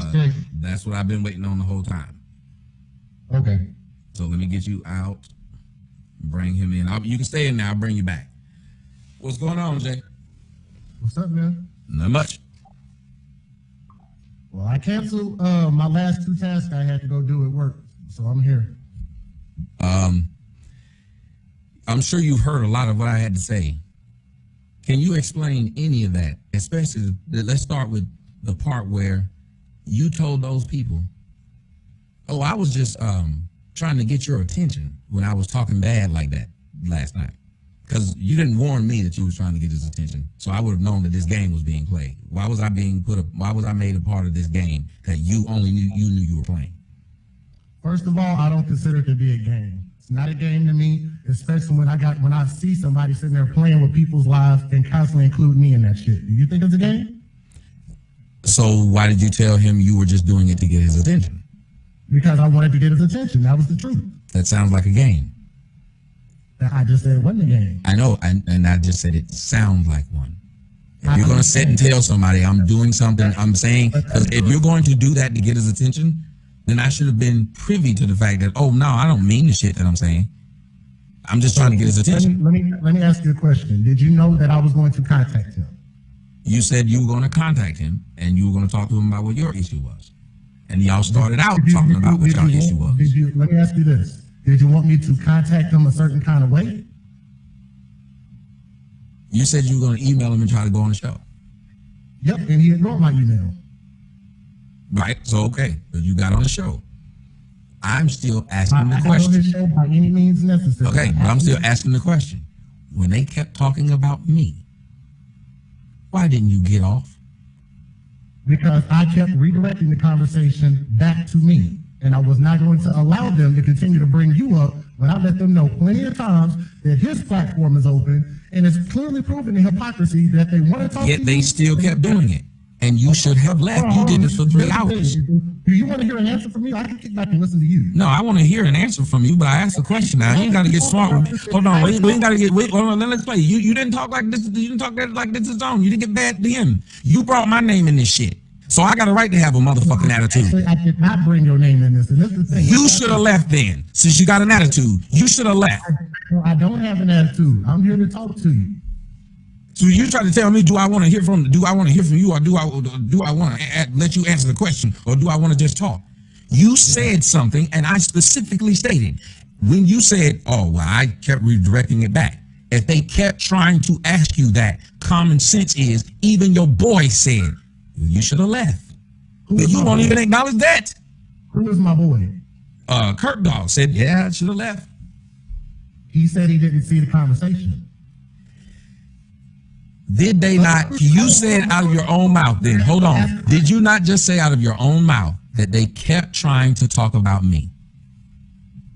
Okay. That's what I've been waiting on the whole time. Okay. So let me get you out. Bring him in. You can stay in now. I'll bring you back. What's going on, Jay? What's up, man? Not much. Well, I canceled my last 2 tasks I had to go do at work, so I'm here. I'm sure you've heard a lot of what I had to say. Can you explain any of that? Especially, let's start with the part where you told those people, oh, I was just trying to get your attention when I was talking bad like that last night. Because you didn't warn me that you was trying to get his attention. So I would have known that this game was being played. Why was I made a part of this game that you knew you were playing? First of all, I don't consider it to be a game. It's not a game to me, especially when I see somebody sitting there playing with people's lives and constantly include me in that shit. Do you think it's a game? So why did you tell him you were just doing it to get his attention? Because I wanted to get his attention. That was the truth. That sounds like a game. I just said it wasn't a game. I know, and I just said it sounds like one. If you're going to sit and tell somebody I'm doing something, I'm saying, because if you're going to do that to get his attention, then I should have been privy to the fact that, oh, no, I don't mean the shit that I'm saying. I'm just trying to get his attention. Let me ask you a question. Did you know that I was going to contact him? You said you were going to contact him, and you were going to talk to him about what your issue was. And y'all started out talking about what your issue was. Let me ask you this. Did you want me to contact him a certain kind of way? You said you were going to email him and try to go on the show. Yep, and he ignored my email. Right, so okay, you got on the show. I'm still asking the I question. got on his show by any means necessary. Okay, but I'm still asking the question. When they kept talking about me, why didn't you get off? Because I kept redirecting the conversation back to me. And I was not going to allow them to continue to bring you up when I let them know plenty of times that his platform is open and it's clearly proven the hypocrisy that they want to talk to you. Yet they still kept doing it. And you should have left. You did this for 3 hours. Do you want to hear an answer from me? I can kick back and listen to you. No, I want to hear an answer from you, but I asked a question now. You ain't got to get smart with me. Hold on, we ain't got to get, hold on, let's play. You didn't talk like this, you didn't talk like this is on. You didn't get bad then. You brought my name in this shit. So I got a right to have a motherfucking attitude. Actually, I did not bring your name in this, and this is the thing. You should have left then, since you got an attitude. You should have left. I don't have an attitude. I'm here to talk to you. So you try to tell me, do I want to hear from you, or do I want to let you answer the question, or do I want to just talk? You said something, and I specifically stated when you said, "Oh, well, I kept redirecting it back." If they kept trying to ask you that, common sense is even your boy said you should have left. But you won't even acknowledge that. Who is my boy? Kurt Dog said, "Yeah, I should have left." He said he didn't see the conversation. Did they not? You said out of your own mouth then. Hold on. Did you not just say out of your own mouth that they kept trying to talk about me?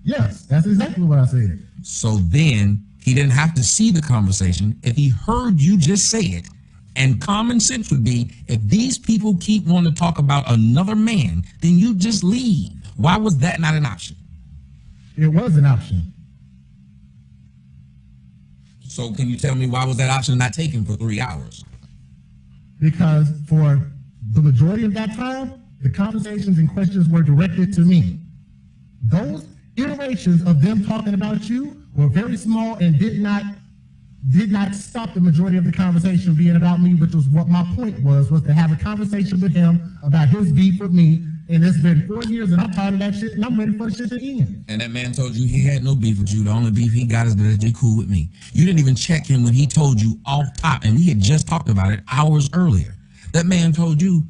Yes, that's exactly what I said. So then he didn't have to see the conversation if he heard you just say it. And common sense would be, if these people keep wanting to talk about another man, then you just leave. Why was that not an option? It was an option. So can you tell me why was that option not taken for 3 hours? Because for the majority of that time, the conversations and questions were directed to me. Those iterations of them talking about you were very small and did not stop the majority of the conversation being about me, which was what my point was to have a conversation with him about his beef with me. And it's been 4 years and I'm tired of that shit and I'm ready for the shit to end. And that man told you he had no beef with you. The only beef he got is that you're cool with me. You didn't even check him when he told you off top, and we had just talked about it hours earlier. That man told you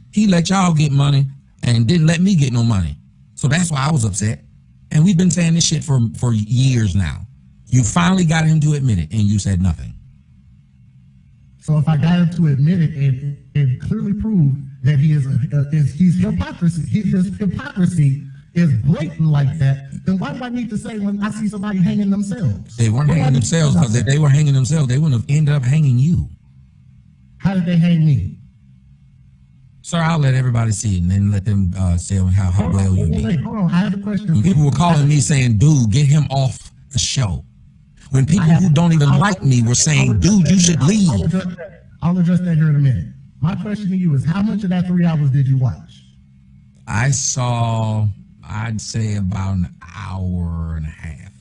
he let y'all get money and didn't let me get no money. So that's why I was upset. And we've been saying this shit for years now. You finally got him to admit it, and you said nothing. So if I got him to admit it and clearly prove that he's hypocrisy, his hypocrisy is blatant like that, then why do I need to say when I see somebody hanging themselves? They weren't hanging themselves, because if they were hanging themselves, they wouldn't have ended up hanging you. How did they hang me? Sir, I'll let everybody see it and then let them say how well you did. Hold on, I have a question. When people were calling me saying, "Dude, get him off the show." When people who don't even like me were saying, "Dude, you should leave." I'll address that here in a minute. My question to you is, how much of that 3 hours did you watch? I saw, I'd say about an hour and a half.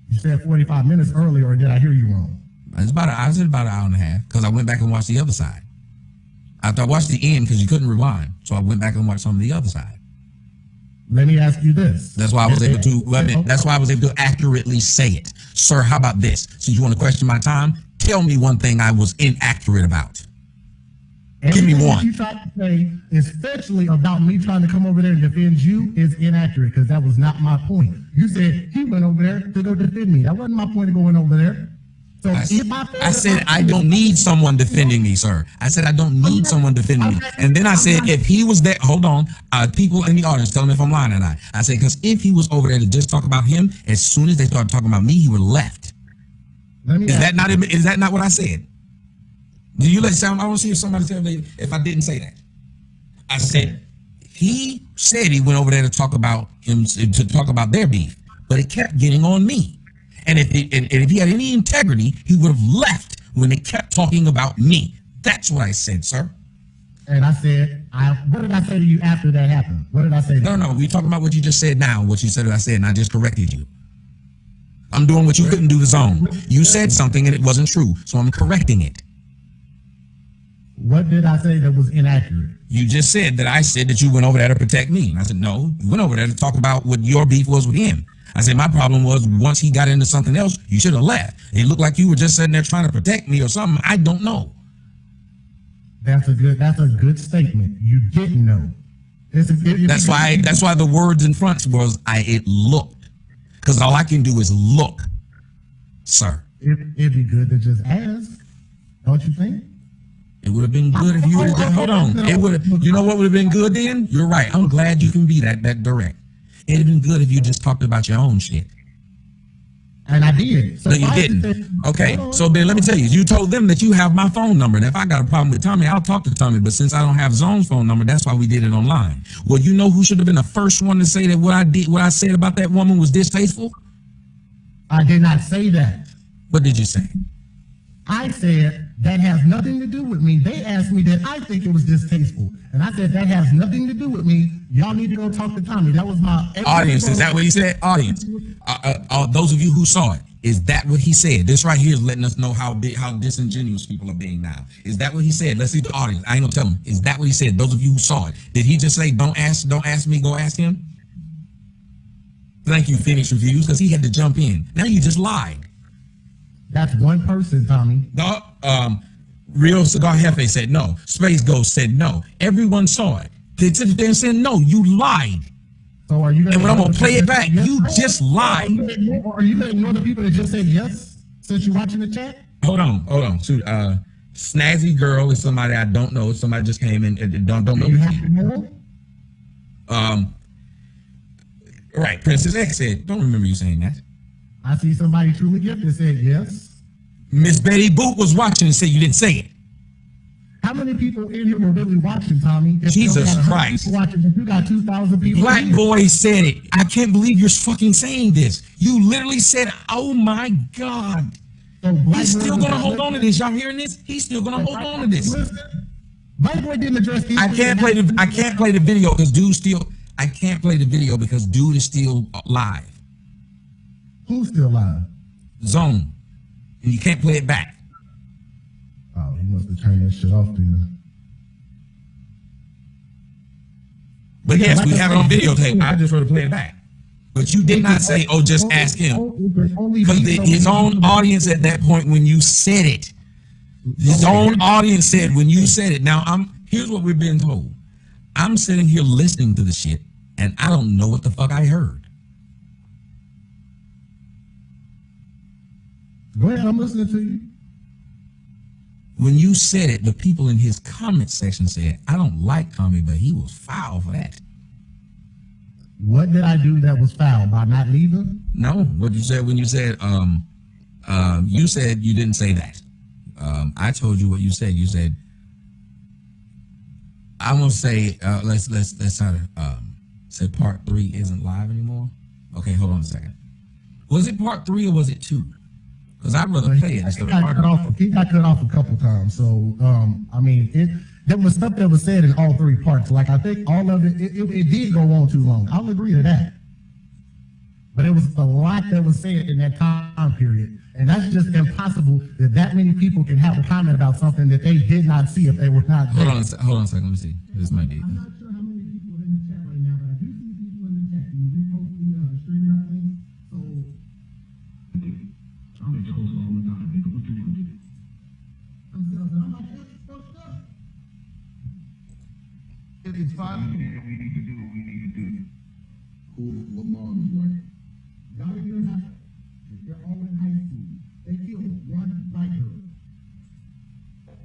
You said 45 minutes earlier, or did I hear you wrong? I said about an hour and a half because I went back and watched the other side. After I watched the end because you couldn't rewind, so I went back and watched some of the other side. Let me ask you this. That's why I was able to. That's why I was able to accurately say it, sir. How about this? Since you want to question my time, tell me one thing I was inaccurate about. Give me one. You tried to say, especially about me trying to come over there and defend you, is inaccurate because that was not my point. You said he went over there to go defend me. That wasn't my point of going over there. So I said I don't need someone defending me, sir. I said I don't need someone defending me. And then I said if he was there, hold on, people in the audience, tell me if I'm lying or not. I said because if he was over there to just talk about him, as soon as they started talking about me, he would have left. Is that not what I said? Do you let sound? I want to see if somebody tell me if I didn't say that. I said he said he went over there to talk about him, to talk about their beef, but it kept getting on me. And if he had any integrity, he would have left when they kept talking about me. That's what I said, sir. And I said, what did I say to you after that happened? What did I say? No, we talking about what you just said now, what you said that I said, and I just corrected you. I'm doing what you couldn't do the zone. You said something and it wasn't true, so I'm correcting it. What did I say that was inaccurate? You just said that I said that you went over there to protect me. And I said, no, you went over there to talk about what your beef was with him. I said, my problem was once he got into something else, you should have left. It looked like you were just sitting there trying to protect me or something. I don't know. That's a good statement. You didn't know. That's why the words in front was it looked. Because all I can do is look, sir. It'd be good to just ask, don't you think? It would have been good if you would have just, hold on. It would have, you know what would have been good then? You're right. I'm glad you can be that direct. It'd have been good if you just talked about your own shit. And I did. No, you didn't. Okay, so then let me tell you, you told them that you have my phone number. And if I got a problem with Tommy, I'll talk to Tommy. But since I don't have Zone's phone number, that's why we did it online. Well, you know who should have been the first one to say that what I said about that woman was distasteful? I did not say that. What did you say? I said that has nothing to do with me. They asked me that I think it was distasteful. And I said that has nothing to do with me. Y'all need to go talk to Tommy. That was my audience. Is that what he said? Audience. Those of you who saw it, is that what he said? This right here is letting us know how disingenuous people are being now. Is that what he said? Let's see the audience. I ain't gonna tell him. Is that what he said? Those of you who saw it, did he just say, don't ask me, go ask him? Thank you, Phoenix Reviews, because he had to jump in. Now you just lied. That's one person, Tommy. No, Real Cigar Jefe said no. Space Ghost said no. Everyone saw it. They said and said no. You lied. So are you? And when I'm gonna play it back, you just lied. Are you letting know the people that just said yes since you're watching the chat? Hold on. Shoot, Snazzy Girl is somebody I don't know. Somebody just came in and don't know. You have to know? Right. Princess X said, don't remember you saying that. I see somebody truly gifted said yes. Miss Betty Boot was watching and said you didn't say it. How many people in here were really watching, Tommy? Jesus Christ. Watching, if you got 2,000 people. Black Boy said it. I can't believe you're fucking saying this. You literally said, oh my God. So he's still going to hold on to this. Y'all hearing this? He's still going to hold on to this. Black Boy didn't address I can't play the video because dude still, I can't play the video because dude is still live. Who's still live? Zone. And you can't play it back. Oh, he must have turned that shit off to you. But yes, we have it on videotape. I just want to play it back. But you did not say, oh, just ask him. Because his own audience at that point when you said it. His own audience said when you said it. Now, here's what we're being told. I'm sitting here listening to the shit, and I don't know what the fuck I heard. Go ahead, I'm listening to you. When you said it, the people in his comment section said, I don't like Tommy, but he was foul for that. What did I do that was foul? By not leaving? No, what you said when you said, you said you didn't say that. I told you what you said. You said, I'm gonna say, let's try to say part 3 isn't live anymore. Okay, hold on a second. Was it part 3 or was it 2? Because I'd rather play it instead of argue. He got cut off a couple times. So, I mean, there was stuff that was said in all three parts. Like, I think all of it did go on too long. I'll agree to that. But it was a lot that was said in that time period. And that's just impossible that many people can have a comment about something that they did not see if they were not there. Hold on a second. Let me see. This might be it. I'm not sure how many people are in the chat right now, but I do see people in the chat. Can you repost the stream out thing? So, I'm in trouble all the time. I'm like, that's fucked up. It's fine. We need to do what we need to do. Cool. What mom is like? Y'all are doing that. They're all in high school. They killed one white girl.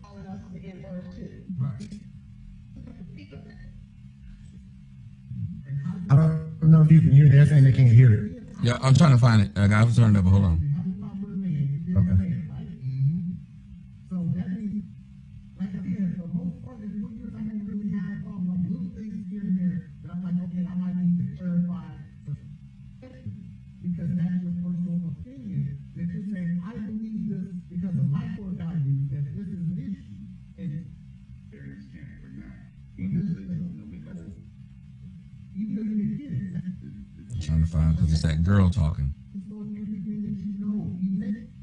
All of us to get hers too. Right. I don't know if you can hear it. They're saying they can't hear it. Yeah, I'm trying to find it. I was turned up. Hold on. Okay. So that means, like I said, for the most part, the years I haven't really had a problem. Like little things here and there that I'm like, okay, I might need to clarify. Because that's your personal opinion. That you're saying, I believe this because of my core values, that this is an issue. And parents can't forget. Even though you didn't get it. I'm trying to find because it's that girl talking.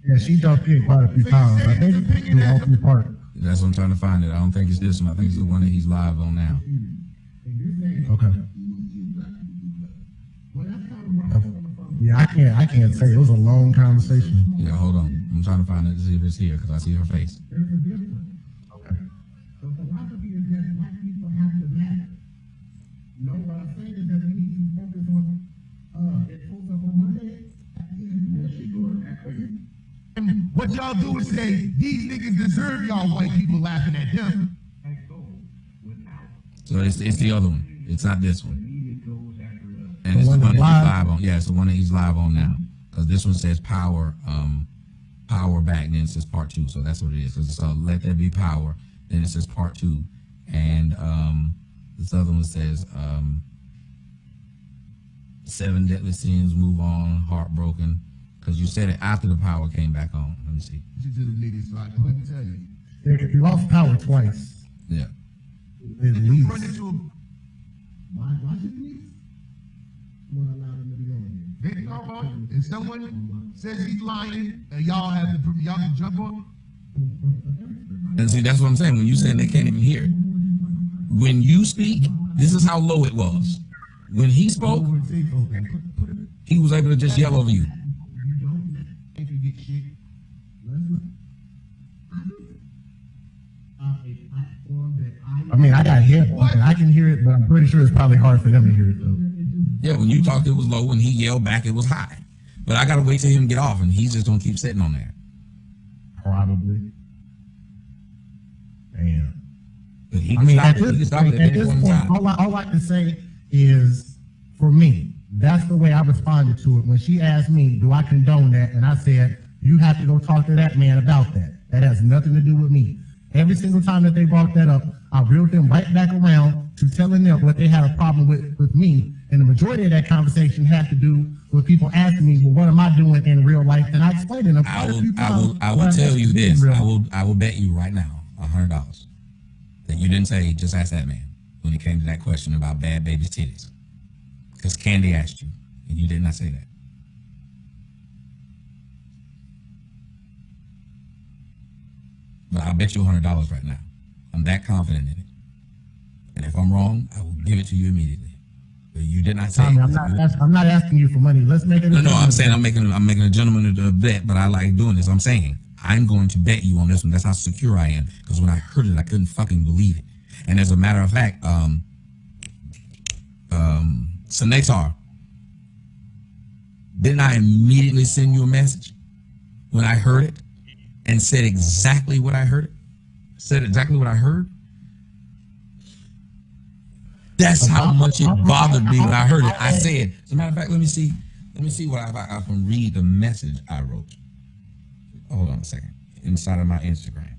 Yeah, she jumped in quite a few times. I think it's through all three parts. That's what I'm trying to find it. I don't think it's this one. I think it's the one that he's live on now. Okay. Yeah, I can't say. It was a long conversation. Yeah, hold on. I'm trying to find it to see if it's here because I see her face. There's a difference. Okay. So philosophy is that black people have to matter. No, what I'm saying is that we need to focus on Monday. And what y'all do is say, these niggas deserve y'all white people laughing at them. So it's the other one. It's not this one. And it's the one that he's live on. Yeah, it's the one that he's live on now. Because this one says power back, and then it says part 2. So that's what it is. Because let there be power. Then it says part 2. And this other one says 7 deadly sins, move on, heartbroken. Because you said it after the power came back on. Let me see. Let me tell you. You lost power twice. Yeah. At least. Why should you want to allow them to be on here? They are on. If someone says he's lying, and y'all can jump on. And see, that's what I'm saying. When you saying they can't even hear it. When you speak, this is how low it was. When he spoke, he was able to just yell over you. I mean, I got headphones and I can hear it, but I'm pretty sure it's probably hard for them to hear it though. Yeah, when you talked, it was low. When he yelled back, it was high. But I gotta wait till him get off, and he's just gonna keep sitting on there. Probably. Damn. But he can stop it. He can stop it at this point. All I can say is, for me, that's the way I responded to it. When she asked me, do I condone that? And I said, you have to go talk to that man about that. That has nothing to do with me. Every single time that they brought that up, I reeled them right back around to telling them what they had a problem with me. And the majority of that conversation had to do with people asking me, well, what am I doing in real life? And I explained to them. I will tell you this. I will bet you right now $100 that you didn't say, just ask that man when it came to that question about bad baby's titties. Because Candy asked you, and you did not say that. But I'll bet you $100 right now. I'm that confident in it. And if I'm wrong, I will give it to you immediately. But you did not say. Tommy, I'm not asking you for money. Let's make it. No, I'm saying I'm making a gentleman a bet, but I like doing this. I'm saying I'm going to bet you on this one. That's how secure I am. Because when I heard it, I couldn't fucking believe it. And as a matter of fact, Senator, didn't I immediately send you a message when I heard it and said exactly what I heard? Said exactly what I heard? That's how much it bothered me when I heard it. I said, as a matter of fact, let me see what I can read the message I wrote. Hold on a second. Inside of my Instagram.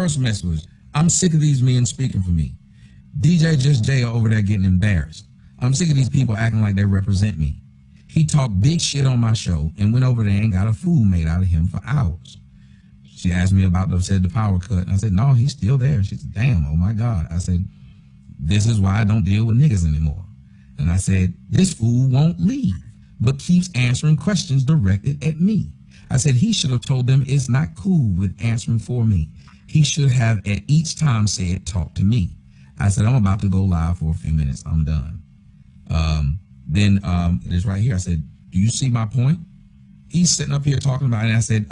First message was, I'm sick of these men speaking for me. DJ Just Jay over there getting embarrassed. I'm sick of these people acting like they represent me. He talked big shit on my show and went over there and got a fool made out of him for hours. She asked me about the power cut. And I said, no, he's still there. She said, damn, oh my God. I said, this is why I don't deal with niggas anymore. And I said, this fool won't leave, but keeps answering questions directed at me. I said, he should have told them it's not cool with answering for me. He should have at each time said, talk to me. I said, I'm about to go live for a few minutes. I'm done. Then it's right here. I said, do you see my point? He's sitting up here talking about it. And I said,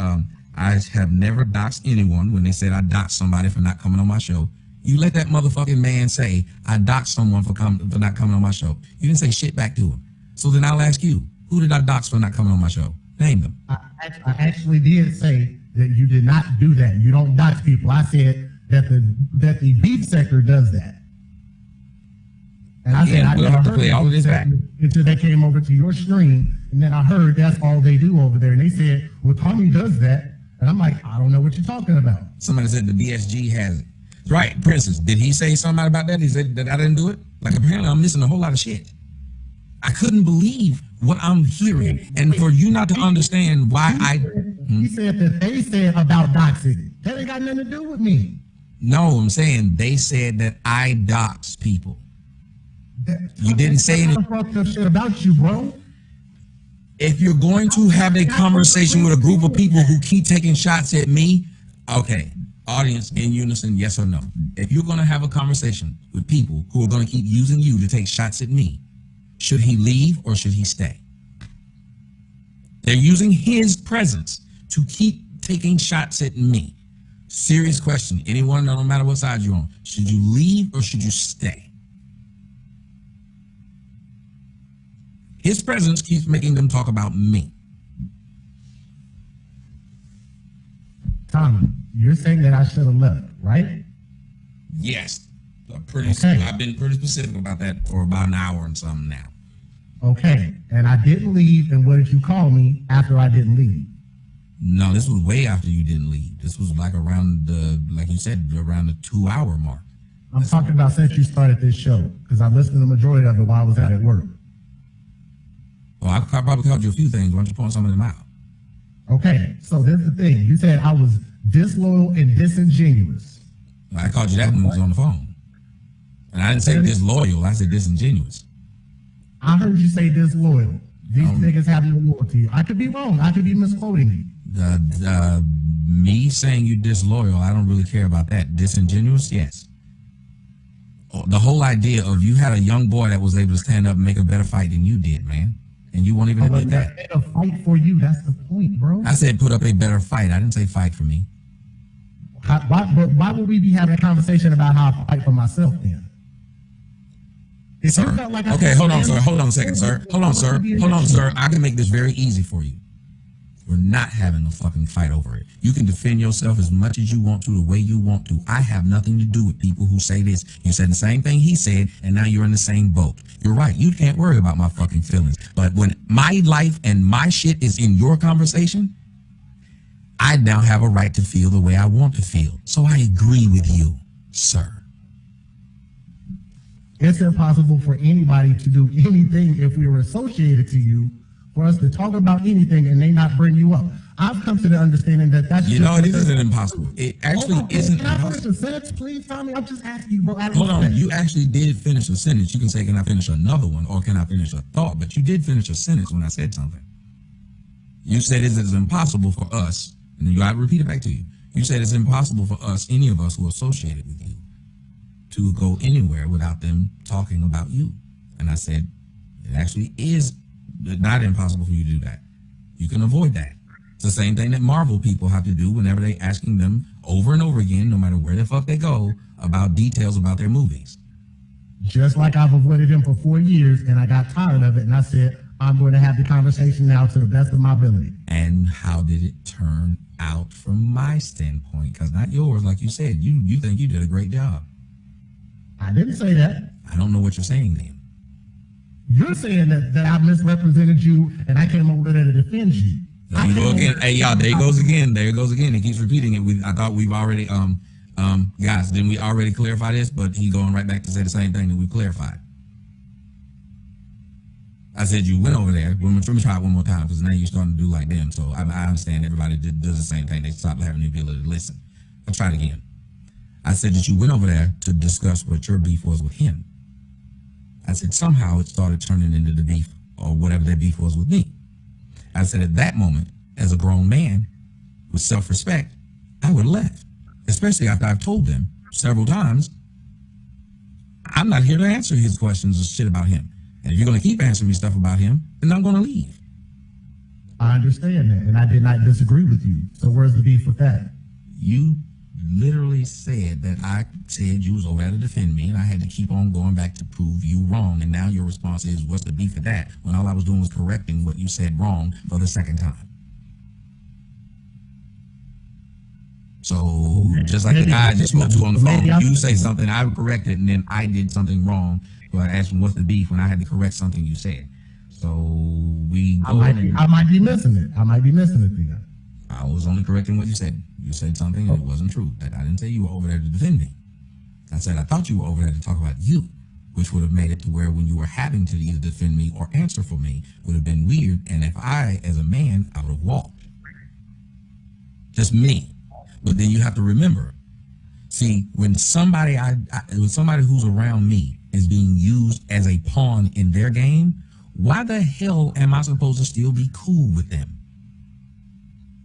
I have never doxed anyone when they said I doxed somebody for not coming on my show. You let that motherfucking man say I doxed someone for not coming on my show. You didn't say shit back to him. So then I'll ask you, who did I dox for not coming on my show? Name them. I actually did say that you did not do that. You don't dox people. I said that the beef sector does that. And I said I we'll never have to heard play all of this back until they came over to your stream, and then I heard that's all they do over there. And they said, well, Tommy does that. And I'm like, I don't know what you're talking about. Somebody said the BSG has it. Right, Princess. Did he say something about that? He said that I didn't do it? Like, apparently I'm missing a whole lot of shit. I couldn't believe what I'm hearing. And for you not to understand why He said that they said about doxing. That ain't got nothing to do with me. No, I'm saying they said that I dox people. You didn't say anything. Fucked up shit about you, bro. If you're going to have a conversation with a group of people who keep taking shots at me, okay, audience in unison, yes or no. If you're going to have a conversation with people who are going to keep using you to take shots at me, should he leave or should he stay? They're using his presence to keep taking shots at me. Serious question. Anyone, no matter what side you're on, should you leave or should you stay? His presence keeps making them talk about me. Tommy, you're saying that I should have left, right? Yes. Okay. I've been pretty specific about that for about an hour and something now. Okay. And I didn't leave, and what did you call me after I didn't leave? No, this was way after you didn't leave. This was like around like you said, around the 2-hour mark. I'm talking about since you started this show, because I listened to the majority of it while I was out at work. Well, I probably called you a few things. Why don't you point some of them out? Okay, so there's the thing. You said I was disloyal and disingenuous. I called you that when we was on the phone. And I didn't say disloyal. I said disingenuous. I heard you say disloyal. These niggas have no loyalty. I could be wrong. I could be misquoting you. Me saying you disloyal, I don't really care about that. Disingenuous, yes. The whole idea of you had a young boy that was able to stand up and make a better fight than you did, man. And you won't even admit that. I made a fight for you. That's the point, bro. I said put up a better fight. I didn't say fight for me. Why would we be having a conversation about how I fight for myself then? Sir. Okay, hold on, sir. Hold on a second, sir. Hold on, sir. Hold on, sir. I can make this very easy for you. We're not having a fucking fight over it. You can defend yourself as much as you want to, the way you want to. I have nothing to do with people who say this. You said the same thing he said, and now you're in the same boat. You're right. You can't worry about my fucking feelings. But when my life and my shit is in your conversation, I now have a right to feel the way I want to feel. So I agree with you, sir. It's impossible for anybody to do anything if we were associated to you, for us to talk about anything and they not bring you up. I've come to the understanding that that's it isn't impossible. It actually isn't impossible. Can I finish impossible. a sentence, please, Tommy? I'm just asking you, bro. Hold on. You actually did finish a sentence. You can say, can I finish another one, or can I finish a thought? But you did finish a sentence when I said something. You said it is impossible for us, and then I repeat it back to you. You said it's impossible for us, any of us who are associated with you, to go anywhere without them talking about you. And I said, it actually is not impossible for you to do that. You can avoid that. It's the same thing that Marvel people have to do whenever they asking them over and over again, no matter where the fuck they go, about details about their movies. Just like I've avoided him for 4 years and I got tired of it and I said, I'm going to have the conversation now to the best of my ability. And how did it turn out from my standpoint? Because not yours, like you said. You think you did a great job. I didn't say that. I don't know what you're saying then. You're saying that I misrepresented you and I came over there to defend you. There you go again. Hey, y'all, there he goes again. There he goes again. He keeps repeating it. I thought we've already Guys, didn't we already clarify this? But he going right back to say the same thing that we clarified. I said you went over there. Let me try it one more time because now you're starting to do like them. So I understand everybody does the same thing. They stop having the ability to listen. I'll try it again. I said that you went over there to discuss what your beef was with him. I said somehow it started turning into the beef or whatever that beef was with me. I said at that moment, as a grown man with self-respect, I would have left. Especially after I've told them several times, I'm not here to answer his questions or shit about him. And if you're going to keep answering me stuff about him, then I'm going to leave. I understand that, and I did not disagree with you. So where's the beef with that? You literally said that I said you was over there to defend me, and I had to keep on going back to prove you wrong. And now your response is, what's the beef with that? When all I was doing was correcting what you said wrong for the second time. So just like the guy I just spoke to on the phone, you say something, I would correct it, and then I did something wrong. So I asked him, what's the beef when I had to correct something you said. So we go. I might be missing it. I might be missing it then. I was only correcting what you said. You said something and it wasn't true. That I didn't say you were over there to defend me. I said I thought you were over there to talk about you, which would have made it to where when you were having to either defend me or answer for me would have been weird. And if I, as a man, I would have walked. Just me. But then you have to remember, see, when somebody who's around me is being used as a pawn in their game, why the hell am I supposed to still be cool with them?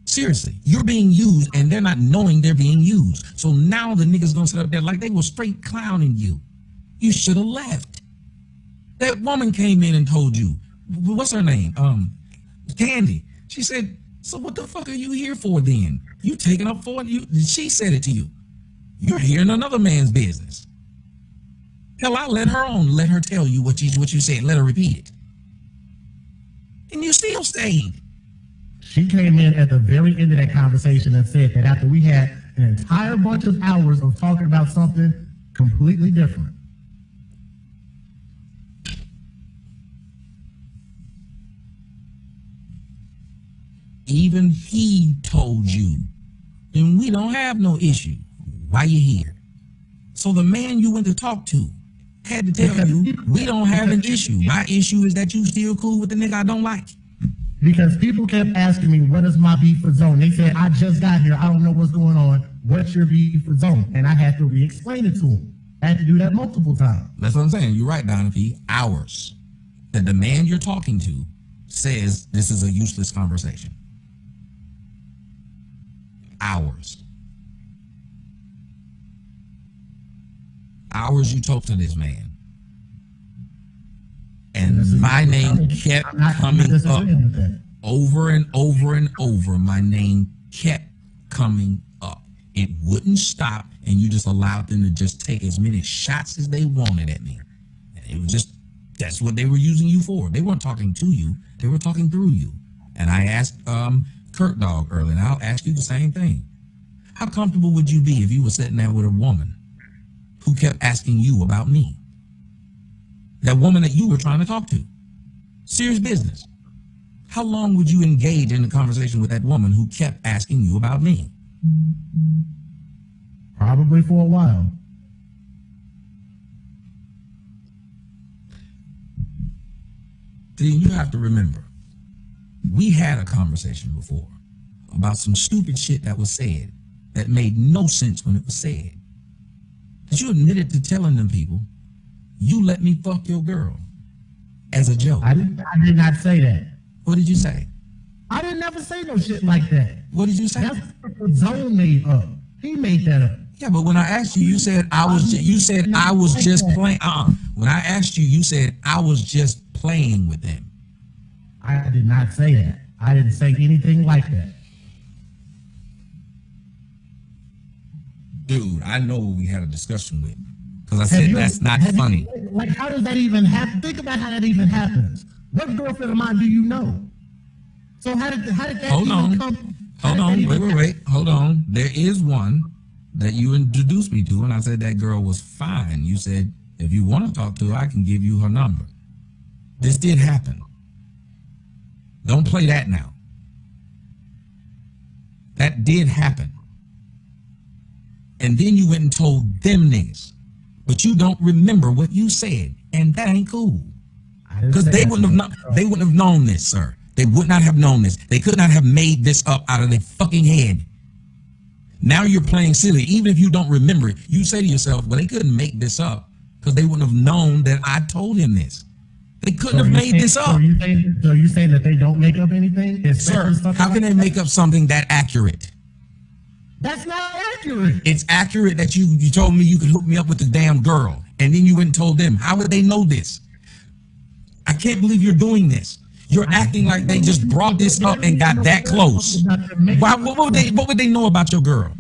Seriously, you're being used and they're not knowing they're being used. So now the niggas gonna sit up there like they were straight clowning you. You should have left. That woman came in and told you, what's her name? Candy. She said, so what the fuck are you here for then? You taking up for it? She said it to you. You're hearing another man's business. Hell, I let her on. Let her tell you what you said. Let her repeat it. And you still stayed. She came in at the very end of that conversation and said that after we had an entire bunch of hours of talking about something completely different. Even he told you, then we don't have no issue. Why you here? So the man you went to talk to had to tell you, we don't have an issue. My issue is that you still cool with the nigga I don't like. Because people kept asking me, what is my beef with Zone? They said, I just got here. I don't know what's going on. What's your beef with Zone? And I had to re-explain it to him. I had to do that multiple times. That's what I'm saying. You're right, Donna P. Hours. That the man you're talking to says this is a useless conversation. Hours. Hours you talk to this man. And my name kept coming up over and over and over. My name kept coming up. It wouldn't stop, and you just allowed them to just take as many shots as they wanted at me. And it was just, that's what they were using you for. They weren't talking to you. They were talking through you. And I asked Kurt Dog earlier, and I'll ask you the same thing. How comfortable would you be if you were sitting there with a woman who kept asking you about me? That woman that you were trying to talk to. Serious business. How long would you engage in the conversation with that woman who kept asking you about me? Probably for a while. See, you have to remember, we had a conversation before about some stupid shit that was said that made no sense when it was said. But you admitted to telling them people, you let me fuck your girl as a joke. I did not say that. What did you say? I didn't never say no shit like that. What did you say? That's what Zone made up. He made that up. Yeah, but when I asked you, you said I was just playing. When I asked you, you said I was just playing with them. I did not say that. I didn't say anything like that. Dude, I know what we had a discussion with. Because I said that's not funny. Like, how does that even happen? Think about how that even happens. What girlfriend of mine do you know? So how did that even come? Hold on, wait. Hold on. There is one that you introduced me to, and I said that girl was fine. You said, if you want to talk to her, I can give you her number. This did happen. Don't play that now. That did happen. and then you went and told them niggas, but you don't remember what you said, and that ain't cool. Because they wouldn't have known this, sir. They would not have known this. They could not have made this up out of their fucking head. Now you're playing silly. Even if you don't remember it, you say to yourself, well, they couldn't make this up because they wouldn't have known that I told him this. They couldn't have made this up. So you saying that they don't make up anything? Sir, how can they make up something that accurate? That's not accurate. It's accurate that you told me you could hook me up with the damn girl, and then you went and told them. How would they know this? I can't believe you're doing this. You're acting like they just brought this up and got that close. Why? What would they know about your girl?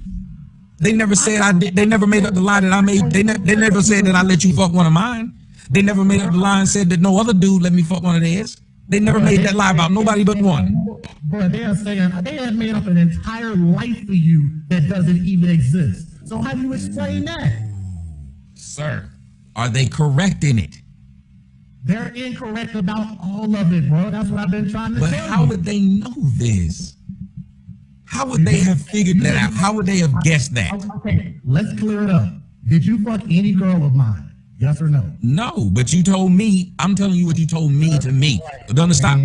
They never said I did. They never made up the lie that I made. They never said that I let you fuck one of mine. They never made up the lie and said that no other dude let me fuck one of theirs. They never made that lie about nobody but one. Bro, they are saying they have made up an entire life for you that doesn't even exist. So how do you explain that? Sir, are they correct in it? They're incorrect about all of it, bro. That's what I've been trying to tell you. But how would they know this? How would they have figured that out? How would they have guessed that? Okay, let's clear it up. Did you fuck any girl of mine? Yes or no? No, but you told me. I'm telling you what you told me to me. But don't stop.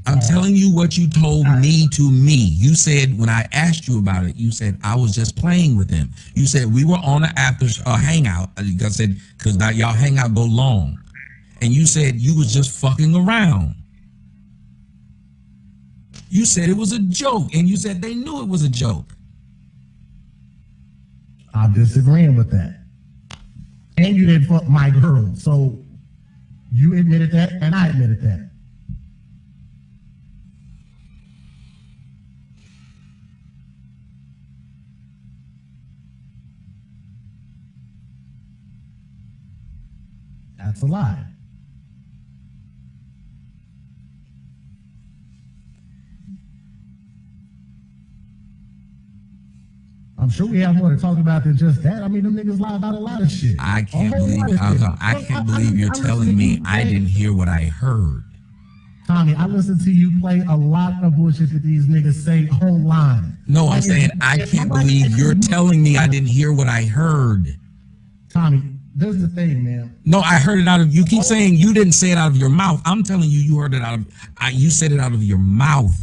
I'm telling you what you told me to me. You said when I asked you about it, you said I was just playing with him. You said we were on an after hangout. I said because now y'all hangout go long. And you said you was just fucking around. You said it was a joke, and you said they knew it was a joke. I'm disagreeing with that. And you didn't fuck my girl, so you admitted that, and I admitted that. That's a lie. I'm sure we have more to talk about than just that. I mean, them niggas lie about a lot of shit. I can't believe you're telling me I didn't hear what I heard. Tommy, I listen to you play a lot of bullshit that these niggas say online. No, I'm saying I can't believe you're telling me I didn't hear what I heard. Tommy, there's the thing, man. No, I heard it out of, you keep saying you didn't say it out of your mouth. I'm telling you, you heard it out of, you said it out of your mouth.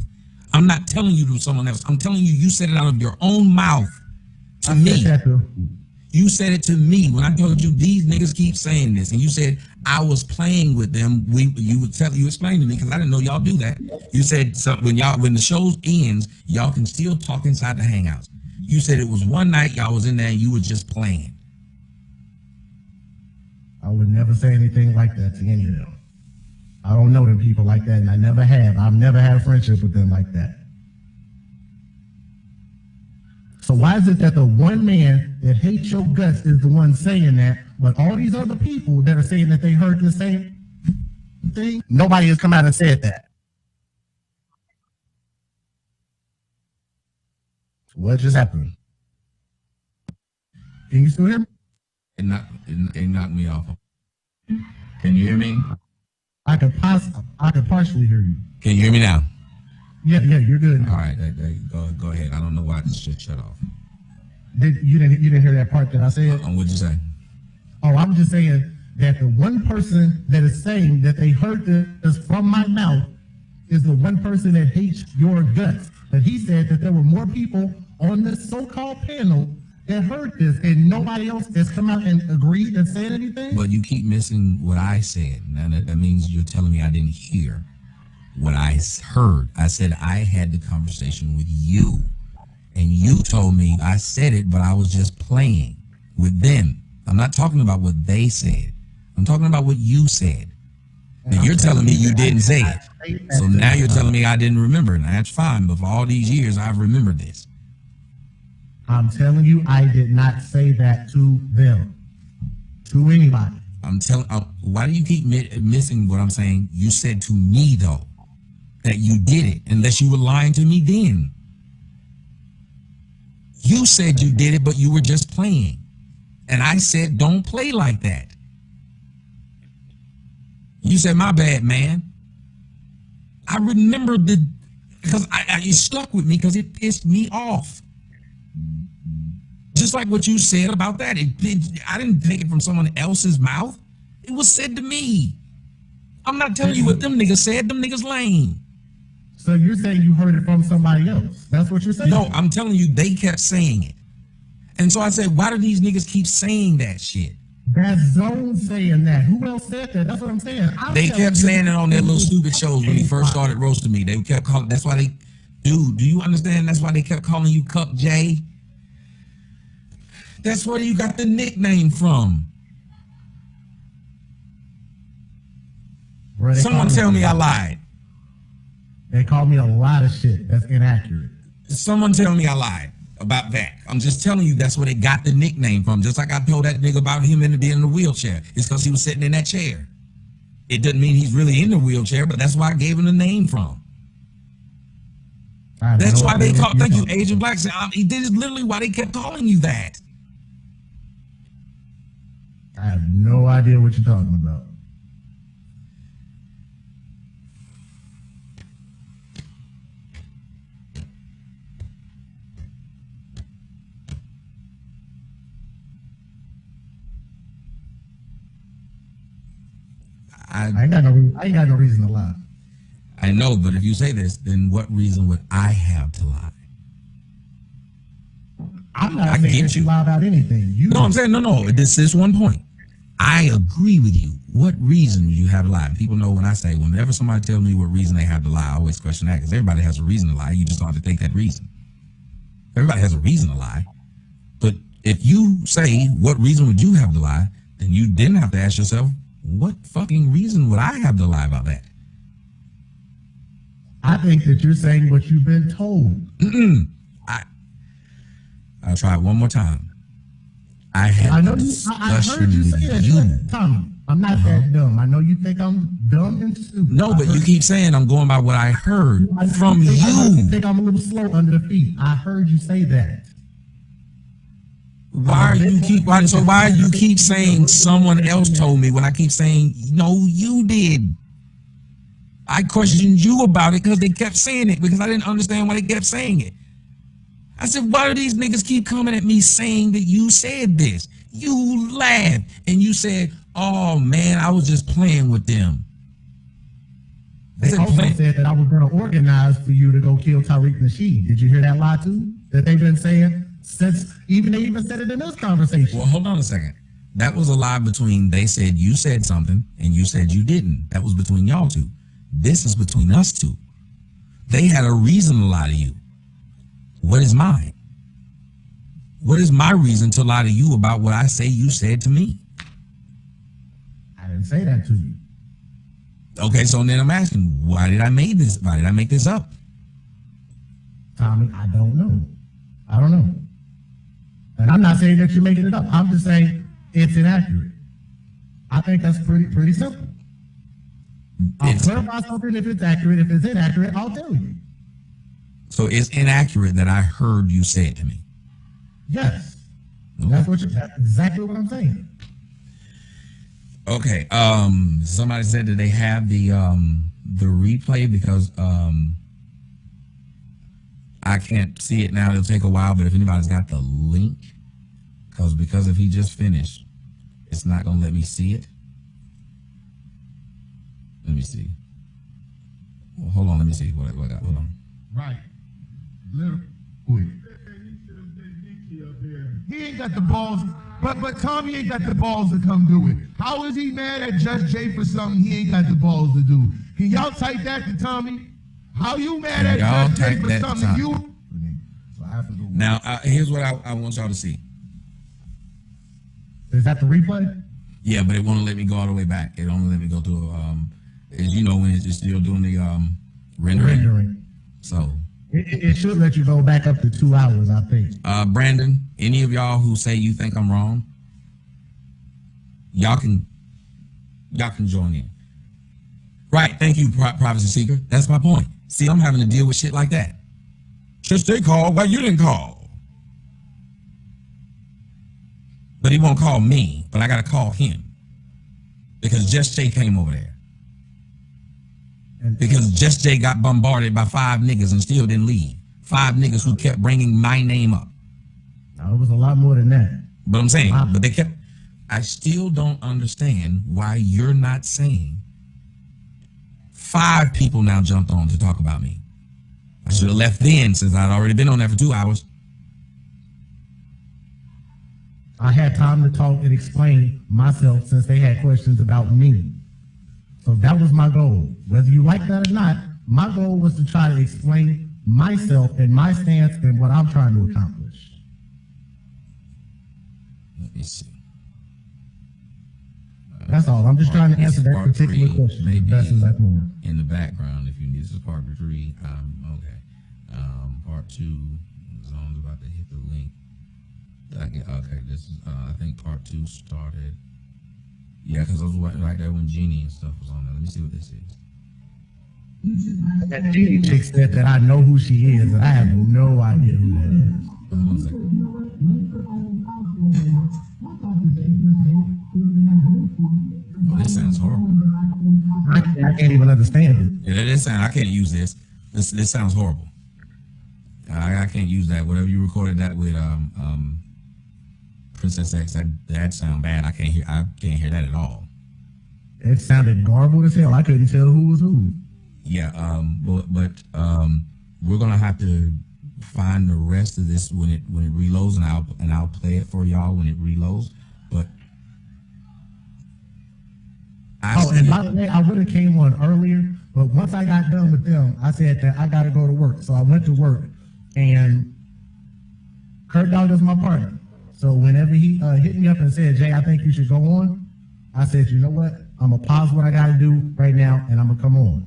I'm not telling you to someone else. I'm telling you, you said it out of your own mouth. To me, you said it to me when I told you these niggas keep saying this, and you said I was playing with them. You explained to me because I didn't know y'all do that. You said when the show ends, y'all can still talk inside the hangouts. You said it was one night y'all was in there and you were just playing. I would never say anything like that to any of them. I don't know them people like that, and I never have. I've never had a friendship with them like that. So why is it that the one man that hates your guts is the one saying that, but all these other people that are saying that they heard the same thing, nobody has come out and said that? What just happened? Can you still hear me? It knocked me off. Can you hear me? I could partially hear you. Can you hear me now? Yeah, you're good now. All right, go ahead. I don't know why this shit shut off. You didn't hear that part that I said? What'd you say? Oh, I'm just saying that the one person that is saying that they heard this from my mouth is the one person that hates your guts. But he said that there were more people on this so-called panel that heard this, and nobody else has come out and agreed and said anything? But you keep missing what I said. Now that means you're telling me I didn't hear what I heard. I said I had the conversation with you, and you told me I said it, but I was just playing with them. I'm not talking about what they said. I'm talking about what you said. And you're telling me you didn't say it. So now you're telling me I didn't remember. Now that's fine, but for all these years, I've remembered this. I'm telling you, I did not say that to them, to anybody. Why do you keep missing what I'm saying? You said to me, though, that you did it, unless you were lying to me then. You said you did it, but you were just playing. And I said, don't play like that. You said, my bad, man. I remember because it stuck with me because it pissed me off. Just like what you said about that. I didn't take it from someone else's mouth. It was said to me. I'm not telling you what them niggas said. Them niggas lame. So you're saying you heard it from somebody else? That's what you're saying? No, I'm telling you, they kept saying it. And so I said, why do these niggas keep saying that shit? That Zone saying that. Who else said that? That's what I'm saying. They kept saying it on their little stupid shows when he first started roasting me. They kept calling. That's why they, dude. Do you understand? That's why they kept calling you Cuck-J. That's where you got the nickname from. Someone tell me I lied. They called me a lot of shit that's inaccurate. Someone tell me I lied about that. I'm just telling you that's where they got the nickname from. Just like I told that nigga about him being in the wheelchair. It's because he was sitting in that chair. It doesn't mean he's really in the wheelchair, but that's why I gave him the name from. That's why they call. Thank you, Agent Black. This is literally why they kept calling you that. I have no idea what you're talking about. I ain't got no reason to lie. I know, but if you say this, then what reason would I have to lie? I'm not saying that you lie about anything. No, I'm saying no. This is one point. I agree with you. What reason would you have to lie? People know when I say, whenever somebody tells me what reason they have to lie, I always question that because everybody has a reason to lie. You just don't have to take that reason. Everybody has a reason to lie. But if you say, what reason would you have to lie? Then you didn't have to ask yourself, what fucking reason would I have to lie about that? I think that you're saying what you've been told. I'll try it one more time. I heard you say that, Tommy. I'm not that dumb. I know you think I'm dumb and stupid. No, but you keep saying I'm going by what I heard from you. I think I'm a little slow under the feet. I heard you say that. Why are you keep saying someone else told me when I keep saying no, you did? I questioned you about it because they kept saying it because I didn't understand why they kept saying it. I said, why do these niggas keep coming at me saying that you said this? You laughed and you said, oh man, I was just playing with them. They also said that I was going to organize for you to go kill Tariq Nasheed. Did you hear that lie too? That they've been saying since they even said it in this conversation. Well, hold on a second. That was a lie between they said you said something and you said you didn't. That was between y'all two. This is between us two. They had a reason to lie to you. What is mine? What is my reason to lie to you about what I say you said to me? I didn't say that to you. Okay, so then I'm asking, why did I make this? Why did I make this up? Tommy, I don't know. I don't know. And I'm not saying that you're making it up. I'm just saying it's inaccurate. I think that's pretty simple. I'll clarify something if it's accurate. If it's inaccurate, I'll tell you. So it's inaccurate that I heard you say it to me. Yes. Okay. That's exactly what I'm saying. Okay. Somebody said that they have the replay because I can't see it now. It'll take a while, but if anybody's got the link, because if he just finished, it's not gonna let me see it. Let me see. Well, hold on. Let me see what I got. Hold on. Right. Literally. He ain't got the balls, but Tommy ain't got the balls to come do it. How is he mad at Just Jay for something he ain't got the balls to do? Can y'all type that to Tommy? How you mad at Just Jay for something you? Now, here's what I want y'all to see. Is that the replay? Yeah, but it won't let me go all the way back. It only let me go to as you know, when it's still doing the rendering. So it should let you go back up to 2 hours, I think. Brandon, any of y'all who say you think I'm wrong, y'all can join in. Right, thank you, Privacy Seeker. That's my point. See, I'm having to deal with shit like that. Just they called, why you didn't call? But he won't call me, but I gotta call him. Because Just Jay came over there. Because Just Jay got bombarded by 5 niggas and still didn't leave. 5 niggas who kept bringing my name up. It was a lot more than that. But I'm saying, but they kept. I still don't understand why you're not saying 5 people now jumped on to talk about me. I should have left then since I'd already been on there for 2 hours. I had time to talk and explain myself since they had questions about me. So that was my goal. Whether you like that or not, my goal was to try to explain myself and my stance and what I'm trying to accomplish. Let me see. That's all. I'm just trying to answer that particular question. Maybe That's exactly it. in the background, if you need, this is part 3. Okay. Part 2. Zone's about to hit the link. Okay, this is. I think part 2 started. Yeah, because I was right there when Jeannie and stuff was on there. Let me see what this is. That Jeannie chick said that I know who she is, and I have no idea who that is. Hold on a second. Oh, this sounds horrible. I can't even understand it. Yeah, this sound. I can't use this. This sounds horrible. I can't use that. Whatever you recorded that with Princess X, that sound bad. I can't hear that at all. It sounded garbled as hell. I couldn't tell who was who. Yeah, but we're gonna have to find the rest of this when it reloads, and I'll play it for y'all when it reloads. But and by the way, I would have came on earlier, but once I got done with them, I said that I got to go to work. So I went to work, and Kurt Dog is my partner. So whenever he hit me up and said, "Jay, I think you should go on," I said, "You know what? I'm gonna pause what I got to do right now, and I'm gonna come on."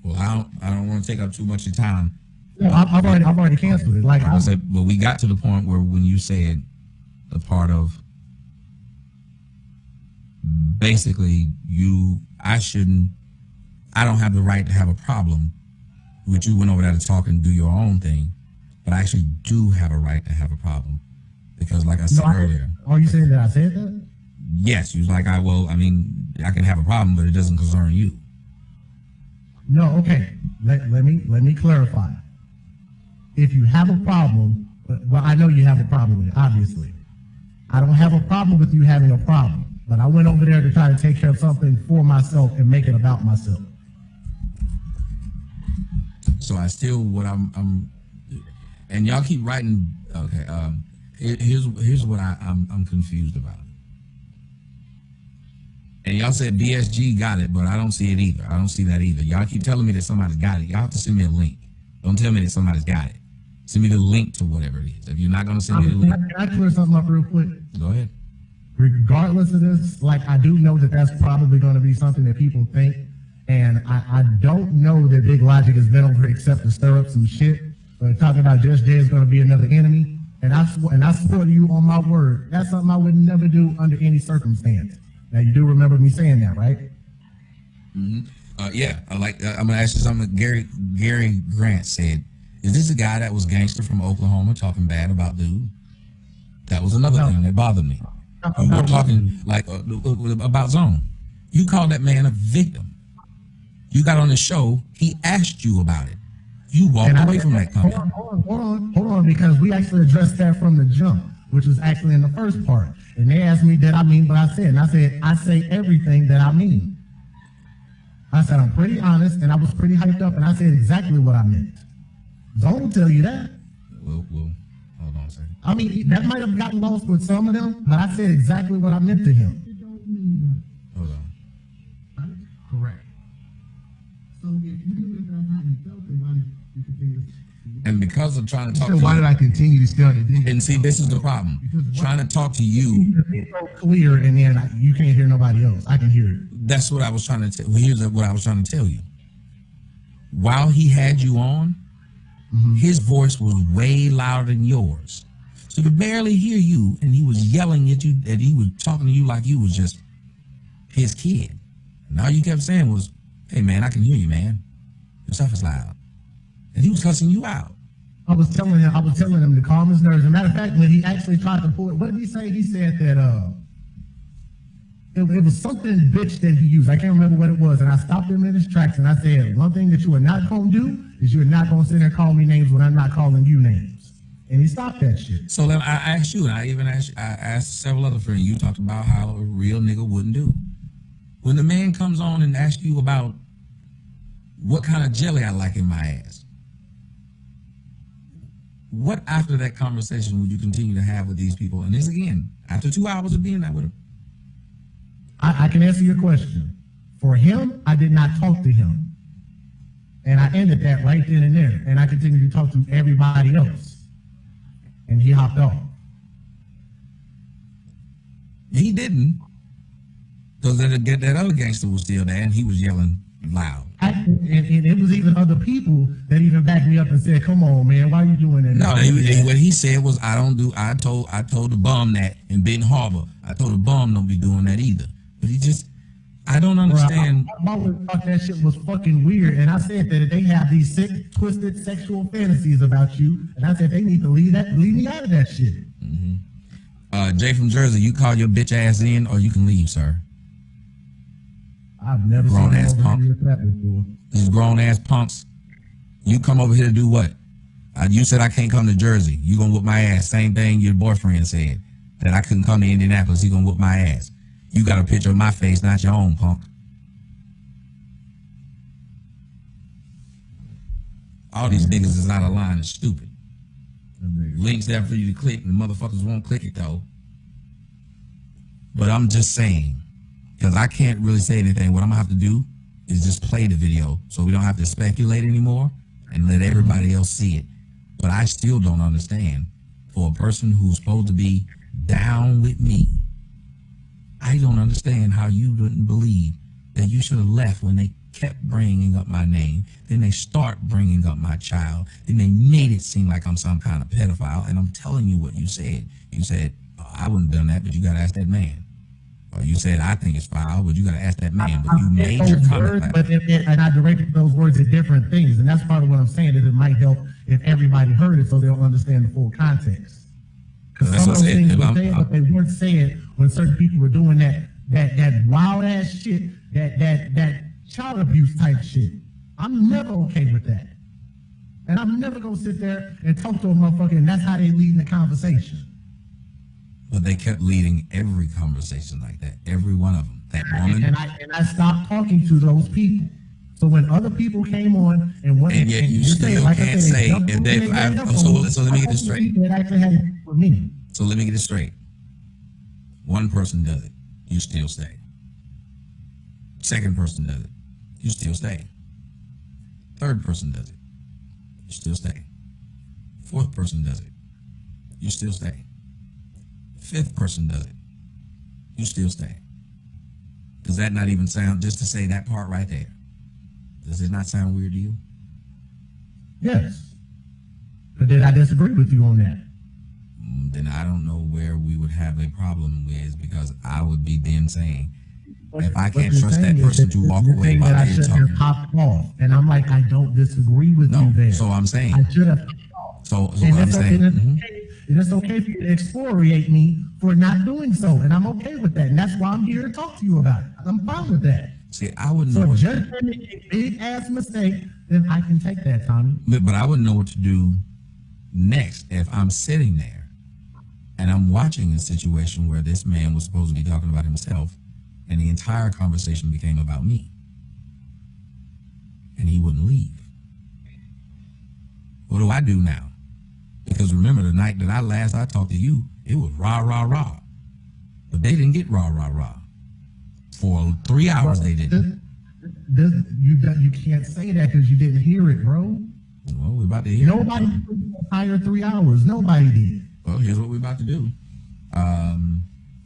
Well, I don't want to take up too much of your time. No, I've already canceled it. Like I said, but we got to the point where when you said the part of basically I don't have the right to have a problem with you went over there to talk and do your own thing, but I actually do have a right to have a problem because, like I said earlier. Are you saying that I said that? Yes, you was like, I can have a problem, but it doesn't concern you. No, okay. Let me clarify. If you have a problem, well, I know you have a problem with it, obviously. I don't have a problem with you having a problem, but I went over there to try to take care of something for myself and make it about myself. So I still, what I'm and y'all keep writing. Okay, here's what I'm confused about. And y'all said BSG got it, but I don't see it either. I don't see that either. Y'all keep telling me that somebody's got it. Y'all have to send me a link. Don't tell me that somebody's got it. Send me the link to whatever it is. If you're not going to send me the link. Can I clear something up real quick? Go ahead. Regardless of this, like, I do know that that's probably going to be something that people think. And I don't know that Big Logic has been over except to stir up some shit. But talking about Just Jay is going to be another enemy. And I swore to you on my word. That's something I would never do under any circumstance. Now, you do remember me saying that, right? Mm-hmm. Yeah. I'm going to ask you something that Gary Grant said. Is this a guy that was gangster from Oklahoma talking bad about dude? That was another thing that bothered me. We're talking like about Zone. You called that man a victim. You got on the show. He asked you about it. You walked away from that comment. Hold on, because we actually addressed that from the jump, which was actually in the first part. And they asked me that I mean what I said. And I said, I say everything that I mean. I said, I'm pretty honest, and I was pretty hyped up, and I said exactly what I meant. Zone will tell you that. Well, hold on a second. I mean, that might have gotten lost with some of them, but I said exactly what I meant to him. Hold on. Correct. So if you knew that how you felt, then why did you continue? And because of trying to talk So to why you, did I continue to stay on the and see, this is the problem. Trying to talk to you. It's so clear, and then you can't hear nobody else. I can hear it. That's what I was trying to tell. Here's what I was trying to tell you. While he had you on, his voice was way louder than yours. So he could barely hear you, and he was yelling at you, and he was talking to you like you was just his kid. And all you kept saying was, "Hey man, I can hear you, man. Your stuff is loud." And he was cussing you out. I was telling him to calm his nerves. As a matter of fact, when he actually tried to pull it, what did he say? He said that it was something bitch that he used. I can't remember what it was. And I stopped him in his tracks and I said, one thing that you are not going to do is you're not going to sit there and call me names when I'm not calling you names. And he stopped that shit. So then I asked you, and I even asked, I asked several other friends. You talked about how a real nigga wouldn't do. When the man comes on and asks you about what kind of jelly I like in my ass, what after that conversation would you continue to have with these people? And this again, after 2 hours of being there with him. I can answer your question. For him, I did not talk to him. And I ended that right then and there. And I continued to talk to everybody else. And he hopped off. He didn't. Because that other gangster was still there and he was yelling loud. And it was even other people that even backed me up and said, "Come on, man, why are you doing that?" No, what he said was, I told the bum that in Benton Harbor. I told the bum don't be doing that either. But I don't understand. I always thought that shit was fucking weird. And I said that they have these sick, twisted sexual fantasies about you. And I said they need to leave me out of that shit. Mm-hmm. Jay from Jersey, you call your bitch ass in or you can leave, sir. I've never grown seen ass punk. These grown ass punks. You come over here to do what? You said I can't come to Jersey. You gonna whoop my ass. Same thing your boyfriend said. That I couldn't come to Indianapolis. He gonna whoop my ass. You got a picture of my face, not your own, punk. All these niggas is out of line and stupid. Links there for you to click, and the motherfuckers won't click it though. But I'm just saying, because I can't really say anything. What I'm gonna have to do is just play the video so we don't have to speculate anymore and let everybody else see it. But I still don't understand, for a person who's supposed to be down with me, I don't understand how you didn't believe that you should have left when they kept bringing up my name. Then they start bringing up my child. Then they made it seem like I'm some kind of pedophile. And I'm telling you what you said. You said, oh, I wouldn't have done that, but you got to ask that man. Or you said, I think it's foul, but you got to ask that man. But you made your comment. And I directed those words at different things. And that's part of what I'm saying, is it might help if everybody heard it so they'll understand the full context. Because some of those things were said, but they weren't said when certain people were doing that wild ass shit, that child abuse type shit. I'm never okay with that. And I'm never gonna sit there and talk to a motherfucker, and that's how they lead the conversation. But they kept leading every conversation like that. Every one of them. That woman. And I stopped talking to those people. So when other people came on and went, and yet you still can't say if they. So let me get this straight. So let me get it straight. One person does it, you still stay. Second person does it, you still stay. Third person does it, you still stay. Fourth person does it, you still stay. Fifth person does it, you still stay. Does that not even sound, just to say that part right there, does it not sound weird to you? Yes. But did I disagree with you on that? Then I don't know where we would have a problem with, because I would be then saying, if I can't trust that person to walk away while I they're should talking. have popped off. And I'm like, I don't disagree with you there. So I'm saying. I should have. So I'm saying. And it's okay for you to excoriate me for not doing so. And I'm okay with that. And that's why I'm here to talk to you about it. I'm fine with that. See, I wouldn't know. So if Judge made a big ass mistake, then I can take that, Tommy. But I wouldn't know what to do next if I'm sitting there and I'm watching a situation where this man was supposed to be talking about himself, and the entire conversation became about me, and he wouldn't leave. What do I do now? Because remember, the night that I talked to you, it was rah, rah, rah. But they didn't get rah, rah, rah. For 3 hours, they didn't. You can't say that because you didn't hear it, bro. Well, we're about to hear Nobody did the entire 3 hours. Nobody did. Well, here's what we're about to do.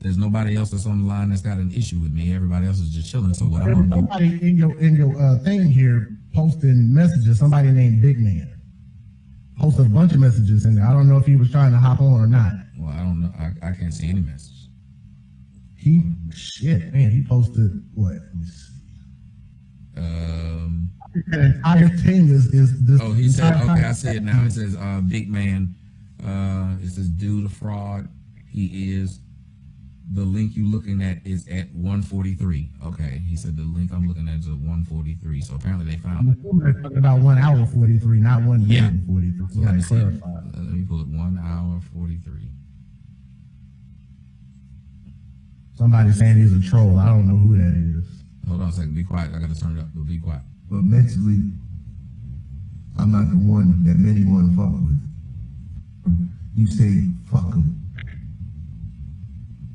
There's nobody else that's on the line that's got an issue with me. Everybody else is just chilling. So what I'm gonna do? Somebody in your thing here posting messages. Somebody named Big Man posted a bunch of messages in there. I don't know if he was trying to hop on or not. Well, I don't know. I can't see any message. He posted what? Let me see. The entire thing is this. Oh, he said, okay, I see it now. It says, Big Man. It says, dude, a fraud. He is. the link you looking at is at 143. Okay, he said the link I'm looking at is at 143. So apparently they found it. They're talking about 1 hour 43, not 1 Yeah. minute 43. So let me see. Let me pull it. 1 hour 43. Somebody's saying he's a troll. I don't know who that is. Hold on a second. Be quiet. I gotta turn it up. Be quiet. But mentally, I'm not the one that many want to fuck with. You say fuck them.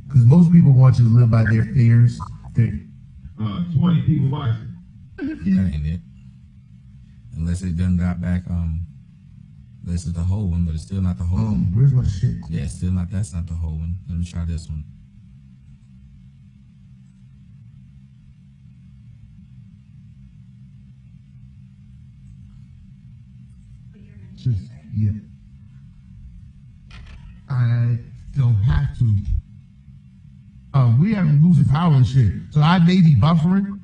Because most people want you to live by their fears. 20 people watching. That ain't it. Unless it done got back. This is the whole one, but it's still not the whole one. Where's my shit? Yeah, it's still not. That's not the whole one. Let me try this one. Just, yeah. I don't have to. We haven't losing power and shit. So I may be buffering.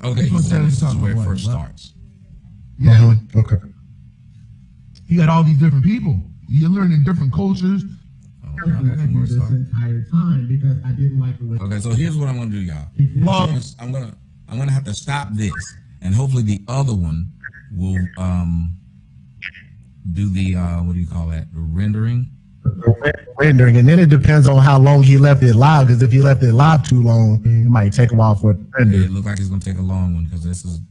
Okay, That's what this is sounds where it like. first starts. Yeah. Okay. You got all these different people. You're learning different cultures. Okay, that's where it starts. entire time because I didn't like the way. Okay, so here's what I'm gonna do, y'all. Well, I'm gonna have to stop this, and hopefully the other one will do the what do you call that? The rendering. Rendering, and then it depends on how long he left it live. Because if he left it live too long, it might take a while for it to render. It looks like it's gonna take a long one because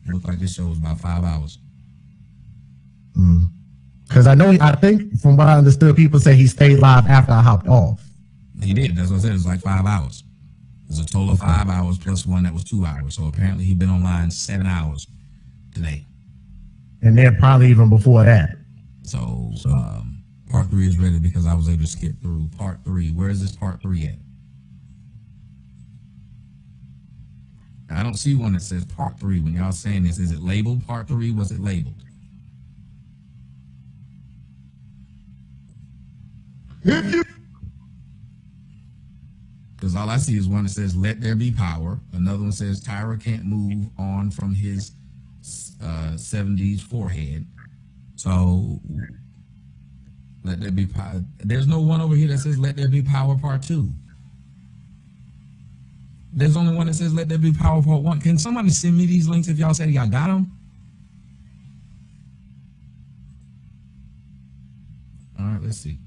looks like this show is about 5 hours. Because I think from what I understood, people say he stayed live after I hopped off. He did. That's what I said. It's like 5 hours. It's a total of 5 hours plus one that was 2 hours. So apparently he's been online 7 hours today. And then probably even before that. So part 3 is ready because I was able to skip through part 3. Where is this part 3 at? I don't see one that says part 3. When y'all saying this, is it labeled part 3? Was it labeled? Because all I see is one that says "Let there be power." Another one says Tyra can't move on from his 70s forehead. So let there be power. There's no one over here that says "Let there be power" part 2. There's only one that says "Let there be power" part 1. Can somebody send me these links if y'all said y'all got them? All right, let's see.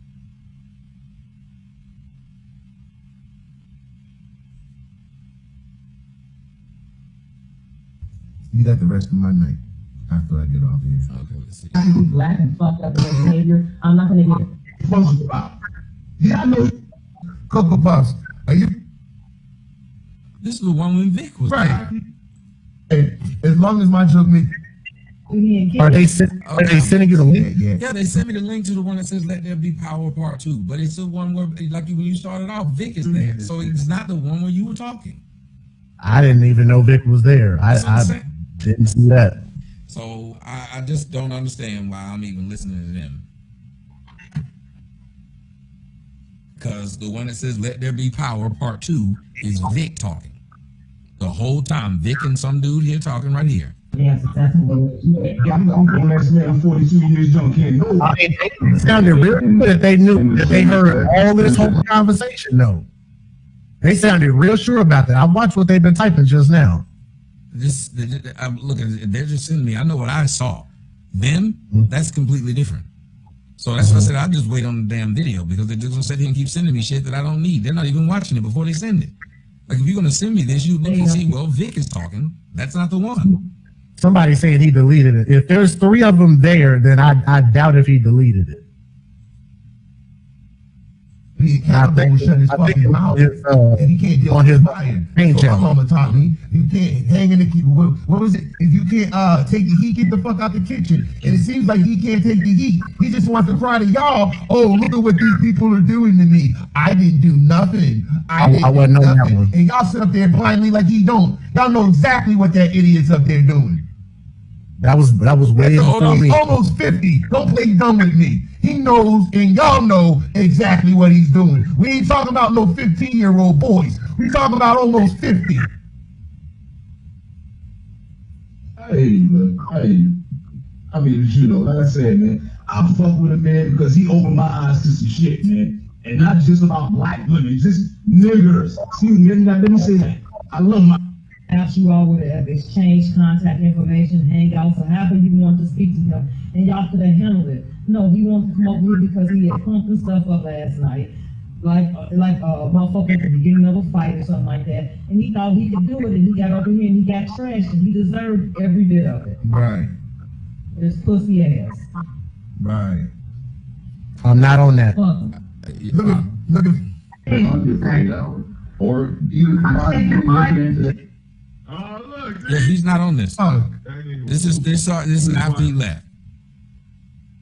you got the rest of my night after I get off here. Okay, let's see. I'm black and fucked up behavior. I'm not gonna get Supposed to yeah, I know. Cocoa Puffs. Are you This is the one when Vic was right? Hey, as long as my joke makes Are they sending you the link? Yeah, they sent me the link to the one that says "Let There Be Power" part 2, but it's the one where, like when you started off, Vic is there, so it's not the one where you were talking. I didn't even know Vic was there. That's what I'm I saying. didn't see that. So I just don't understand why I'm even listening to them. Because the one that says "Let There Be Power" part 2 is Vic talking. The whole time, Vic and some dude here talking right here. yeah, successful. Yeah, I'm going next man. I'm 42 years young. Can't know. I mean, it sounded real good that they knew that they heard all this whole conversation. though. They sounded real sure about that. I watched what they've been typing just now. I'm looking. They're just sending me. I know what I saw. Them, that's completely different. So that's why I said I just wait on the damn video because they're just gonna sit here and keep sending me shit that I don't need. They're not even watching it before they send it. Like if you're gonna send me this, you look and see. Well, Vic is talking. That's not the one. Somebody saying he deleted it. If there's 3 of them there, then I doubt if he deleted it. He can't shut his fucking mouth. And he can't deal on with his fire. main So channel. I'm gonna talk. You can't hang in the kitchen. What was it? If you can't take the heat, get the fuck out the kitchen. And it seems like he can't take the heat. He just wants to cry to y'all. Oh, look at what these people are doing to me. I didn't do nothing. I wasn't on that one. And y'all sit up there blindly like he don't. Y'all know exactly what that idiot's up there doing. That was way before He's me. almost 50. Don't play dumb with me. He knows, and y'all know exactly what he's doing. We ain't talking about no 15-year-old boys. We talking about almost 50. Hey, man. Hey. I mean, you know, like I said, man, I fuck with a man because he opened my eyes to some shit, man. And not just about black women, just niggers. Excuse me, let me say that. I love my. Perhaps you all would have exchanged contact information, hangouts, or however you want to speak to him, and y'all could have handled it. No, he wanted to come over here because he had pumped and stuff up last night, like a motherfucker at the beginning of a fight or something like that, and he thought he could do it, and he got over here and he got trashed, and he deserved every bit of it. Right. His pussy ass. Right. I'm not on that. Fuck him. Look at. Or you Oh, look. Yeah, he's not on this. Oh, This is after he left.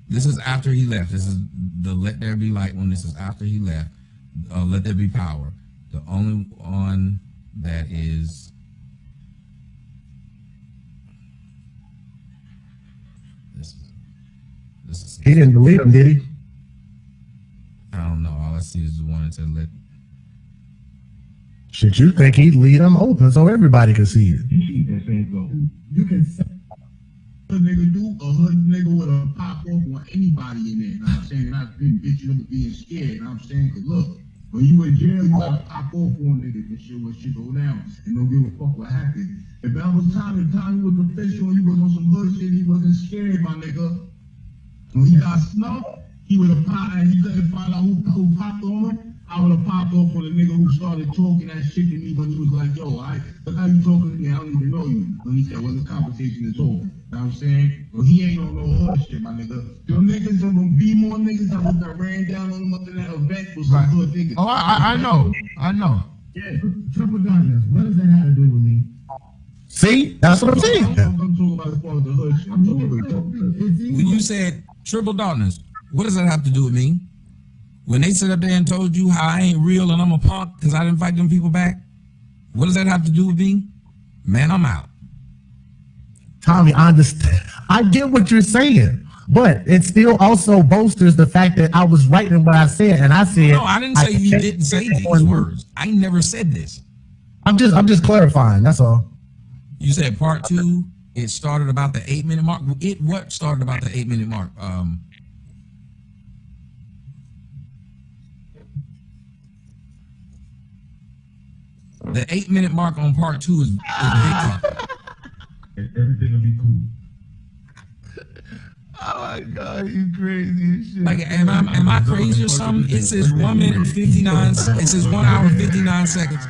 This is after he left. This is the Let There Be Light one. This is after he left. Let There Be Power. The only one that is this is He didn't delete him, did he? I don't know. All I see is the one that said let. Shit, you think he'd leave them open so everybody could see it? you can say a nigga do a hood nigga with a pop off on anybody in there. You know what I'm saying? Not been bitching them being scared. You know what I'm saying? Cause look, when you in jail, you gotta pop off on niggas and shit when shit go down and don't give a fuck what happened. If that was Tommy was official and he was on some bullshit, he wasn't scared, my nigga. When he got snuffed, he would have popped and he couldn't find out who popped on him. I would have popped off on the nigga who started talking that shit to me when he was like, yo, look how you talking to me, I don't even know you. When he said, well, the conversation is over. You know what I'm saying? Well, he ain't on no other shit, my nigga. Them niggas, them be more niggas that ran down on him up in that event was some good niggas. Oh, I know. Yeah. Triple darkness. What does that have to do with me? See, that's what I'm saying. I'm talking about as far as the hood shit. I'm talking about When you said triple darkness, what does that have to do with me? When they sit up there and told you how I ain't real and I'm a punk because I didn't fight them people back, what does that have to do with me? Man, I'm out. Tommy, I understand. I get what you're saying, but it still also bolsters the fact that I was right in what I said, and I said. No, I didn't say you didn't say these words. I never said this. I'm just clarifying. That's all. You said part 2. It started about the 8-minute mark. What started about the 8-minute mark? The 8-minute mark on part 2 is big talk. Everything will be cool. oh my God, you crazy as shit. Like, am I crazy or something? It says 1 minute and 59. It says 1 hour and 59 seconds.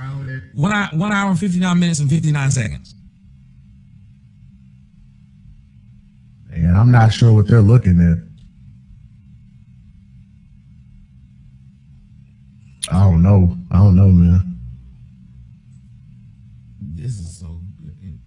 1 hour and 59 minutes and 59 seconds. And I'm not sure what they're looking at. I don't know, man. This is so good.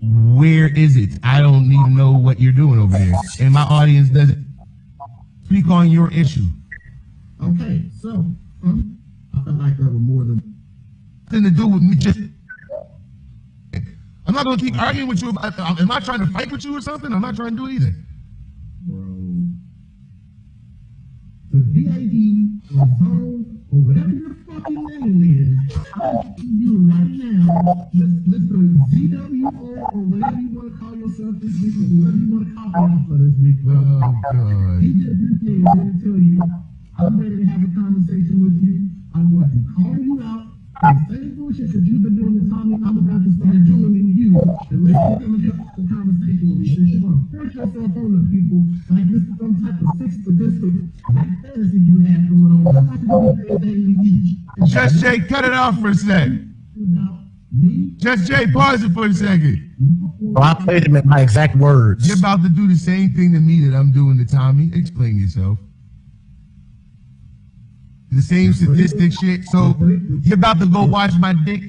Where is it? I don't need to know what you're doing over there. And my audience doesn't speak on your issue. Okay, so I felt like there were more than. Nothing to do with me. Just I'm not gonna keep arguing with you about. Am I trying to fight with you or something? I'm not trying to do either. Bro, the VAD or zone or whatever your fucking name is, I'm asking you right now, Mr. ZWO or whatever you want to call yourself this week, or whatever you want to call me for this week, bro. Oh God. He just did here to tell you, I'm ready to have a conversation with you. I'm going to call you out. The same bullshit that you've been doing to Tommy, I'm about to start doing in you. And let's get them into a conversation with me. You're going to force yourself on the people like this is some type of sixth sadistic fantasy you have going on. I'm not going to do anything to you. Just Jay, cut it off for a sec. Just Jay, pause it for a second. So I played him in my exact words. You're about to do the same thing to me that I'm doing to Tommy. Explain yourself. The same sadistic shit. So you're about to go watch my dick.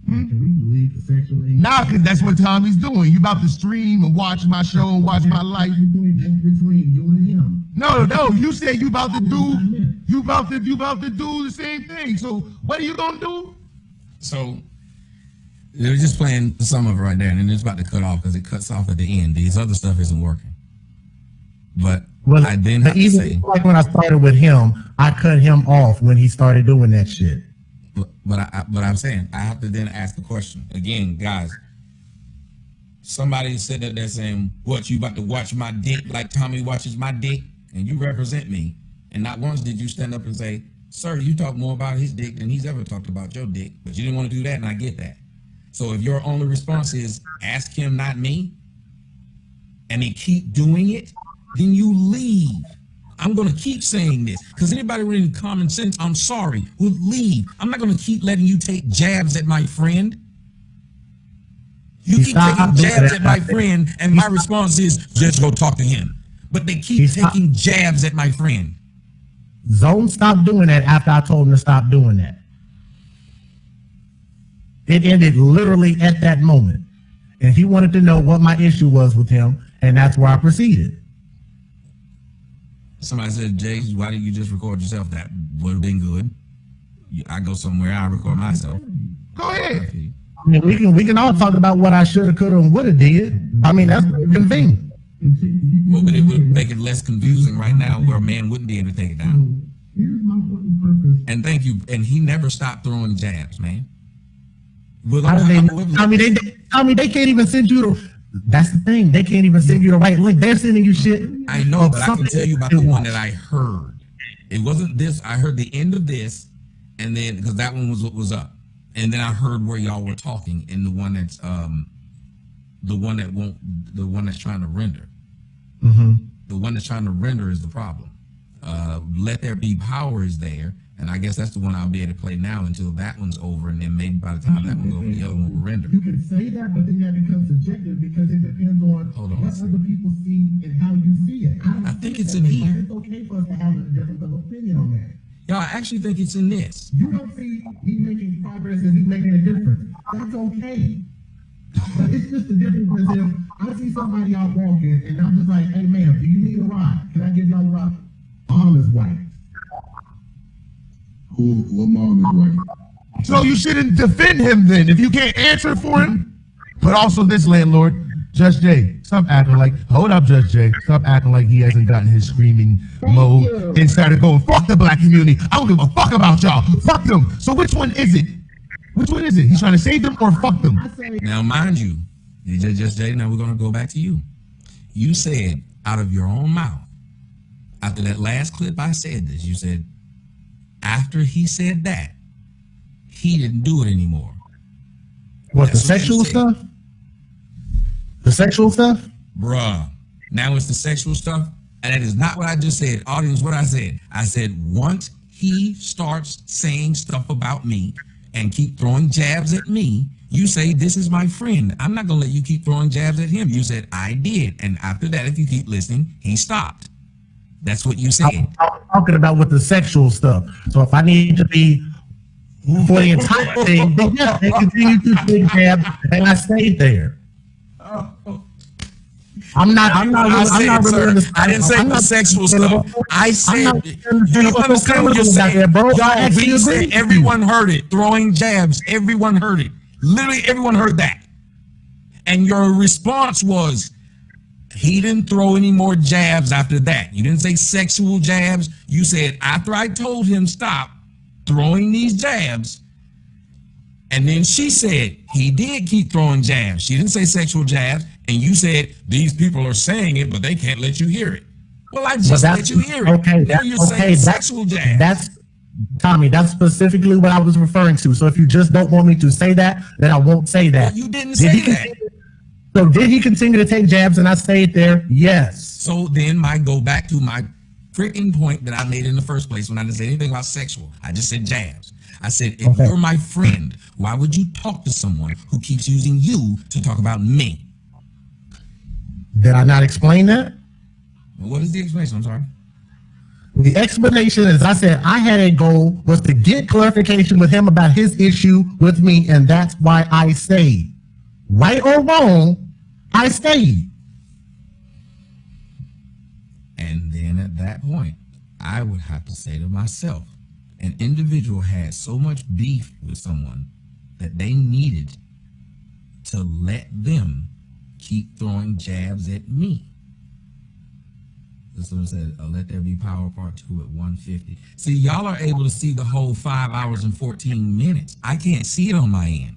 Nah, cause that's what Tommy's doing. You about to stream and watch my show and watch my life. No, you said you about to do the same thing. So what are you gonna do? So they're just playing some of it right there, and then it's about to cut off because it cuts off at the end. These other stuff isn't working. But Well, I didn't have to even say. like when I started with him, I cut him off when he started doing that shit. But I'm saying I have to then ask the question again, guys. Somebody said that they're saying, "What, you about to watch my dick like Tommy watches my dick?" And you represent me, and not once did you stand up and say, "Sir, you talk more about his dick than he's ever talked about your dick." But you didn't want to do that, and I get that. So if your only response is ask him, not me, and they keep doing it, then you leave. I'm going to keep saying this because anybody with any common sense, I'm sorry, would leave. I'm not going to keep letting you take jabs at my friend. You keep taking jabs at my friend, and my response is just go talk to him. But they keep taking jabs at my friend. Zone stopped doing that after I told him to stop doing that. It ended literally at that moment. And he wanted to know what my issue was with him, and that's where I proceeded. Somebody said, "Jay, why didn't you just record yourself? That would have been good. I go somewhere, I record myself." Go ahead. I mean, we can all talk about what I should have, could have, and would have did. I mean, that's convenient. Well, but it would make it less confusing right now where a man wouldn't be able to take it down. And thank you. And he never stopped throwing jabs, man. But How do they, I mean, they can't even send you the, that's the thing. They can't even send you the right link. They're sending you shit. I know, but I can tell you about the one that I heard. It wasn't this. I heard the end of this, and then because that one was what was up, and then I heard where y'all were talking in the one that's the one that won't, the one that's trying to render. Mm-hmm. The one that's trying to render is the problem. Let There Be Power is there, and I guess that's the one I'll be able to play now until that one's over, and then maybe by the time that one's over, the other one will render. You can say that, but then that becomes subjective because it depends on what other people see and how you see it. I think it's in here. It's okay for us to have a different opinion on that. Y'all, I actually think it's in this. You don't see he making progress and he making a difference. That's okay. But it's just the difference is if I see somebody out walking and I'm just like, "Hey ma'am, do you need a ride? Can I give y'all a ride?" Mom is white. What mom is right? So you shouldn't defend him then if you can't answer for him. But also this landlord, Just Jay, stop acting like, hold up, Just Jay, stop acting like he hasn't gotten his screaming mode and started going, "Fuck the black community. I don't give a fuck about y'all. Fuck them." So which one is it? Which one is it? He's trying to save them or fuck them? Now, mind you, Just Jay, now we're going to go back to you. You said out of your own mouth, after that last clip I said this, you said, after he said that, he didn't do it anymore. What, That's the sexual what you said. stuff? The sexual stuff? Bruh, now it's the sexual stuff? And that is not what I just said. Audience, what I said. I said, once he starts saying stuff about me and keep throwing jabs at me, you say, "This is my friend. I'm not going to let you keep throwing jabs at him." You said, "I did." And after that, if you keep listening, he stopped. That's what you said. I'm talking about with the sexual stuff. So if I need to be for the entire thing, then yes, they continue to take jabs and I stayed there. I'm not really understanding. I didn't say the sexual stuff. I said, you understand what you're saying, bro. Y'all, we said everyone heard it. Throwing jabs, everyone heard it. Literally, everyone heard that. And your response was, he didn't throw any more jabs after that. You didn't say sexual jabs. You said, after I told him stop throwing these jabs, and then she said, he did keep throwing jabs. She didn't say sexual jabs. And you said, these people are saying it, but they can't let you hear it. Well, I just let you hear it. Okay, now you're saying sexual jabs. That's, Tommy, that's specifically what I was referring to. So if you just don't want me to say that, then I won't say that. Well, you didn't say that. So did he continue to take jabs and I stayed there? Yes. So then I go back to my freaking point that I made in the first place when I didn't say anything about sexual. I just said jabs. I said, if you're my friend, why would you talk to someone who keeps using you to talk about me? Did I not explain that? What is the explanation? I'm sorry. The explanation is I said I had a goal was to get clarification with him about his issue with me, and that's why I stayed. Right or wrong, I stayed. And then at that point, I would have to say to myself, an individual had so much beef with someone that they needed to let them keep throwing jabs at me. This one said, "Let There Be Power Part 2 at 1:50." See, y'all are able to see the whole 5 hours and 14 minutes. I can't see it on my end.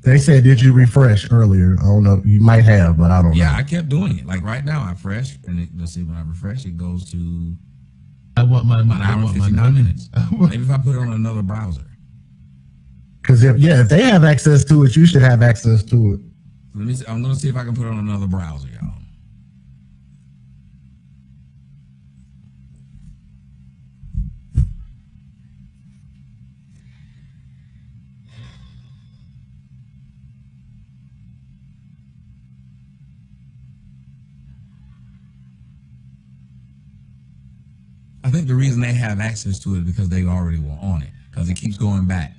They said, did you refresh earlier? I don't know. You might have, but I don't know. Yeah, I kept doing it. Like right now, I refresh, and let's see, when I refresh, it goes to I want my an hour and 59 minutes. Maybe if I put it on another browser. Because if they have access to it, you should have access to it. Let me see, I'm going to see if I can put it on another browser, y'all. I think the reason they have access to it is because they already were on it, because it keeps going back.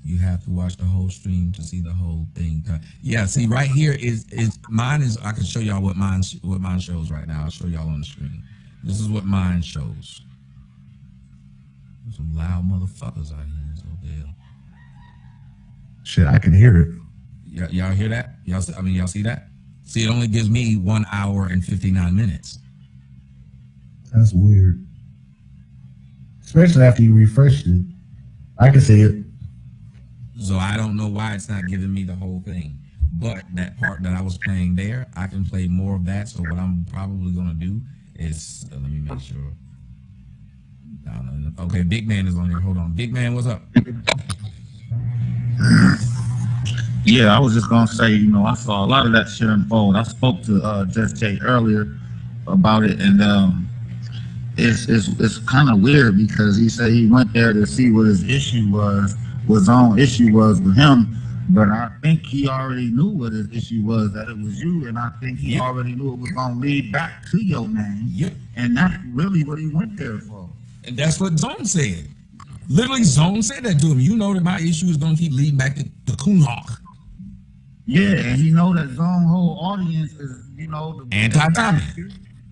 You have to watch the whole stream to see the whole thing. Yeah, see right here is mine is. I can show y'all what mine shows right now. I'll show y'all on the screen. This is what mine shows. There's some loud motherfuckers out here. So damn. Shit, I can hear it. Y'all hear that? Y'all see that? See, it only gives me 1 hour and 59 minutes. That's weird. Especially after you refreshed it. I can see it. So I don't know why it's not giving me the whole thing. But that part that I was playing there, I can play more of that. So what I'm probably going to do is, let me make sure. Okay, Big Man is on here. Hold on. Big Man, what's up? Yeah, I was just gonna say, I saw a lot of that shit unfold. I spoke to Just Jay earlier about it, and it's kind of weird because he said he went there to see what his issue was, what his own issue was with him. But I think he already knew what his issue was, that it was you, and I think he already knew it was gonna lead back to your name. Yep. And that's really what he went there for. And that's what Zone said. Literally, Zone said that to him. You know that my issue is going to keep leading back to the Coonhawk. Yeah, and he know that Zone whole audience is, the Anti-Tommy.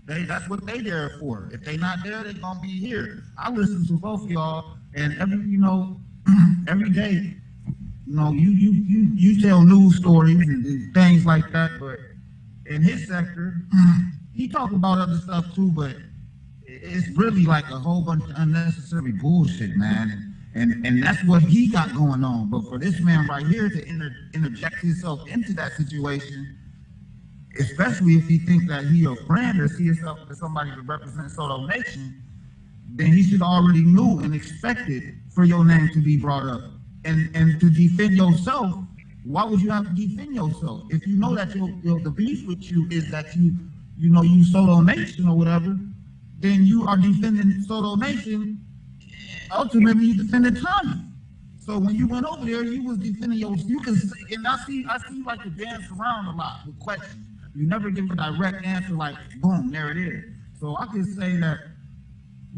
That's what they there for. If they not there, they gonna be here. I listen to both of y'all, and every day, you tell news stories and things like that. But in his sector, he talk about other stuff too. But it's really like a whole bunch of unnecessary bullshit, man. And that's what he got going on. But for this man right here to interject himself into that situation, especially if he thinks that he a friend or see himself as somebody to represent Soto Nation, then he should already knew and expected for your name to be brought up. And to defend yourself, why would you have to defend yourself? If you know that the beef with you is that you Soto Nation or whatever, then you are defending Soto Nation. Ultimately, you defended Tommy. So when you went over there, you was defending you can, and I see like you dance around a lot with questions. You never give a direct answer like, boom, there it is. So I can say that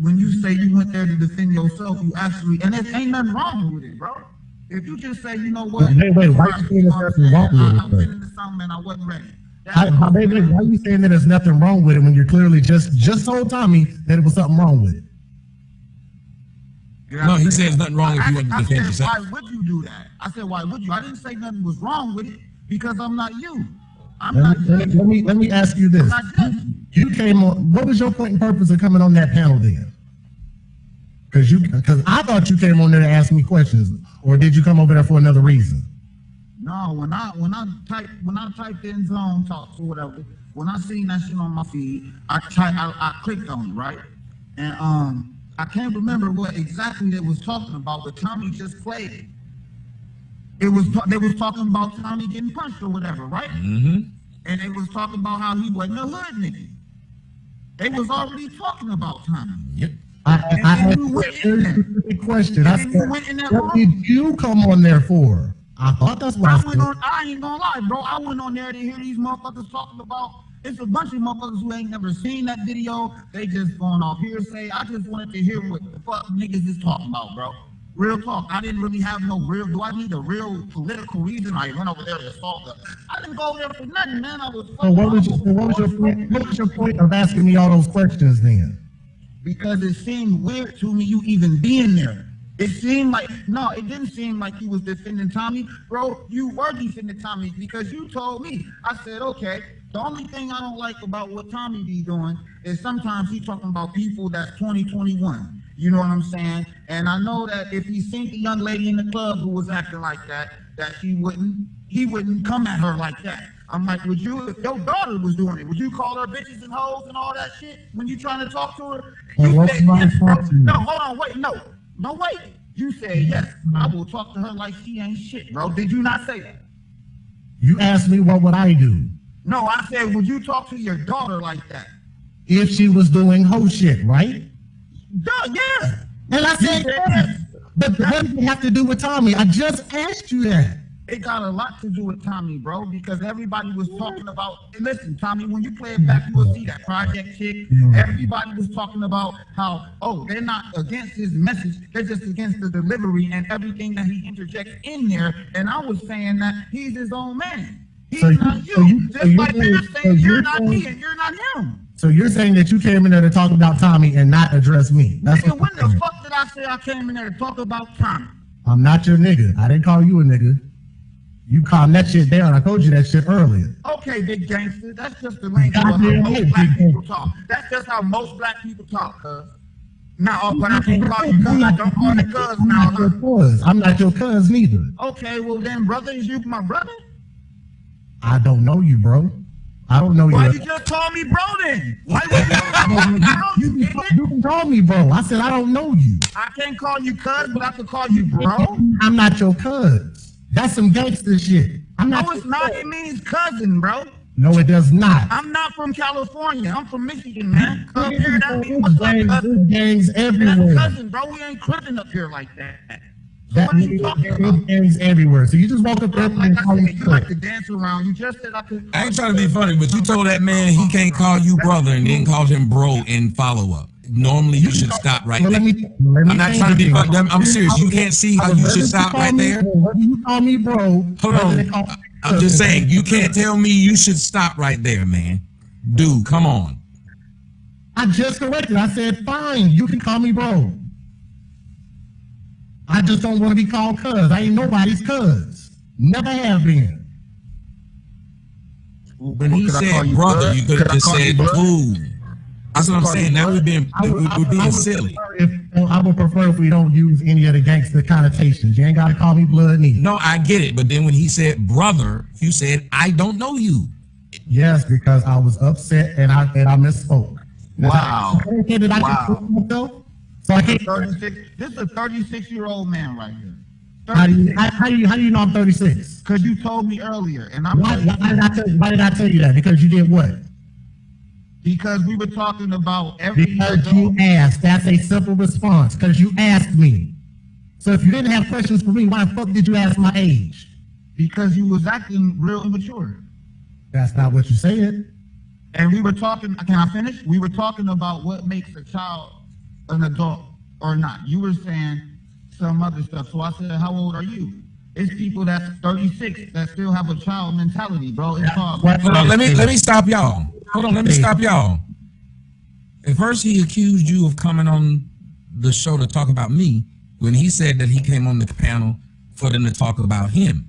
when you say you went there to defend yourself, you actually, and there ain't nothing wrong with it, bro. If you just say, you know what? Wait, why you saying there's nothing wrong with it? I went into something and I wasn't ready. Why are you saying that there's nothing wrong with it when you're clearly just told Tommy that it was something wrong with it? No, he says nothing wrong if you want to defend yourself. Why would you do that? I said, why would you? I didn't say nothing was wrong with it because I'm not you. Let me ask you this. You came on, what was your point and purpose of coming on that panel then? Because I thought you came on there to ask me questions, or did you come over there for another reason? No, when I typed in Zone Talks or whatever, when I seen that shit on my feed, I clicked on it, right? And I can't remember what exactly they was talking about, but Tommy just played it. They was talking about Tommy getting punched or whatever, right? Mm-hmm. And they was talking about how he wasn't a hood nigga. They was already talking about Tommy. Yep. I asked you a very specific question. I said, what did you come on there for? I thought that's what I said. I ain't gonna lie, bro. I went on there to hear these motherfuckers talking about. It's a bunch of motherfuckers who ain't never seen that video. They just going off hearsay. I just wanted to hear what the fuck niggas is talking about, bro. Real talk. I didn't really have no real. Do I need a real political reason? I went over there to assault them. I didn't go there for nothing, man. I was. So what was your point of asking me all those questions then? Because it seemed weird to me you even being there. It seemed like, no, it didn't seem like you was defending Tommy. Bro, you were defending Tommy because you told me. I said, okay, The only thing I don't like about what Tommy be doing is sometimes he talking about people that's 2021. You know what I'm saying? And I know that if he seen the young lady in the club who was acting like that he wouldn't come at her like that. I'm like, would you, if your daughter was doing it, would you call her bitches and hoes and all that shit when you trying to talk to her? You said yes, bro. No, hold on, wait, no, wait. You said yes, I will talk to her like she ain't shit, bro. Did you not say that? You asked me what would I do? No, I said, would you talk to your daughter like that? If she was doing hoe shit, right? Duh, yeah. And I said, yes. But what does it have to do with Tommy? I just asked you that. It got a lot to do with Tommy, bro, because everybody was talking about, and listen, Tommy, when you play it back, you will see that Project chick. Everybody was talking about how, oh, they're not against his message, they're just against the delivery and everything that he interjects in there. And I was saying that he's his own man. He's not you. Just like they're saying you're not me and you're not him. So you're saying that you came in there to talk about Tommy and not address me? That's Nigga, when the fuck did I say I came in there to talk about Tommy? I'm not your nigga. I didn't call you a nigga. You calmed that shit down. I told you that shit earlier. Okay, big gangster. That's just the language of how most black people talk. That's just how most black people talk, cuz. Now, but I can't call you cuz. I don't call you cuz now. I'm not your cuz neither. Okay, well then, brother, is you my brother? I don't know you, bro. I don't know you. Why you just call me bro then? Why you can call me bro. I said I don't know you. I can't call you cuz, but I can call you bro. I'm not your cuz. That's some gangster shit. No, it's not. It means cousin, bro. No, it does not. I'm not from California. I'm from Michigan, man. Up here, that means what's up, cousin? Gangs everywhere. That's cousin, bro. We ain't crippin' up here like that. That means gangs everywhere. So you just walk up there and call me you like to dance around. You just said I could. I ain't trying to be funny, but you told that man he can't call you brother and then called him bro in follow up. Normally you should stop right there. I'm not trying to be funny. I'm serious. You can't see how you should stop right there. You call me bro. Hold on. I'm just saying you can't tell me you should stop right there, man. Dude, come on. I just corrected. I said fine. You can call me bro. I just don't want to be called cuz. I ain't nobody's cuz. Never have been. When he said brother, you could have just said dude. That's what I'm saying. Now we're being silly. I would prefer if we don't use any of the gangster connotations. You ain't got to call me blood neither. No, I get it. But then when he said brother, you said, I don't know you. Yes, because I was upset and I misspoke. Wow. Wow. So I can't. 36. This is a 36-year-old man right here. How do you know I'm 36? Because you told me earlier, and I'm. Why did I tell you that? Because you did what? Because we were talking about everything. Because you asked. That's a simple response. Because you asked me. So if you didn't have questions for me, why the fuck did you ask my age? Because you was acting real immature. That's not what you said. And we were talking. Can I finish? We were talking about what makes a child an adult or not. You were saying some other stuff. So I said, how old are you? It's people that's 36 that still have a child mentality, bro. It's hard. Hold on, let me stop y'all. Hold on, let me stop y'all. At first he accused you of coming on the show to talk about me when he said that he came on the panel for them to talk about him.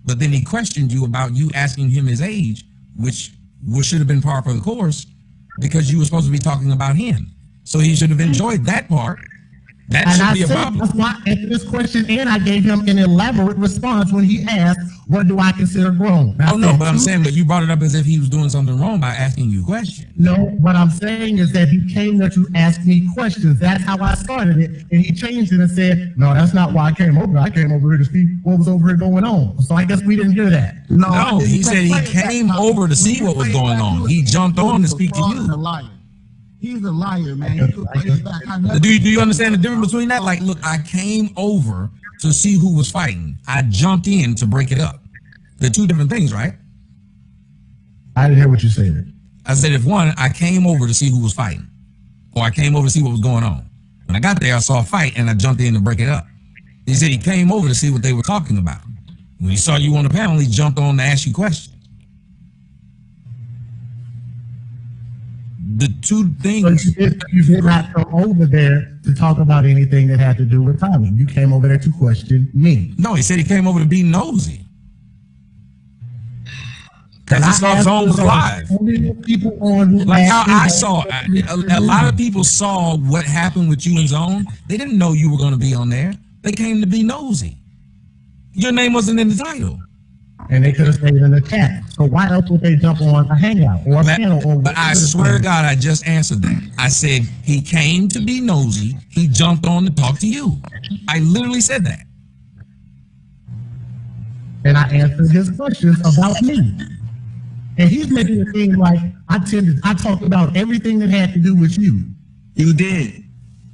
But then he questioned you about you asking him his age, which should have been par for the course because you were supposed to be talking about him. So he should have enjoyed that part. That should be a problem. That's why I answered this question, and I gave him an elaborate response when he asked, "What do I consider grown?" Oh no, but I'm saying that you brought it up as if he was doing something wrong by asking you questions. No, what I'm saying is that he came there to ask me questions. That's how I started it, and he changed it and said, "No, that's not why I came over. I came over here to see what was over here going on." So I guess we didn't hear that. No, he said he came over to see what was going on. He jumped on to speak to you. He's a liar, man. Do you understand the difference between that? Like, look, I came over to see who was fighting. I jumped in to break it up. They're two different things, right? I didn't hear what you said. I said, if one, I came over to see who was fighting, or I came over to see what was going on. When I got there, I saw a fight and I jumped in to break it up. He said he came over to see what they were talking about. When he saw you on the panel, he jumped on to ask you questions. The two things. So you did not come over there to talk about anything that had to do with Tommy. You came over there to question me. No, he said he came over to be nosy. Because I saw Zone was live. People on Like how I saw, a lot of people saw what happened with you and Zone. They didn't know you were going to be on there. They came to be nosy. Your name wasn't in the title. And they could have stayed in the chat. So why else would they jump on a hangout or a panel? Or but I swear to God, I just answered that. I said he came to be nosy. He jumped on to talk to you. I literally said that. And I answered his questions about me. And he's making it seem like I talked about everything that had to do with you. You did.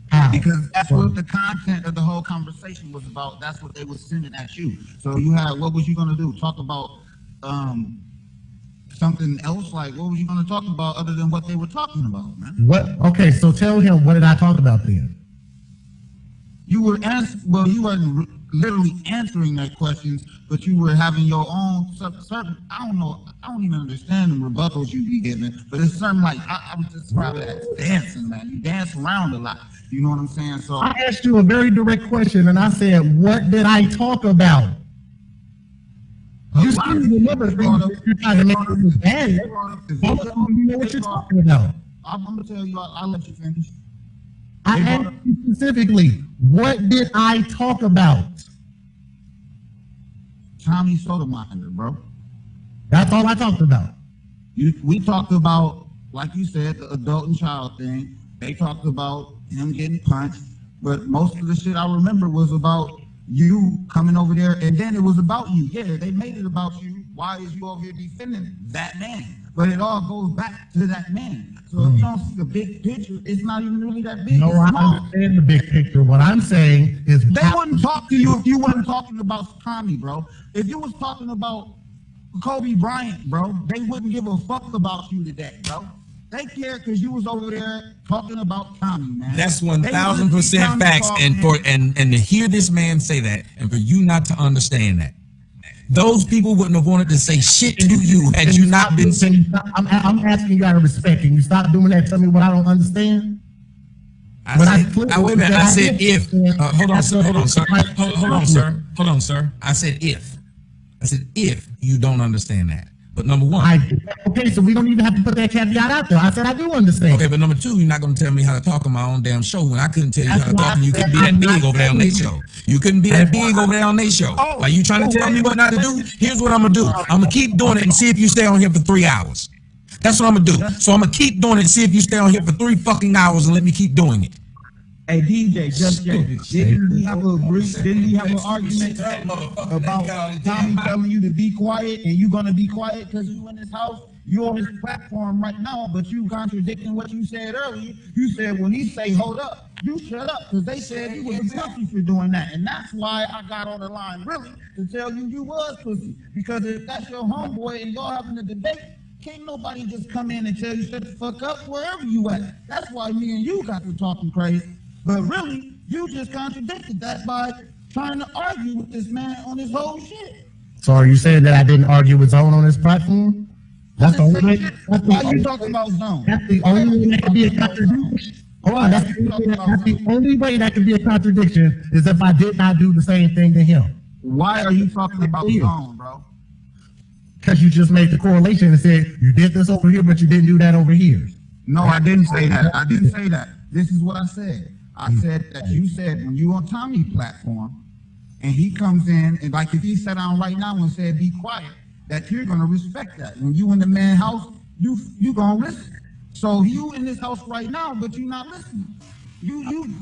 How? Because that's what the content of the whole conversation was about. That's what they were sending at you. So you had, what was you gonna do? Talk about something else? Like, what was you gonna talk about other than what they were talking about, man? What? Okay, so tell him, what did I talk about then? You were you weren't literally answering their questions, but you were having your own certain, I don't even understand the rebuttals you be giving, but it's certain, like, I would describe it as dancing, man. You dance around a lot. You know what I'm saying? So I asked you a very direct question, and I said, what did I talk about? You still remember things that you're trying to make it look bad. You know what you're talking about. I'm gonna tell you, I'll let you finish. I asked you specifically, what did I talk about? Tommy Sotomayor, bro. That's all I talked about. We talked about, like you said, the adult and child thing. They talked about him getting punched, but most of the shit I remember was about you coming over there, and then it was about you. Yeah, they made it about you. Why is you over here defending that man? But it all goes back to that man. So if you don't see the big picture, it's not even really that big. No, I understand the big picture. What I'm saying is they wouldn't talk to you if you wasn't talking about Tommy, bro. If you was talking about Kobe Bryant, bro, they wouldn't give a fuck about you today, bro. They care because you was over there talking about Tommy, man. That's 1,000% facts, and to hear this man say that, and for you not to understand that, those people wouldn't have wanted to say shit to you had you not been saying. I'm asking you out of respect. Can you stop doing that? Tell me what I don't understand. I said if. Hold on, sir. I said if you don't understand that. But number one. Okay, so we don't even have to put that caveat out there. I said I do understand. Okay, but number two, you're not going to tell me how to talk on my own damn show when I couldn't tell you how to talk and you couldn't be that big over there on their show. You couldn't be that big over there on their show. Are you trying to tell me what not to do? Here's what I'm going to do. I'm going to keep doing it and see if you stay on here for 3 hours. That's what I'm going to do. So I'm going to keep doing it and see if you stay on here for 3 fucking hours and let me keep doing it. Hey DJ, didn't we have an argument about Tommy telling you to be quiet and you gonna be quiet because you in this house? You on this platform right now, but you contradicting what you said earlier. You said when he say hold up, you shut up because they said you was a pussy for doing that, and that's why I got on the line really to tell you you was pussy, because if that's your homeboy and y'all having a debate, can't nobody just come in and tell you shut the fuck up wherever you at. That's why me and you got to talking crazy. But really, you just contradicted that by trying to argue with this man on this whole shit. So are you saying that I didn't argue with Zone on this platform? That's the only way. Why you talking about Zone? That's the only way that could be a contradiction. Hold on, that's the only way that could be a contradiction is if I did not do the same thing to him. Why are you talking about Zone, bro? Because you just made the correlation and said you did this over here, but you didn't do that over here. No, I didn't say that. I didn't say that. This is what I said. I said that you said when you on Tommy's platform and he comes in and like if he sat down right now and said be quiet, that you're gonna respect that. When you in the man's house, you gonna listen. So you in this house right now, but you not listening.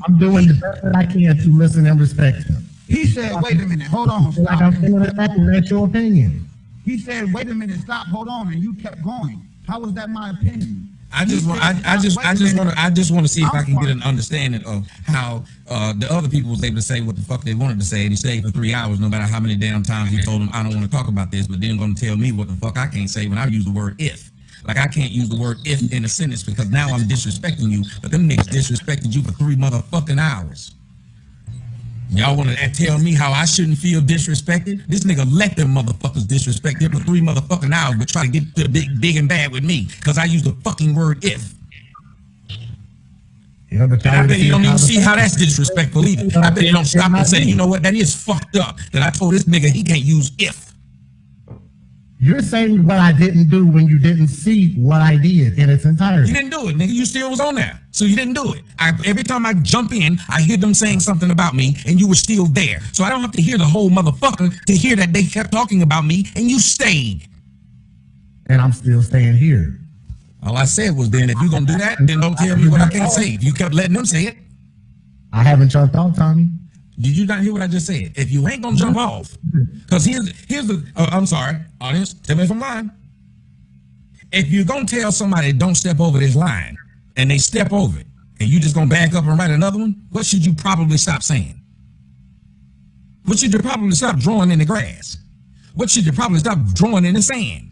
I'm doing the best that I can to listen and respect him. He said, wait a minute, hold on, stop. Like I'm feeling attacked, that's your opinion. He said, wait a minute, stop, hold on, and you kept going. How was that my opinion? I just want to see if I can get an understanding of how the other people was able to say what the fuck they wanted to say, and he stayed for 3 hours, no matter how many damn times he told them I don't want to talk about this, but then going to tell me what the fuck I can't say when I use the word if. Like I can't use the word if in a sentence because now I'm disrespecting you, but them niggas disrespected you for 3 motherfucking hours. Y'all want to tell me how I shouldn't feel disrespected? This nigga let them motherfuckers disrespect him for 3 motherfucking hours, but try to get to the big and bad with me because I use the fucking word if. Yeah, but I bet you don't even see how that's disrespectful either. I bet you don't stop and say, you know what, that is fucked up. That I told this nigga he can't use if. You're saying what I didn't do when you didn't see what I did in its entirety. You didn't do it, nigga. You still was on there. So you didn't do it. Every time I jump in, I hear them saying something about me, and you were still there. So I don't have to hear the whole motherfucker to hear that they kept talking about me, and you stayed. And I'm still staying here. All I said was then, if you're going to do that, then don't tell me what I can't say. If you kept letting them say it. I haven't jumped off, Tommy. Did you not hear what I just said? If you ain't going to jump off, because here's the, I'm sorry, audience, tell me if I'm lying. If you're going to tell somebody don't step over this line, and they step over it, and you just going to back up and write another one, what should you probably stop saying? What should you probably stop drawing in the grass? What should you probably stop drawing in the sand?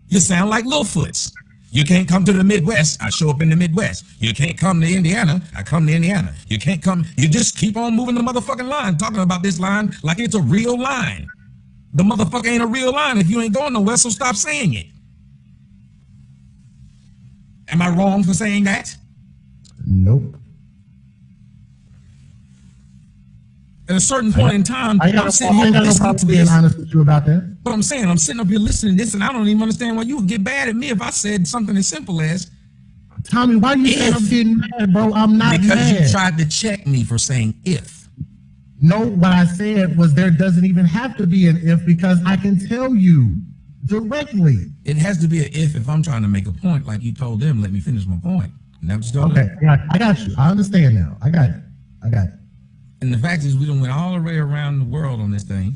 You sound like Littlefoot's. You can't come to the Midwest, I show up in the Midwest. You can't come to Indiana, I come to Indiana. You can't come, you just keep on moving the motherfucking line, talking about this line like it's a real line. The motherfucker ain't a real line if you ain't going nowhere, so stop saying it. Am I wrong for saying that? Nope. At a certain point in time, I ain't got no problem being honest with you about that. But I'm saying, I'm sitting up here listening to this, and I don't even understand why you would get mad at me if I said something as simple as, Tommy, why you saying I'm getting mad, bro? I'm not because mad. you tried to check me for saying if. No, what I said was there doesn't even have to be an if because I can tell you directly. It has to be an if I'm trying to make a point, like you told them, let me finish my point. And that was just Okay, yeah, I got you. I understand now. I got it. And the fact is, we done went all the way around the world on this thing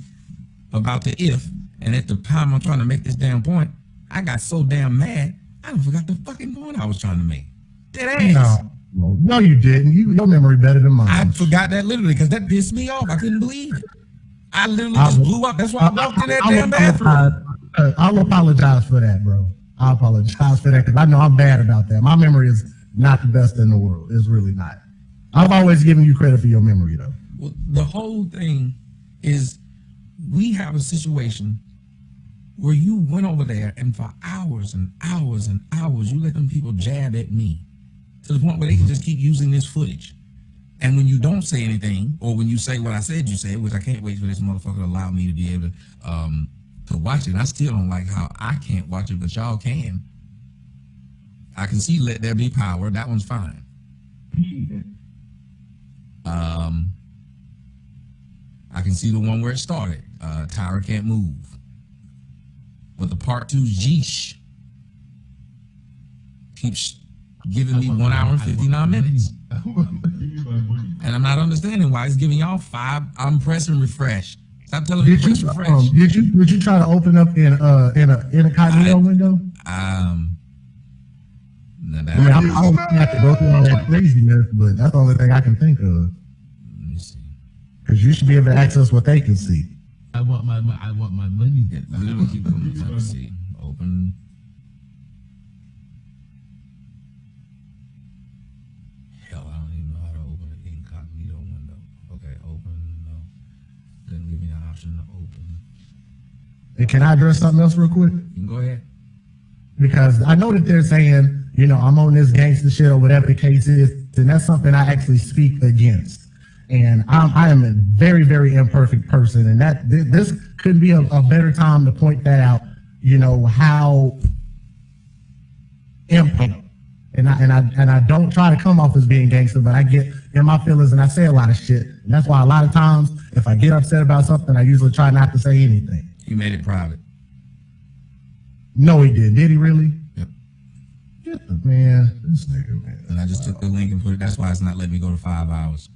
about the if, and at the time I'm trying to make this damn point, I got so damn mad, I done forgot the fucking point I was trying to make. Dead ass. No, you didn't. Your memory better than mine. I forgot that literally because that pissed me off. I couldn't believe it. I literally just blew up. That's why I walked in that damn bathroom. I'll apologize for that, bro. I apologize for that because I know I'm bad about that. My memory is not the best in the world. It's really not. I've always given you credit for your memory, though. Well, the whole thing is we have a situation where you went over there and for hours and hours and hours, you let them people jab at me to the point where they can just keep using this footage. And when you don't say anything, or when you say what I said you said, which I can't wait for this motherfucker to allow me to be able to watch it. I still don't like how I can't watch it, but y'all can. I can see Let There Be Power. That one's fine. I can see the one where it started. Tyra Can't Move. But the part 2, Jeesh, keeps giving me 1 hour and 59 minutes. And I'm not understanding why it's giving y'all 5. I'm pressing refresh. Stop telling me to press refresh. Did you try to open up in a incognito window? No, I mean, I don't have to go through all that craziness, but that's the only thing I can think of. Let me see. Because you should be able to access what they can see. I want my money. Literally keep going. Let's see. Open. Hell, I don't even know how to open an incognito window. Okay, open. No. Doesn't give me the option to open. And can I address something else real quick? You can go ahead. Because I know that they're saying, I'm on this gangster shit or whatever the case is, and that's something I actually speak against. And I am a very, very imperfect person, and that this couldn't be a better time to point that out. How imperfect. And I don't try to come off as being gangster, but I get in my feelings and I say a lot of shit. And that's why a lot of times, if I get upset about something, I usually try not to say anything. You made it private. No, he did. Did he really? Yep. Man, this nigga, man. And I just took the link and put it. That's why it's not letting me go to 5 hours.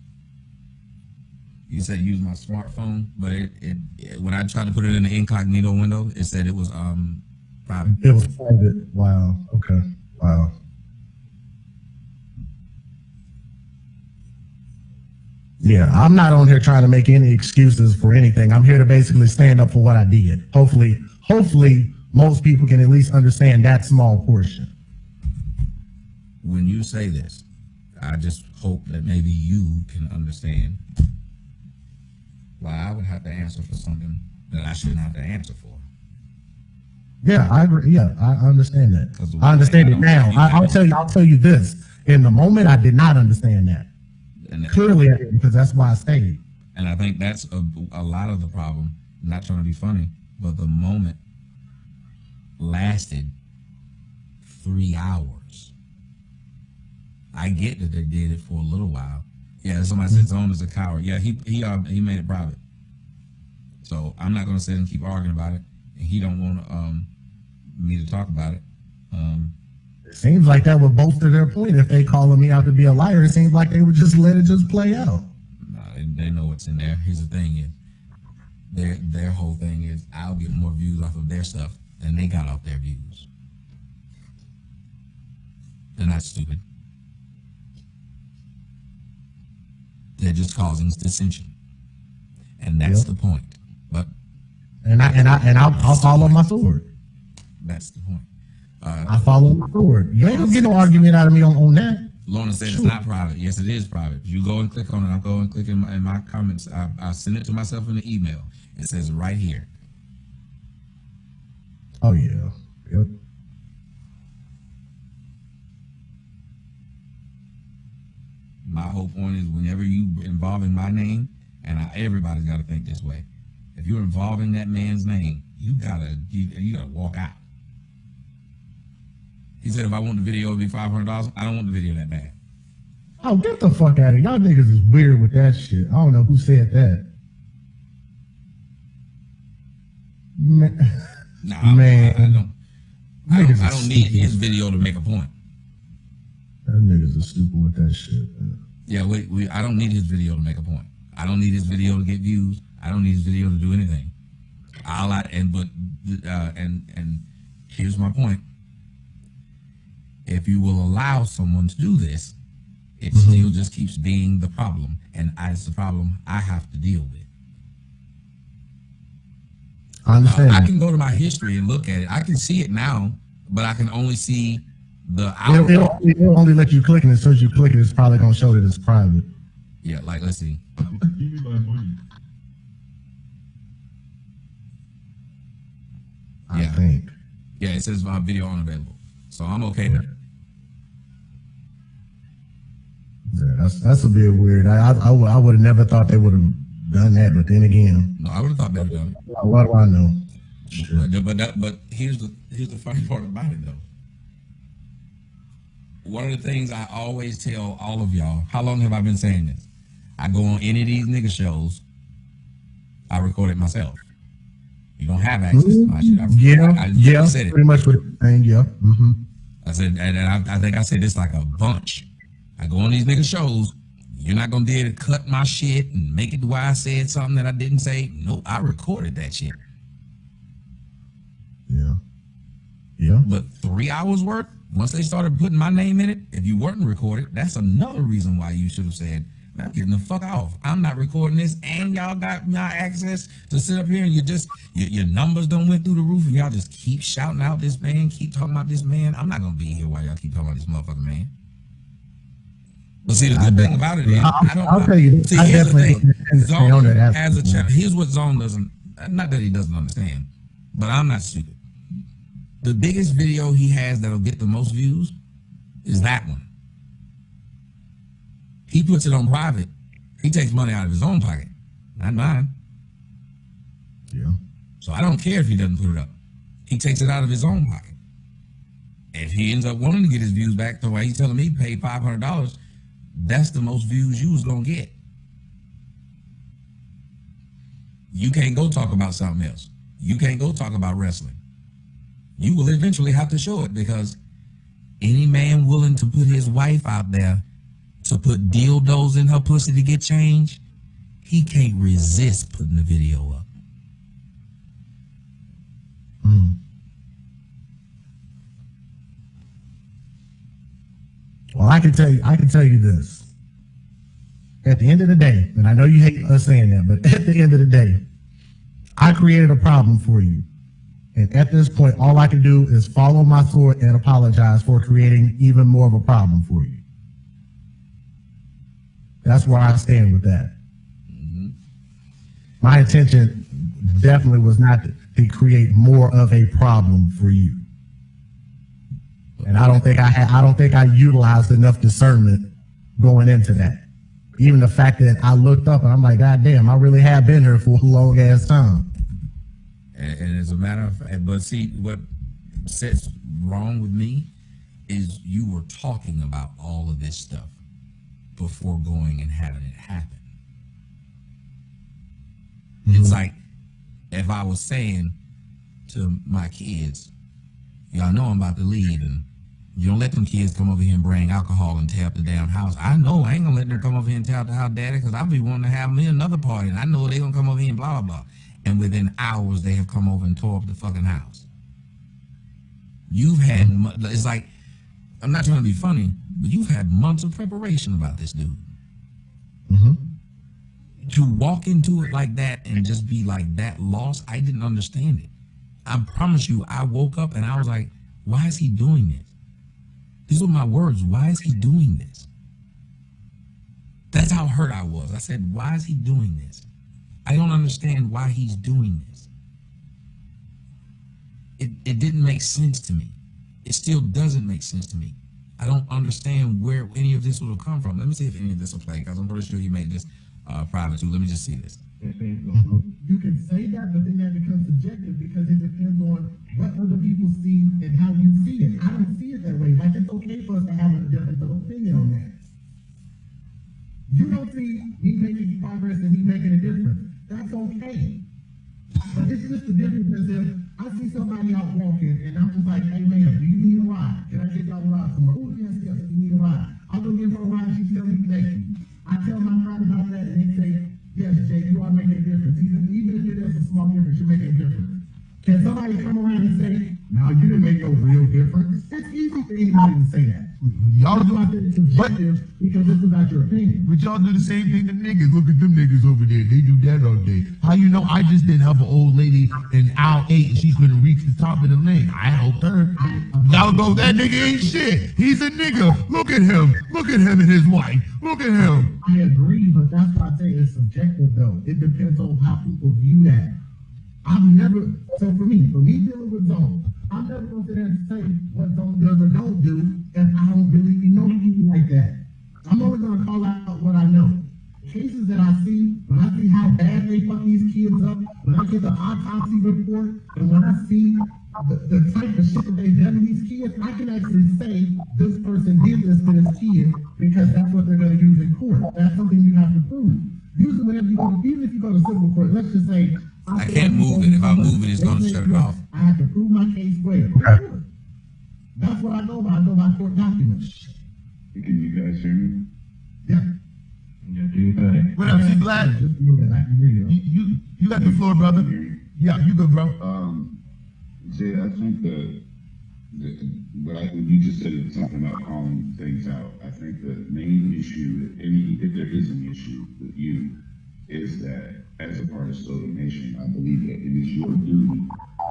You said use my smartphone, but it when I tried to put it in the incognito window, it said it was private. It was private. Wow. Okay. Wow. Yeah, I'm not on here trying to make any excuses for anything. I'm here to basically stand up for what I did. Hopefully, most people can at least understand that small portion. When you say this, I just hope that maybe you can understand why I would have to answer for something that I shouldn't have to answer for. Yeah, I agree. Yeah, I understand that. I understand it now. I'll tell you this. In the moment, I did not understand that. And clearly, because that's why I stayed. And I think that's a lot of the problem. I'm not trying to be funny, but the moment lasted 3 hours. I get that they did it for a little while. Yeah, somebody said Zone is a coward. Yeah, he made it private. So I'm not gonna sit and keep arguing about it, and he don't want me to talk about it. It seems like that would bolster their point if they calling me out to be a liar. It seems like they would just let it just play out. No, they know what's in there. Here's the thing: is their whole thing is I'll get more views off of their stuff than they got off their views. They're not stupid. They're just causing dissension, and that's the point. But I'll follow my sword. that's the point. I follow my sword. You ain't gonna get no argument out of me on that. Lorna said it's not private. Yes, it is private. You go and click on it. I'll go and click in my comments. I send it to myself in the email. It says right here. Oh yeah. Yep. My whole point is whenever you involve in my name, and everybody's got to think this way. If you're involving that man's name, you gotta walk out. He said, if I want the video, it'd be $500. I don't want the video that bad. Oh, get the fuck out of here. Y'all niggas is weird with that shit. I don't know who said that. Man. Nah, Man. I don't need his video to make a point. That niggas are stupid with that shit, man. Yeah, I don't need his video to make a point. I don't need his video to get views. I don't need his video to do anything. And here's my point. If you will allow someone to do this, it still just keeps being the problem, and it's the problem I have to deal with. I understand. I can go to my history and look at it. I can see it now, but I can only see the It'll only let you click it, and as soon as you click it, it's probably gonna show that it's private. Yeah, like let's see. I think. Yeah, it says video unavailable, so I'm okay with it. Yeah, that's a bit weird. I would have never thought they would have done that, but then again, No, I would have thought better done it. what do I know? But here's the funny part about it though. One of the things I always tell all of y'all, how long have I been saying this? I go on any of these nigga shows, I record it myself. You don't have access to my shit. I said it. Pretty much what you're saying, yeah. Mm-hmm. I said, and I think I said this like a bunch. I go on these nigga shows, you're not gonna be able to cut my shit and make it why I said something that I didn't say. No, I recorded that shit. Yeah. Yeah. But 3 hours worth, once they started putting my name in it, if you weren't recorded, that's another reason why you should have said, man, I'm getting the fuck off. I'm not recording this, and y'all got my access to sit up here and your numbers don't went through the roof, and y'all just keep shouting out this man, keep talking about this man. I'm not gonna be here while y'all keep talking about this motherfucking man. But see, the good thing about it is, I'll tell you this. See, I here's the definitely thing. Zone that has a channel. Here's what Zone doesn't, not that he doesn't understand, but I'm not stupid. The biggest video he has that'll get the most views is that one. He puts it on private. He takes money out of his own pocket, not mine. Yeah. So I don't care if he doesn't put it up. He takes it out of his own pocket. If he ends up wanting to get his views back, the way he's telling me pay $500, that's the most views you was gonna get. You can't go talk about something else. You can't go talk about wrestling. You will eventually have to show it, because any man willing to put his wife out there to put dildos in her pussy to get change, he can't resist putting the video up. Well, I can tell you this. At the end of the day, and I know you hate us saying that, but at the end of the day, I created a problem for you. And at this point, all I can do is follow my sword and apologize for creating even more of a problem for you. That's where I stand with that. My intention definitely was not to create more of a problem for you. And I don't think I utilized enough discernment going into that. Even the fact that I looked up and I'm like, God damn, I really have been here for a long ass time. And as a matter of fact, but see, what sets wrong with me is you were talking about all of this stuff before going and having it happen. It's like if I was saying to my kids, y'all know I'm about to leave, and you don't let them kids come over here and bring alcohol and tear up the damn house. I know I ain't gonna let them come over here and tear up the house, Daddy, because I'll be wanting to have me another party, and I know they gonna come over here and blah, blah, blah. And within hours, they have come over and tore up the fucking house. You've had, it's like, I'm not trying to be funny, but you've had months of preparation about this dude. To walk into it like that and just be like that lost, I didn't understand it. I promise you, I woke up and I was like, why is he doing this? These were my words. Why is he doing this? That's how hurt I was. I said, why is he doing this? I don't understand why he's doing this. It didn't make sense to me. It still doesn't make sense to me. I don't understand where any of this would have come from. Let me see if any of this will play, because I'm pretty sure you made this private too. Let me just see this. You can say that, but then that becomes subjective because it depends on what other people see and how you see it. I don't see it that way. Like, it's okay for us to have a different opinion on that. You don't see me making progress and me making a difference. That's okay. But it's just the difference as if I see somebody out walking and I'm just like, hey man, do you need a ride? Can I get y'all a ride somewhere? Oh yes, yes, you need a ride. I'll go give her a ride, she tells me thank you. I tell my friend about that and they say, yes, Jay, you are making a difference. Even if it is a small difference, you're making a difference. Can somebody come around and say, no, you didn't make no real difference? It's easy for anybody to say that. Y'all do, I think it's subjective because it's about your opinion. but y'all do the same thing to niggas. Look at them niggas over there. They do that all day. How you know I just didn't help an old lady in aisle 8 and she couldn't reach the top of the lane? I helped her. Y'all go, that nigga ain't shit. He's a nigga. Look at him. Look at him and his wife. Look at him. I agree, but that's why I say it's subjective though. It depends on how people view that. So for me dealing with Zone, I'm never going to sit there and say what Zone does or don't do if I don't really know people like that. I'm always going to call out what I know. Cases that I see, when I see how bad they fuck these kids up, when I get the autopsy report, and when I see the type of shit that they've done to these kids, I can actually say this person did this to this kid because that's what they're going to use in court. That's something you have to prove. Usually whenever you go, even if you go to civil court, let's just say, I can't move it. If I move it, it's going to shut it off. I have to prove my case where. That's what I know about. I know about court documents. Can you guys hear me? Yeah. What up, C Black? You got the floor, brother. Yeah, you good, bro. Jay, I think that what you just said is something about calling things out. I think the main issue, if there is an issue with you, is that as a part of Soda Nation, I believe that it is your duty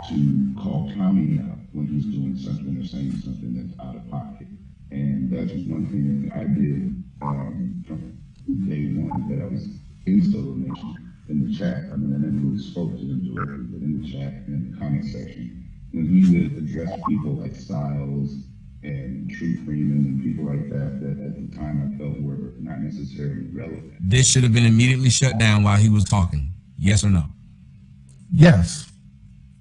to call Tommy out when he's doing something or saying something that's out of pocket. And that's one thing that I did from day one that I was in Soda Nation, in the chat. I mean, I never really spoke to them directly, but in the chat, in the comment section, when he would address people like Styles and True Freeman and people like that at the time I felt were not necessarily relevant. This should have been immediately shut down while he was talking. Yes or no? Yes.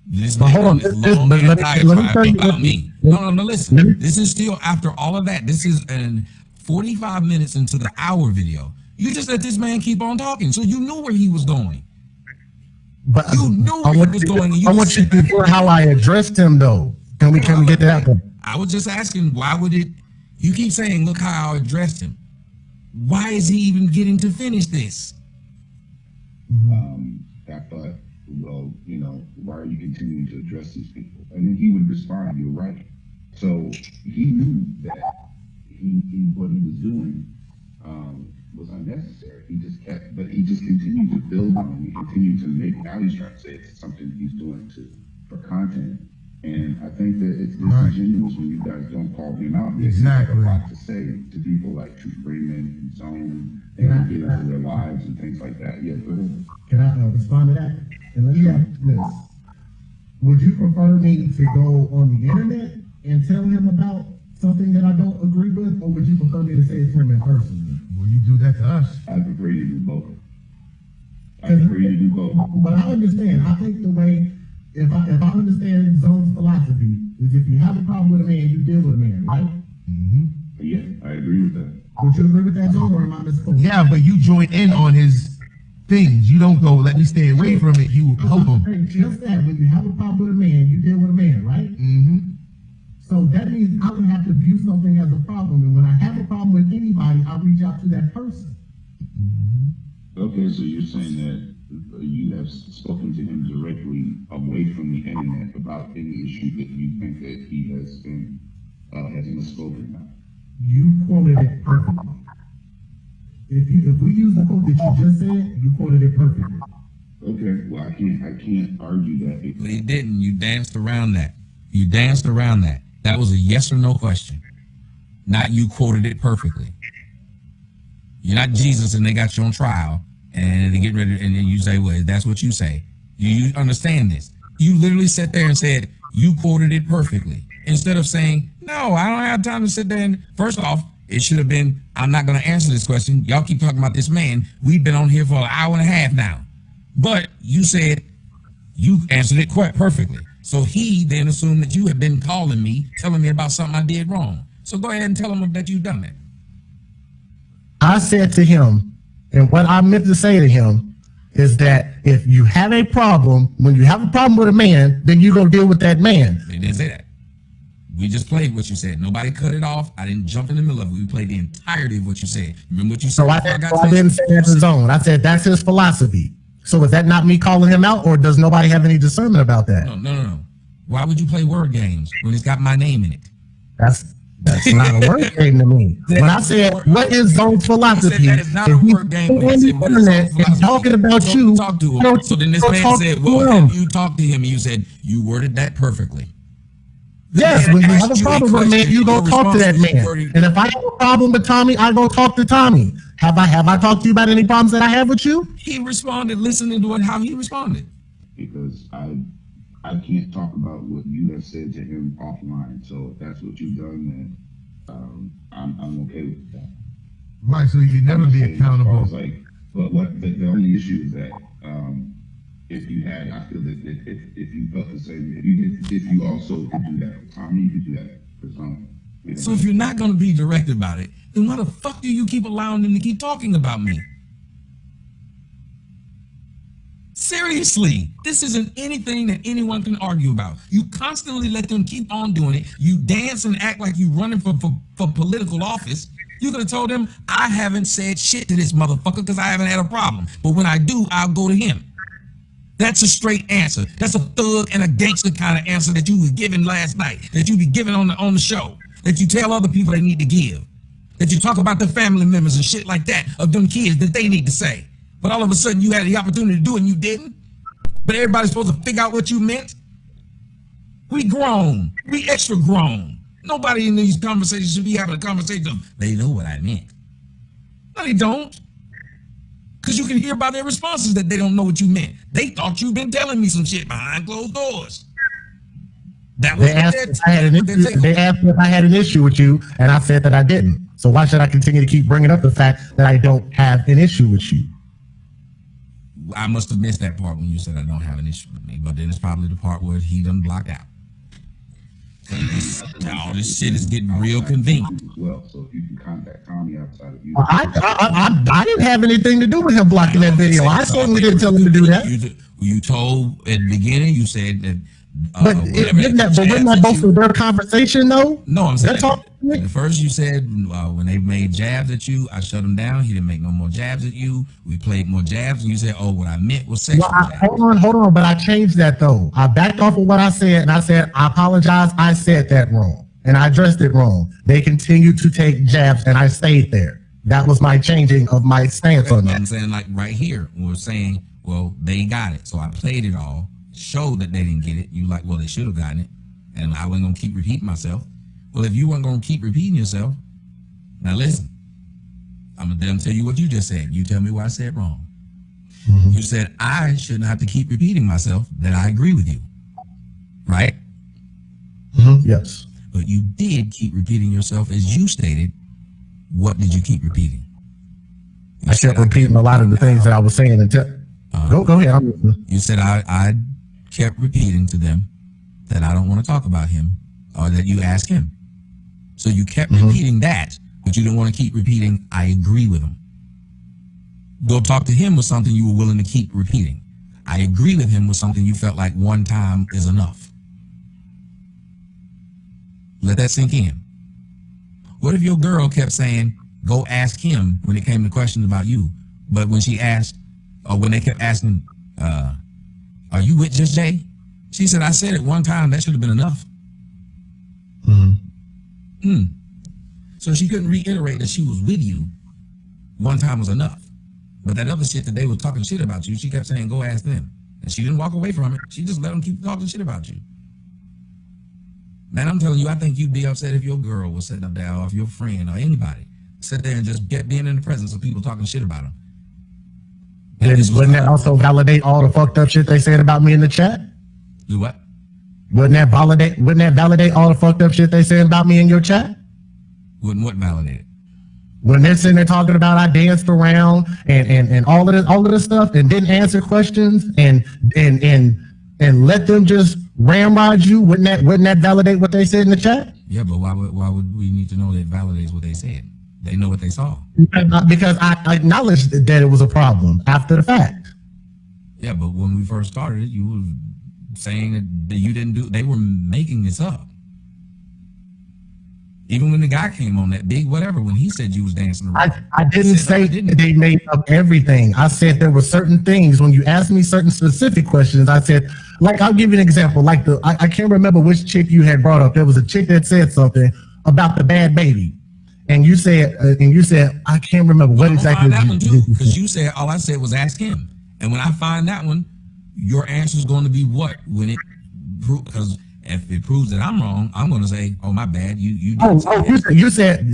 This But hold on, let me tell you about me. No, listen. This is still after all of that. This is 45 minutes into the hour video. You just let this man keep on talking, so you knew where he was going. But You knew where he was going. And I want you to hear how I addressed him, though. Can we get that? I was just asking, why would it? You keep saying, look how I addressed him. Why is he even getting to finish this? I thought, well, why are you continuing to address these people? And then he would respond, you're right. So he knew that what he was doing was unnecessary. He just continued to build on it. He continued to make, now he's trying to say it's something he's doing for content. And I think that it's disingenuous when you guys don't call him out. Exactly. He has a lot to say to people like True Freeman and Zone and get into their lives and things like that. Yeah, go ahead. Can I respond to that? And let me ask this. Would you prefer me to go on the internet and tell him about something that I don't agree with, or would you prefer me to say it to him in person? Well, you do that to us. I prefer you to do both. I prefer you to do both. But I understand. I think the way if I understand Zone's philosophy, is if you have a problem with a man, you deal with a man, right? Yeah, I agree with that. Would you agree with that, Zone, or am I misquoting? Yeah, but you join in on his things. You don't go, let me stay away from it. You help him. Hey, just that, when you have a problem with a man, you deal with a man, right? So that means I would have to view something as a problem, and when I have a problem with anybody, I reach out to that person. Okay, so you're saying that you have spoken to him directly away from the internet about any issue that you think that he has been has misspoken about. You quoted it perfectly. If we use the quote that you just said, you quoted it perfectly. Okay, well I can't argue that. But you didn't. You danced around that. You danced around that. That was a yes or no question. Not you quoted it perfectly. You're not Jesus and they got you on trial and they get ready and then you say, well, that's what you say. You understand this. You literally sat there and said, you quoted it perfectly. Instead of saying, no, I don't have time to sit there and, first off, it should have been, I'm not going to answer this question. Y'all keep talking about this man. We've been on here for an hour and a half now. But you said you answered it quite perfectly. So he then assumed that you had been calling me, telling me about something I did wrong. So go ahead and tell him that you've done that. I said to him, and what I meant to say to him is that if you have a problem, when you have a problem with a man, then you go deal with that man. They didn't say that. We just played what you said. Nobody cut it off. I didn't jump in the middle of it. We played the entirety of what you said. Remember what you said? So I didn't say that's his own. I said that's his philosophy. So is that not me calling him out, or does nobody have any discernment about that? No. Why would you play word games when it's got my name in it? That's not a word game to me. When I said, what is Zone's philosophy? That is not a word game. On the internet and talking about you. Talk to him. So then this man said, well, you talked to him and you said, you worded that perfectly. Yes, when you have a problem with a man, you go talk to that man. And if I have a problem with Tommy, I go talk to Tommy. Have I talked to you about any problems that I have with you? He responded, listening to how he responded. Because I can't talk about what you have said to him offline. So if that's what you've done, then I'm okay with that. Right, so you can never be accountable. But the only issue is that if you had, I feel that if you felt the same, if you also could do that for Tommy, you could do that for someone. So if you're not going to be direct about it, then why the fuck do you keep allowing them to keep talking about me? Seriously, this isn't anything that anyone can argue about. You constantly let them keep on doing it. You dance and act like you running for political office. You could have told them, I haven't said shit to this motherfucker because I haven't had a problem. But when I do, I'll go to him. That's a straight answer. That's a thug and a gangster kind of answer that you was giving last night, that you be giving on the show, that you tell other people they need to give, that you talk about their family members and shit like that of them kids that they need to say. But all of a sudden you had the opportunity to do it and you didn't. But everybody's supposed to figure out what you meant. We grown. We extra grown. Nobody in these conversations should be having a conversation of, they know what I meant. No, they don't. Because you can hear by their responses that they don't know what you meant. They thought you've been telling me some shit behind closed doors. That was they asked if I had an issue with you, and I said that I didn't. So why should I continue to keep bringing up the fact that I don't have an issue with you? I must have missed that part when you said I don't have an issue with me, but then it's probably the part where he done blocked out. All this shit is getting real convenient. Well, so if you can contact Tommy outside of you. I didn't have anything to do with him blocking that video. I certainly didn't tell him to do that. You told at the beginning, you said that. But wasn't that both of their conversation though? No, I'm saying at first you said when they made jabs at you, I shut him down. He didn't make no more jabs at you. We played more jabs, and you said, "Oh, what I meant was sexual." Well, hold on, but I changed that though. I backed off of what I said, and I said, "I apologize. I said that wrong, and I addressed it wrong." They continued to take jabs, and I stayed there. That was my changing of my stance on that. I'm saying, like right here, we're saying, "Well, they got it," so I played it all. Showed that they didn't get it. You like, well, they should have gotten it, and I wasn't gonna keep repeating myself. Well, if you weren't gonna keep repeating yourself, now listen, I'm gonna tell you what you just said. You tell me what I said wrong. Mm-hmm. You said I shouldn't have to keep repeating myself that I agree with you, right? Mm-hmm. Yes. But you did keep repeating yourself as you stated. What did you keep repeating? I kept repeating a lot of the things that I was saying until. Go ahead. You said I kept repeating to them that I don't want to talk about him, or that you ask him. So you kept repeating that, but you didn't want to keep repeating, I agree with him. Go talk to him was something you were willing to keep repeating. I agree with him was something you felt like one time is enough. Let that sink in. What if your girl kept saying, go ask him when it came to questions about you, but when she asked, or when they kept asking, are you with Just Jay? She said, I said it one time, that should have been enough. So she couldn't reiterate that she was with you. One time was enough. But that other shit that they were talking shit about you, she kept saying, go ask them. And she didn't walk away from it. She just let them keep talking shit about you. Man, I'm telling you, I think you'd be upset if your girl was sitting up there, or if your friend or anybody sit there and just being in the presence of people talking shit about them. Wouldn't that also validate all the fucked up shit they said about me in the chat? Do what? Wouldn't that validate all the fucked up shit they said about me in your chat? Wouldn't what validate it? When they're sitting there talking about I danced around and all of this stuff and didn't answer questions and let them just ramrod you, wouldn't that validate what they said in the chat? Yeah, but why would we need to know that validates what they said? They know what they saw. Because I acknowledged that it was a problem after the fact. Yeah, but when we first started it, you were saying that you didn't do. They were making this up. Even when the guy came on that big whatever, when he said you was dancing around. I didn't say they made up everything. I said there were certain things. When you asked me certain specific questions, I said, like, I'll give you an example. Like I can't remember which chick you had brought up. There was a chick that said something about the bad baby. And you said, I can't remember what exactly. That one too, because you said all I said was ask him. And when I find that one, your answer is going to be what? When it, because if it proves that I'm wrong, I'm going to say, "Oh, my bad. You said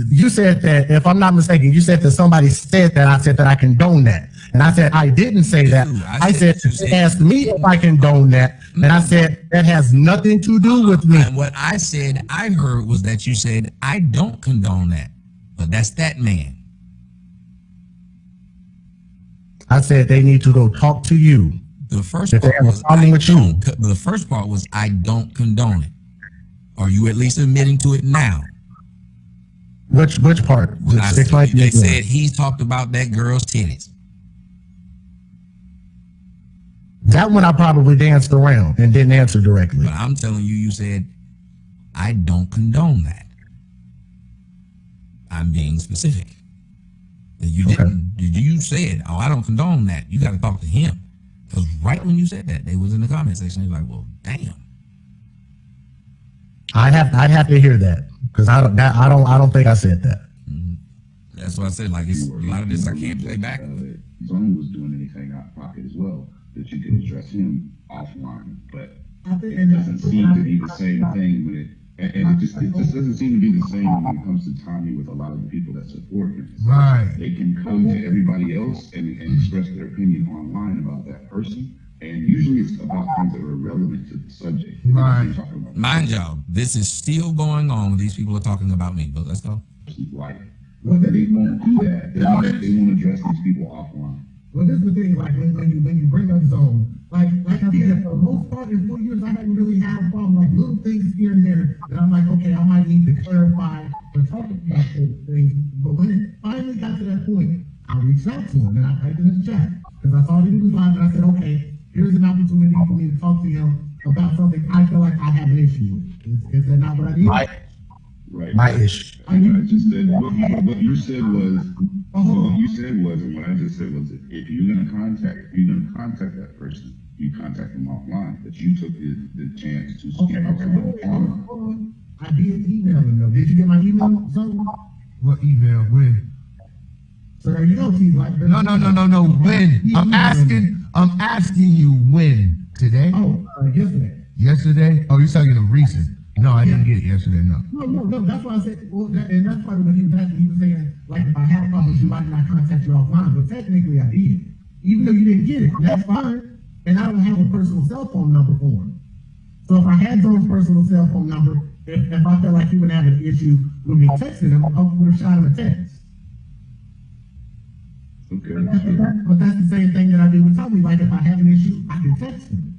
that, if I'm not mistaken, you said that somebody said that. I said that I condone that, and I said I didn't say that. I said ask me if I condone that, and I said that has nothing to do with me. And what I said, I heard was that you said I don't condone that, but that's that man. I said they need to go talk to you. The first part was the first part was I don't condone it. Are you at least admitting to it now? Which part? They said he talked about that girl's titties. That one I probably danced around and didn't answer directly. But I'm telling you, you said I don't condone that. I'm being specific. You didn't. You said, "Oh, I don't condone that." You got to talk to him. Because right when you said that, they was in the comment section. They were like, "Well, damn." I'd have to hear that because I don't think I said that. Mm-hmm. That's what I said. Like, it's a lot of this I can't play back. Zone was doing anything out of pocket as well that you could address him offline, but it doesn't seem to be the same thing when it. And it just doesn't seem to be the same when it comes to Tommy with a lot of the people that support him. Right. They can come to everybody else and express their opinion online about that person. And usually it's about things that are irrelevant to the subject. Right. Mind y'all, this is still going on. These people are talking about me, but let's go. Like, well, they won't do that. They won't address these people offline. Well, this is the thing, like when you bring up Zone, like I said, for the most part in 4 years, I haven't really had a problem. Like little things here and there that I'm like, okay, I might need to clarify or talk about those things. But when it finally got to that point, I reached out to him and I typed in his chat because I saw that he was live and I said, okay, here's an opportunity for me to talk to him about something I feel like I have an issue with. Is that not what I did? Right. My issue. I just said what you said was. What you said was, and what I just said was, if you're gonna contact that person, you contact them offline. But you took the chance to. Okay. Hold on. I did email him though. Did you get my email? What email? When? So there you go. He's like, No. When? I'm asking you when. Today? Oh, yesterday. Yesterday? Oh, you're talking of recent. No, I didn't get it yesterday, no. No, that's why I said, well, and that's why when he was saying, like, if I had problems, you might not contact you offline, but technically I did. Even though you didn't get it, that's fine. And I don't have a personal cell phone number for him. So if I had Zone's personal cell phone number, if I felt like he would have an issue with me texting him, I would have shot him a text. Okay. But that's the same thing that I do with Tommy. Like, if I have an issue, I can text him.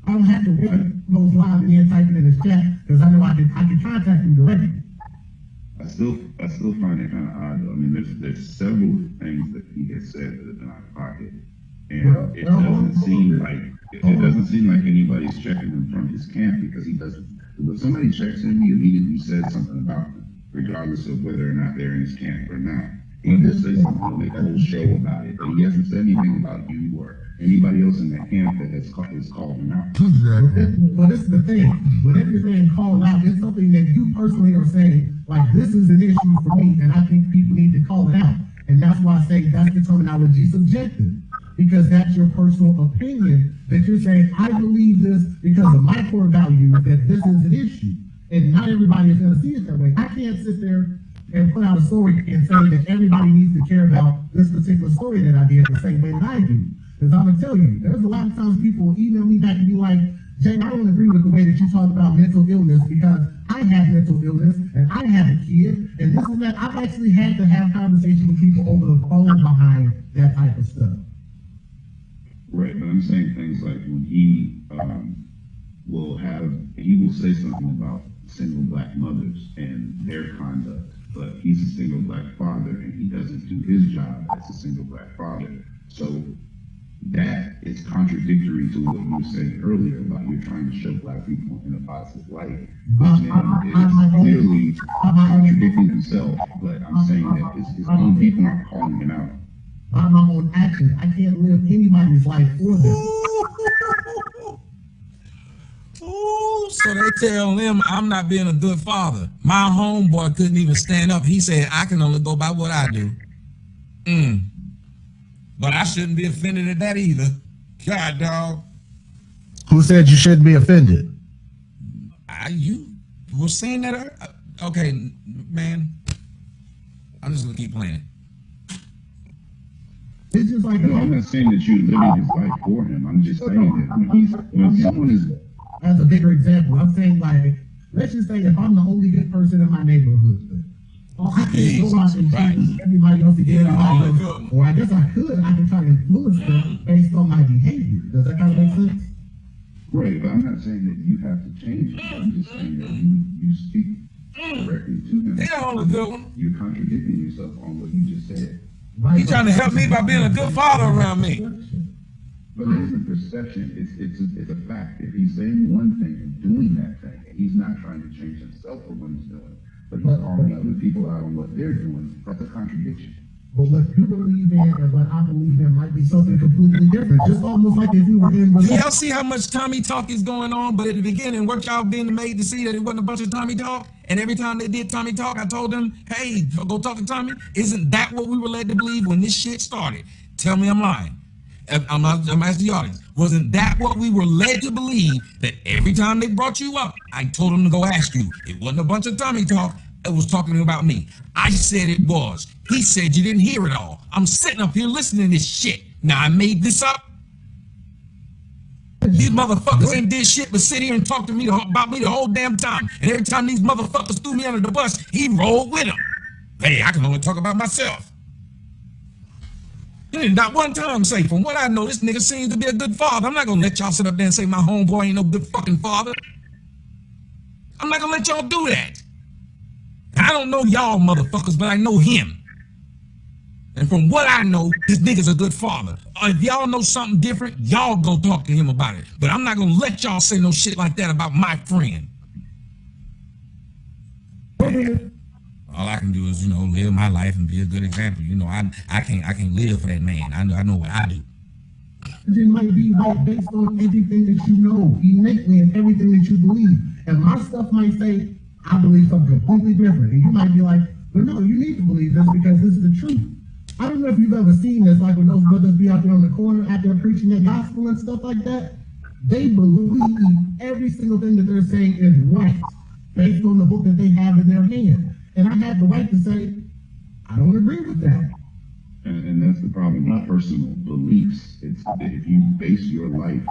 I don't have to wait those live and then type it in his chat because I know I can contact him directly. I still find it kind of odd though. I mean, there's several things that he has said that have been out of pocket, and it doesn't seem like anybody's checking him from his camp because he doesn't. When somebody checks him, he immediately says something about them, regardless of whether or not they're in his camp or not. He just says something to make a whole show about it, but he hasn't said anything about you or anybody else in that camp that has called him out. Well, this is the thing. When everything called out, it's something that you personally are saying, like, this is an issue for me, and I think people need to call it out. And that's why I say that's the terminology subjective, because that's your personal opinion that you're saying, I believe this because of my core value, that this is an issue. And not everybody is going to see it that way. I can't sit there and put out a story and say that everybody needs to care about this particular story that I did the same way that I do. Because I'm going to tell you, there's a lot of times people email me back and be like, Jay, I don't agree with the way that you talk about mental illness because I have mental illness and I have a kid and this and that. I've actually had to have conversations with people over the phone behind that type of stuff. Right, but I'm saying things like when he will say something about single black mothers and their conduct, but he's a single black father and he doesn't do his job as a single black father. So that is contradictory to what you were saying earlier about you're trying to show black people in a positive light. This man is clearly contradicting himself, but I'm saying that his own people aren't calling him out. By my own actions, I can't live anybody's life for them. Ooh, so they tell him I'm not being a good father. My homeboy couldn't even stand up. He said, I can only go by what I do. But I shouldn't be offended at that either. God, dog. Who said you shouldn't be offended? You were saying that. Okay, man. I'm just going to keep playing. It's just like, no, I'm not saying that you're living his life for him. I'm just saying that when someone is... As a bigger example, I'm saying, like, let's just say if I'm the only good person in my neighborhood, I can't go out and change everybody else to get out. Or I guess I can try to influence them based on my behavior. Does that kind of make sense? Right, but I'm not saying that you have to change it. I'm just saying that you speak directly to him. Yeah, on a good one. You're contradicting yourself on what you just said. Right. He's trying to help me by being a good father around me. But it isn't perception, it's a fact. If he's saying one thing and doing that thing, and he's not trying to change himself for what he's doing, but he's calling other people out on what they're doing, that's a contradiction. But what you believe in and what I believe in might be something completely different. Just almost like if you were in Do y'all see how much Tommy talk is going on? But at the beginning, weren't y'all being made to see that it wasn't a bunch of Tommy talk? And every time they did Tommy talk, I told them, hey, go talk to Tommy. Isn't that what we were led to believe when this shit started? Tell me I'm lying. I'm asking the audience. Wasn't that what we were led to believe, that every time they brought you up, I told them to go ask you? It wasn't a bunch of Tommy talk. It was talking about me. I said it was. He said you didn't hear it all. I'm sitting up here listening to this shit. Now I made this up. These motherfuckers ain't did shit but sit here and talk to me about me the whole damn time. And every time these motherfuckers threw me under the bus, he rolled with them. Hey, I can only talk about myself. He didn't not one time say, from what I know, this nigga seems to be a good father. I'm not gonna let y'all sit up there and say my homeboy ain't no good fucking father. I'm not gonna let y'all do that. I don't know y'all motherfuckers, but I know him. And from what I know, this nigga's a good father. If y'all know something different, y'all go talk to him about it. But I'm not gonna let y'all say no shit like that about my friend. All I can do is, live my life and be a good example. I can't live for that man. I know what I do. It might be right based on everything that you know, innately, and everything that you believe. And my stuff might say, I believe something completely different. And you might be like, but no, you need to believe this because this is the truth. I don't know if you've ever seen this, like when those brothers be out there on the corner out there preaching their gospel and stuff like that. They believe every single thing that they're saying is right based on the book that they have in their hand. And I have the right to say, I don't agree with that. And that's the problem with personal beliefs. It's that if you base your life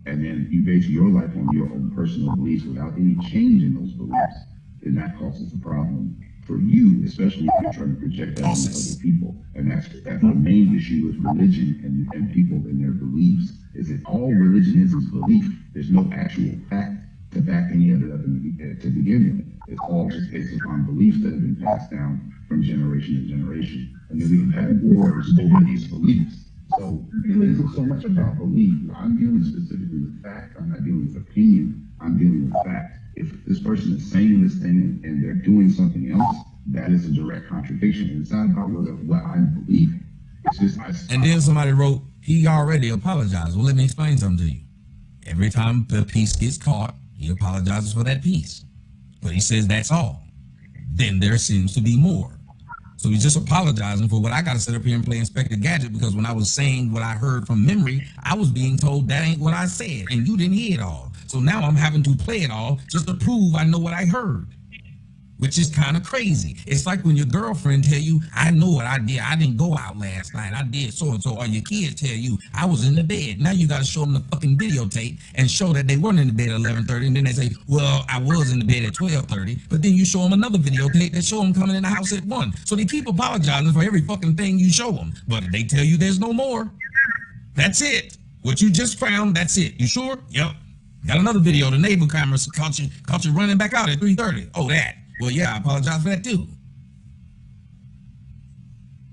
and then you base your life on your own personal beliefs without any change in those beliefs, then that causes a problem. for you, especially if you're trying to project that on other people. And that's the main issue with religion and people and their beliefs, is that all religion is belief. There's no actual fact to back any of it up to begin with. It's all just based upon beliefs that have been passed down from generation to generation. And then we can have wars over these beliefs. So it isn't so much about belief. I'm dealing specifically with fact. I'm not dealing with opinion. I'm dealing with fact. If this person is saying this thing and they're doing something else, that is a direct contradiction. It's not about what I believe. It's just And then somebody wrote, he already apologized. Well, let me explain something to you. Every time the piece gets caught, he apologizes for that piece. But he says that's all. Then there seems to be more. So he's just apologizing for what I got to sit up here and play Inspector Gadget, because when I was saying what I heard from memory, I was being told that ain't what I said, and you didn't hear it all. So now I'm having to play it all just to prove I know what I heard, which is kind of crazy. It's like when your girlfriend tell you, I know what I did. I didn't go out last night. I did so-and-so. Or your kids tell you, I was in the bed. Now you got to show them the fucking videotape and show that they weren't in the bed at 11:30. And then they say, well, I was in the bed at 12:30. But then you show them another videotape that show them coming in the house at 1. So they keep apologizing for every fucking thing you show them. But they tell you there's no more. That's it. What you just found, that's it. You sure? Yep. Got another video. The neighbor camera caught you running back out at 3:30. Oh, that. Well, yeah, I apologize for that too.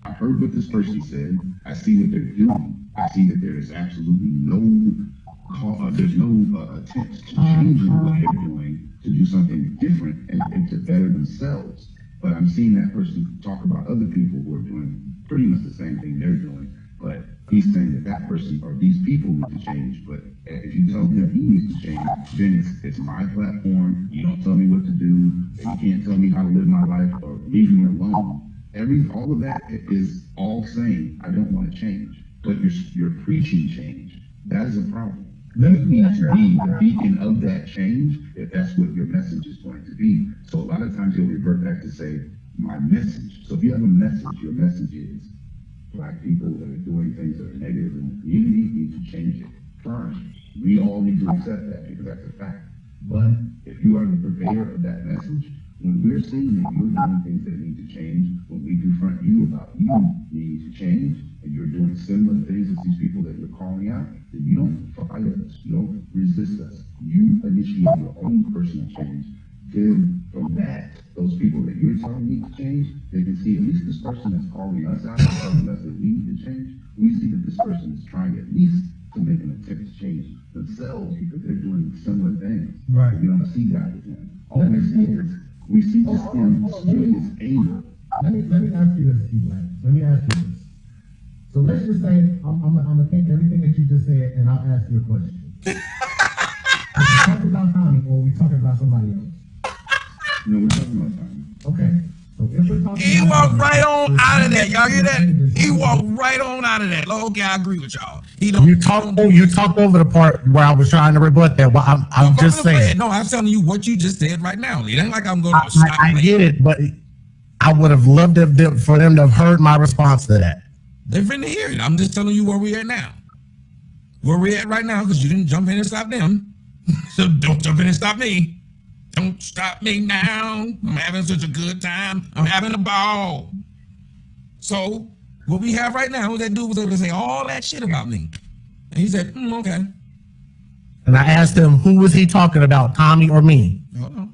I heard what this person said. I see what they're doing. I see that there is absolutely no attempt to change what they're doing to do something different and to better themselves. But I'm seeing that person talk about other people who are doing pretty much the same thing they're doing. But he's saying that person or these people need to change. But if you tell him he needs to change, then it's my platform. You don't tell me what to do. You can't tell me how to live my life, or leave me alone. All of that is all saying I don't want to change. But you're preaching change. That is a problem. You need to be the beacon of that change if that's what your message is going to be. So a lot of times you'll revert back to say my message. So if you have a message, your message is Black people that are doing things that are negative in the community need to change it. Fine. We all need to accept that because that's a fact. But if you are the purveyor of that message, when we're seeing that you're doing things that need to change, when we confront you about you needing to change, and you're doing similar things as these people that you're calling out, then you don't fight us. You don't resist us. You initiate your own personal change. Then from that, those people that you're telling need to change, they can see at least this person that's calling us out and telling us that we need to change. We see that this person is trying at least to make an attempt to change themselves because they're doing similar things. Right. We don't see that with him. All we see is we see just him spewing his anger. Let me ask you this, Eli. Let me ask you this. So let's just say I'm gonna take everything that you just said and I'll ask you a question. Are we talking about Tommy or are we talking about somebody else? No, we're talking about time. Okay. So if we're talking He about walked right on out of that. Y'all hear that? He walked right on out of that. Okay, I agree with y'all. He don't. You talked over the part where I was trying to rebut that. Well, I'm just saying. No, I'm telling you what you just said right now. It ain't like I'm going to stop. I get it, but I would have loved for them to have heard my response to that. They're finna hear it. I'm just telling you where we at now. Where we at right now, because you didn't jump in and stop them. So don't jump in and stop me. Don't stop me now. I'm having such a good time. I'm having a ball. So what we have right now is that dude was able to say all that shit about me. And he said, okay. And I asked him, who was he talking about, Tommy or me? Hold on.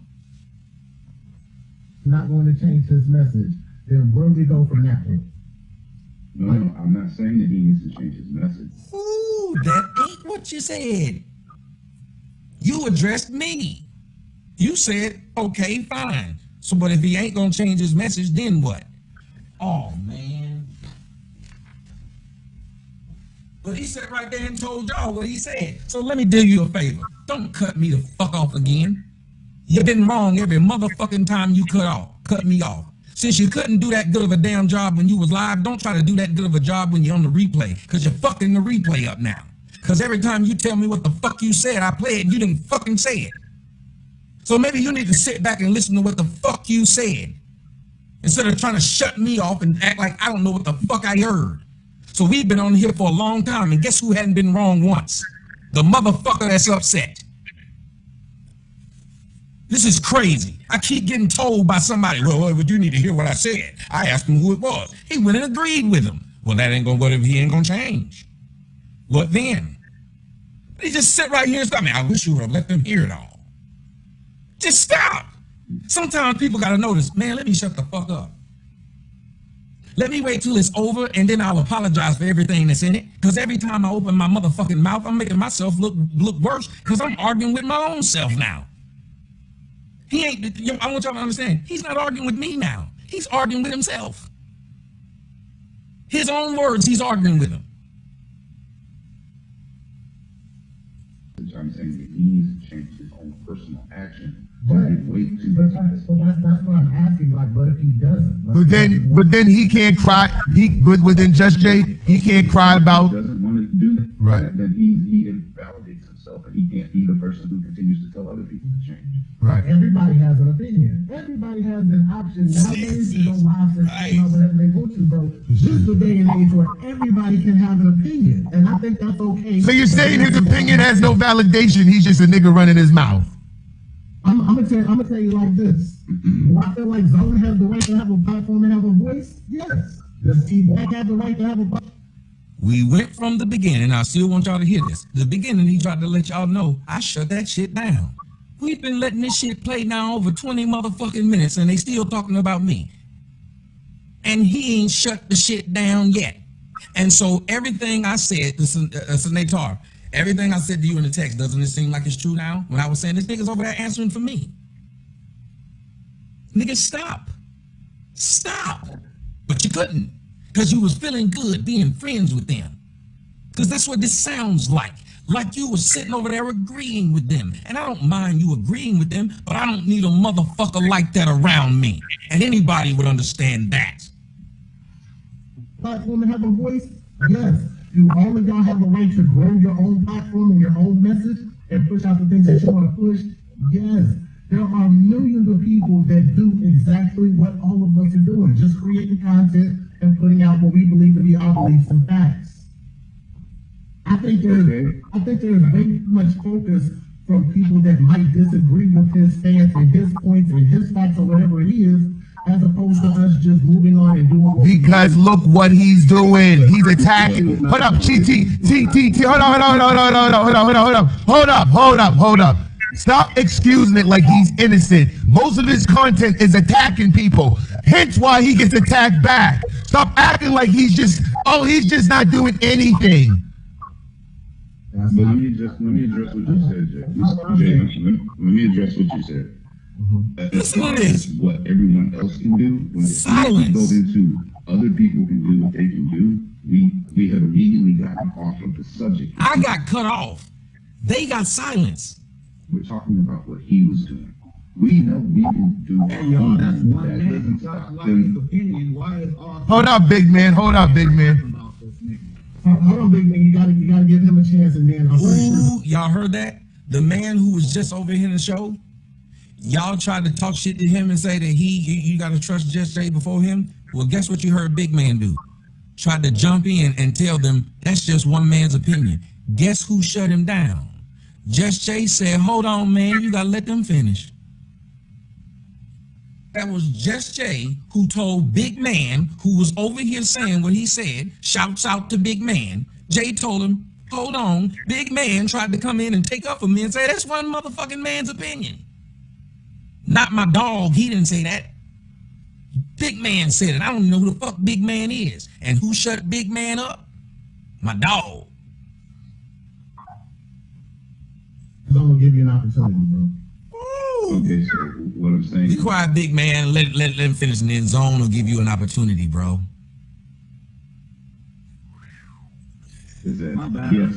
Not going to change his message. Then where do we go from that point? No, I'm not saying that he needs to change his message. Ooh, that ain't what you said. You addressed me. You said, okay, fine. So, but if he ain't gonna change his message, then what? Oh, man. But he sat right there and told y'all what he said. So let me do you a favor. Don't cut me the fuck off again. You've been wrong every motherfucking time you cut me off. Since you couldn't do that good of a damn job when you was live, don't try to do that good of a job when you're on the replay, because you're fucking the replay up now. Because every time you tell me what the fuck you said, I play it and you didn't fucking say it. So maybe you need to sit back and listen to what the fuck you said, instead of trying to shut me off and act like I don't know what the fuck I heard. So we've been on here for a long time, and guess who hadn't been wrong once? The motherfucker that's upset. This is crazy. I keep getting told by somebody, well, you need to hear what I said. I asked him who it was. He went and agreed with him. Well, that ain't gonna go, he ain't gonna change. What then? They just sit right here and stop me. I wish you would have let them hear it all. Just stop. Sometimes people gotta notice, man, let me shut the fuck up. Let me wait till it's over and then I'll apologize for everything that's in it. Because every time I open my motherfucking mouth, I'm making myself look worse because I'm arguing with my own self now. He ain't, I want y'all to understand, he's not arguing with me now. He's arguing with himself. His own words, he's arguing with them. I'm saying that he needs to change his own personal action. But that's what I'm asking. Like, but if he doesn't, But then he can't cry. Within Just Jay, he can't cry about. Doesn't want to do that. Right. Then he invalidates himself, and he can't be the person who continues to tell other people to change. Right. everybody has an opinion. Everybody has an option nowadays to go live and whatever they want to, bro. This is the day and age where everybody can have an opinion, and I think that's okay. So you're saying his opinion has no validation? He's just a nigga running his mouth. I'm gonna tell you like this. Do I feel like Zone has the right to have a platform and have a voice? Yes. Does T-Black have the right to have a voice? We went from the beginning. I still want y'all to hear this. The beginning, he tried to let y'all know I shut that shit down. We've been letting this shit play now over 20 motherfucking minutes, and they still talking about me. And he ain't shut the shit down yet. And so everything I said to Senator, everything I said to you in the text, doesn't it seem like it's true now? When I was saying this nigga's over there answering for me. Nigga, stop. Stop. But you couldn't, because you was feeling good being friends with them. Because that's what this sounds like. Like you was sitting over there agreeing with them. And I don't mind you agreeing with them, but I don't need a motherfucker like that around me. And anybody would understand that. Platform and have a voice? Yes. Do all of y'all have a right to grow your own platform and your own message and push out the things that you want to push? Yes. There are millions of people that do exactly what all of us are doing, just creating content and putting out what we believe to be our beliefs and facts. I think there's very much focus from people that might disagree with his stance and his points and his facts or whatever it is, as opposed to us just moving on and doing what Because look what he's doing. He's attacking. Hold up, hold up. Stop excusing it like he's innocent. Most of his content is attacking people. Hence why he gets attacked back. Stop acting like he's just not doing anything. But let me address what you said, Jay. Let me address what you said. As far as what everyone else can do, when it goes into other people can do what they can do, we have immediately gotten off of the subject. I got cut off. They got silenced. We're talking about what he was doing. We know we can do that doesn't stop them. Hold up, big man. Hold on, big man. You gotta give him a chance, and then Ooh, y'all heard that? The man who was just over here in the show, y'all tried to talk shit to him and say that you gotta trust Just Jay before him. Well, guess what you heard Big Man do? Tried to jump in and tell them that's just one man's opinion. Guess who shut him down? Just Jay said, hold on, man, you gotta let them finish. That was Just Jay who told Big Man, who was over here saying what he said, shouts out to Big Man. Jay told him, hold on. Big Man tried to come in and take up for me and say, that's one motherfucking man's opinion. Not my dog. He didn't say that. Big Man said it. I don't even know who the fuck Big Man is. And who shut Big Man up? My dog. I'm gonna give you an opportunity, bro. Okay, so what I'm saying. Be quiet, Big Man. Let him finish, and then Zone will give you an opportunity, bro. Is that yes?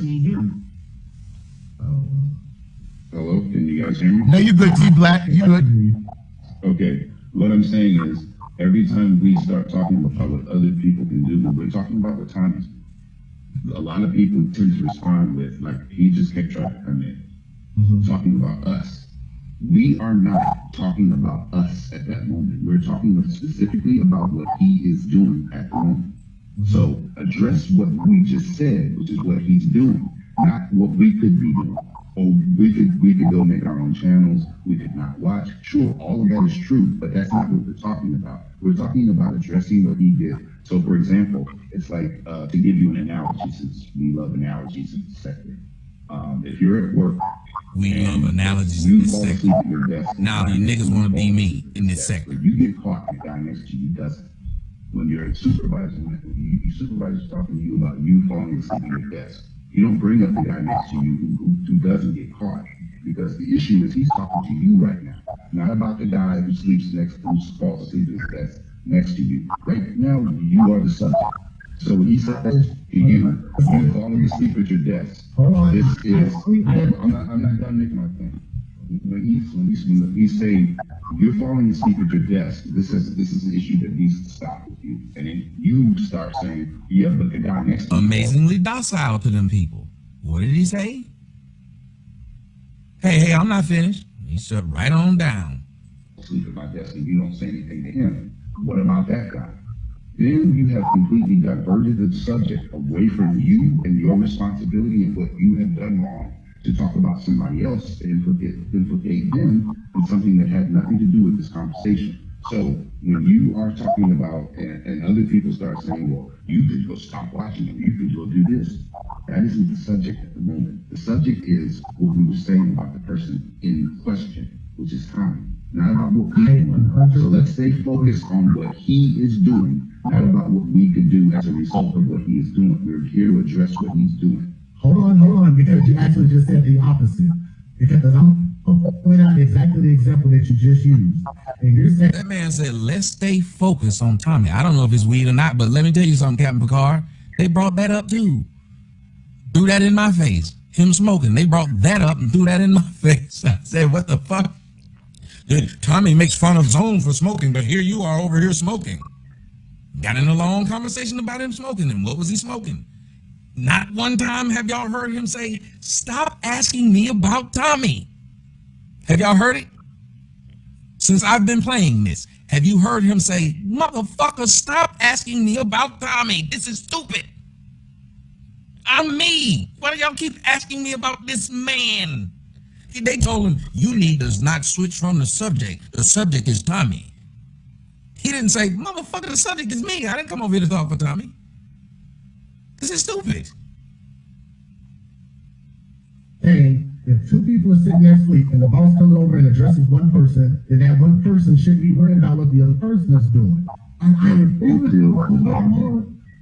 Hello, can you guys hear me? No, you good, T-Black. You good. Okay, what I'm saying is, every time we start talking about what other people can do, we're talking about the times. A lot of people tend to respond with, like, he just kept trying to come in, talking about us. We are not talking about us at that moment. We're talking specifically about what he is doing at the moment. So address what we just said, which is what he's doing, not what we could be doing. oh, we could go make our own channels, we could not watch. Sure, all of that is true, but that's not what we're talking about. We're talking about addressing what he did. So, for example, it's like, to give you an analogy, since we love analogies in the sector. If you're at work, We love analogies in you this fall sector. asleep at your desk. Now you niggas want to be me in this sector. You get caught, the guy next to you doesn't. When you're a supervisor, when your supervisor's talking to you about you falling asleep at your desk, you don't bring up the guy next to you who doesn't get caught, because the issue is he's talking to you right now, not about the guy who falls asleep at his desk next to you. Right now, you are the subject. So when he says to you, you're falling asleep at your desk, this is, I'm not done making my point. When he's saying you're falling asleep at your desk, this is an issue that needs to stop with you. And then you start saying, yeah, but the guy next to you. Amazingly docile to them people. What did he say? Hey, I'm not finished. He shut right on down. Sleep at my desk and you don't say anything to him. What about that guy? Then you have completely diverted the subject away from you and your responsibility and what you have done wrong to talk about somebody else and implicate them in something that had nothing to do with this conversation. So when you are talking about, and other people start saying, well, you could go stop watching him, you could go do this. That isn't the subject at the moment. The subject is what we were saying about the person in question, which is time, not about what he's doing. So let's stay focused on what he is doing, not about what we could do as a result of what he is doing. We're here to address what he's doing. Hold on, because you actually just said the opposite. Because I'm going to point out exactly the example that you just used. And you're saying That man said, let's stay focused on Tommy. I don't know if it's weed or not, but let me tell you something, Captain Picard. They brought that up too. Threw that in my face. Him smoking. They brought that up and threw that in my face. I said, what the fuck? Tommy makes fun of Zone for smoking, but here you are over here smoking. Got in a long conversation about him smoking, and what was he smoking? Not one time have y'all heard him say, stop asking me about Tommy. Have y'all heard it? Since I've been playing this, have you heard him say, motherfucker, stop asking me about Tommy. This is stupid. I'm me. Why do y'all keep asking me about this man? They told him, you need to not switch from the subject. The subject is Tommy. He didn't say, motherfucker, the subject is me. I didn't come over here to talk for Tommy. This is stupid. saying if two people are sitting there asleep and the boss comes over and addresses one person, then that one person should be worried about what the other person is doing. And I agree with you.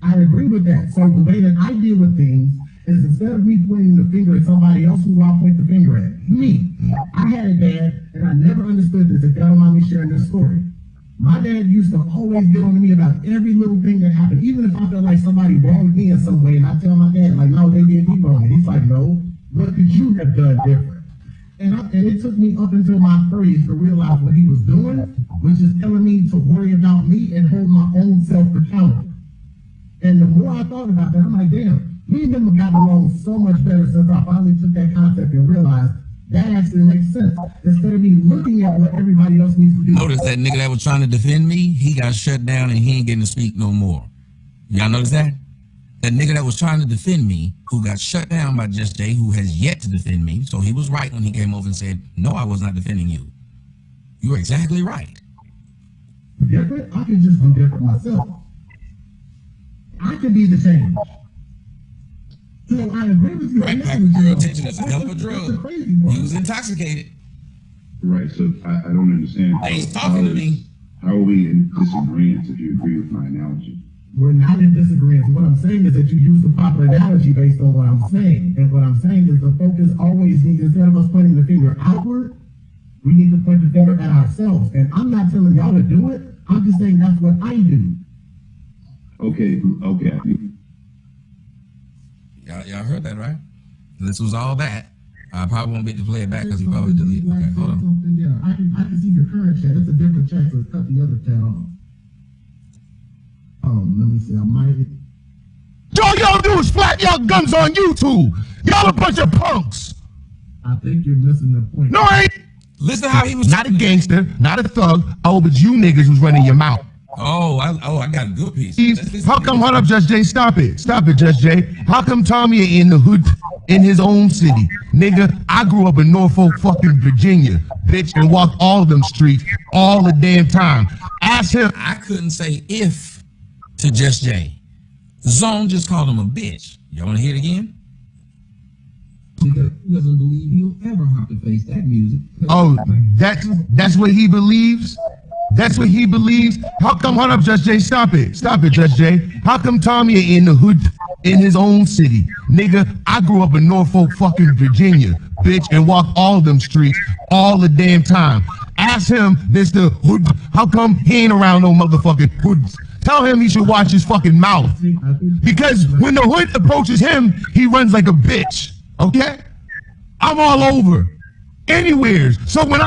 I agree with that. So the way that I deal with things is instead of me pointing the finger at somebody else, who do I point the finger at? Me. I had a dad, and I never understood this, if y'all don't mind me sharing this story. My dad used to always get on to me about every little thing that happened, even if I felt like somebody wronged me in some way, and I tell my dad, like, no, they did me wrong. And he's like, no, what could you have done different? And it took me up until my 30s to realize what he was doing, which is telling me to worry about me and hold my own self accountable. And the more I thought about that, I'm like, damn, me and them have gotten along so much better since I finally took that concept and realized that actually makes sense. Instead of me looking at what everybody else needs to do. Notice that nigga that was trying to defend me, he got shut down and he ain't getting to speak no more. Y'all notice that? That nigga that was trying to defend me, who got shut down by Just Jay, who has yet to defend me, so he was right when he came over and said, no, I was not defending you. You were exactly right. Different? I can just do different myself. I can be the change. So I agree with you. Right, your attention is a hell of a drug. He was intoxicated. Right, so I don't understand. He's talking to me. How are we in disagreement if you agree with my analogy? We're not in disagreement. What I'm saying is that you use the proper analogy based on what I'm saying. And what I'm saying is the focus always needs, instead of us pointing the finger outward, we need to point the finger at ourselves. And I'm not telling y'all to do it. I'm just saying that's what I do. Okay. Y'all heard that, right? This was all that. I probably won't be able to play it back because he probably deleted it. Okay, hold on. Yeah, I can see your current chat. It's a different chat, so cut the other chat off. Oh, let me see. I might. All y'all do is flat y'all guns on YouTube. Y'all a bunch of punks. I think you're missing the point. No, I ain't. Listen to how he was Not a gangster, not a thug. Oh, but you niggas who's running your mouth. I got a good piece. How come, hold up, Just Jay, stop it, Just Jay. How come Tommy in the hood in his own city? Nigga, I grew up in Norfolk fucking Virginia, bitch, and walked all of them streets all the damn time. Ask him. I couldn't say if to Just Jay. Zone just called him a bitch. You want to hear it again? Because he doesn't believe he'll ever have to face that music. Oh, that's what he believes? That's what he believes? How come, hold up, Just Jay, stop it, Just Jay. How come Tommy ain't in the hood in his own city? Nigga, I grew up in Norfolk fucking Virginia, bitch, and walked all them streets all the damn time. Ask him, Mr. Hood, how come he ain't around no motherfucking hoods? Tell him he should watch his fucking mouth. Because when the hood approaches him, he runs like a bitch, okay? I'm all over. Anywhere. So when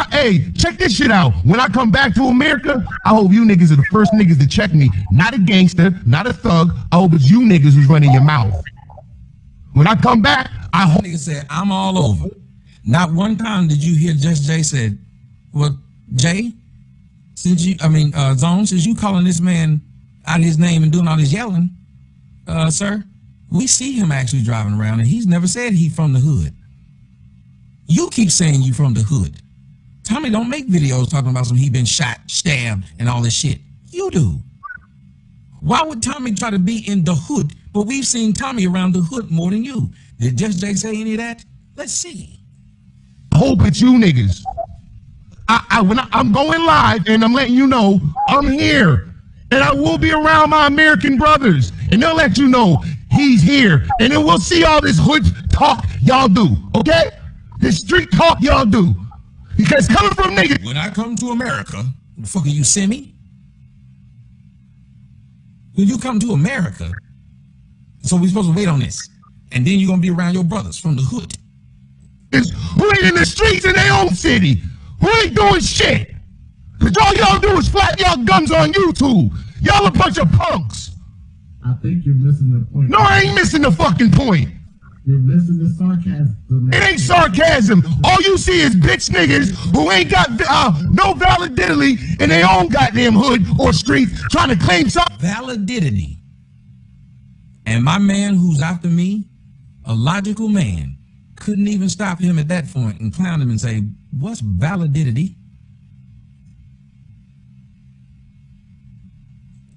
check this shit out. When I come back to America, I hope you niggas are the first niggas to check me. Not a gangster, not a thug. I hope it's you niggas who's running your mouth. When I come back, I hope. Nigga said, I'm all over. Not one time did you hear Just Jay said, well, Jay, Zone, since you calling this man out his name and doing all this yelling, sir, we see him actually driving around and he's never said he from the hood. You keep saying you from the hood. Tommy don't make videos talking about he been shot, stabbed, and all this shit. You do. Why would Tommy try to be in the hood, but we've seen Tommy around the hood more than you? Did Just Jay say any of that? Let's see. I hope it's you niggas. I'm going live and I'm letting you know I'm here. And I will be around my American brothers. And they'll let you know he's here. And then we'll see all this hood talk y'all do, okay? This street talk y'all do. Because coming from niggas. When I come to America, the fuck are you, Simi? When you come to America, so we supposed to wait on this. And then you're going to be around your brothers from the hood. Who ain't in the streets in their own city. Who ain't doing shit. Because all y'all do is flat y'all guns on YouTube. Y'all a bunch of punks. I think you're missing the point. No, I ain't missing the fucking point. You're missing the sarcasm. It ain't sarcasm. All you see is bitch niggas who ain't got no validity in their own goddamn hood or street trying to claim something. Validity. And my man who's after me, a logical man, couldn't even stop him at that point and clown him and say, what's validity?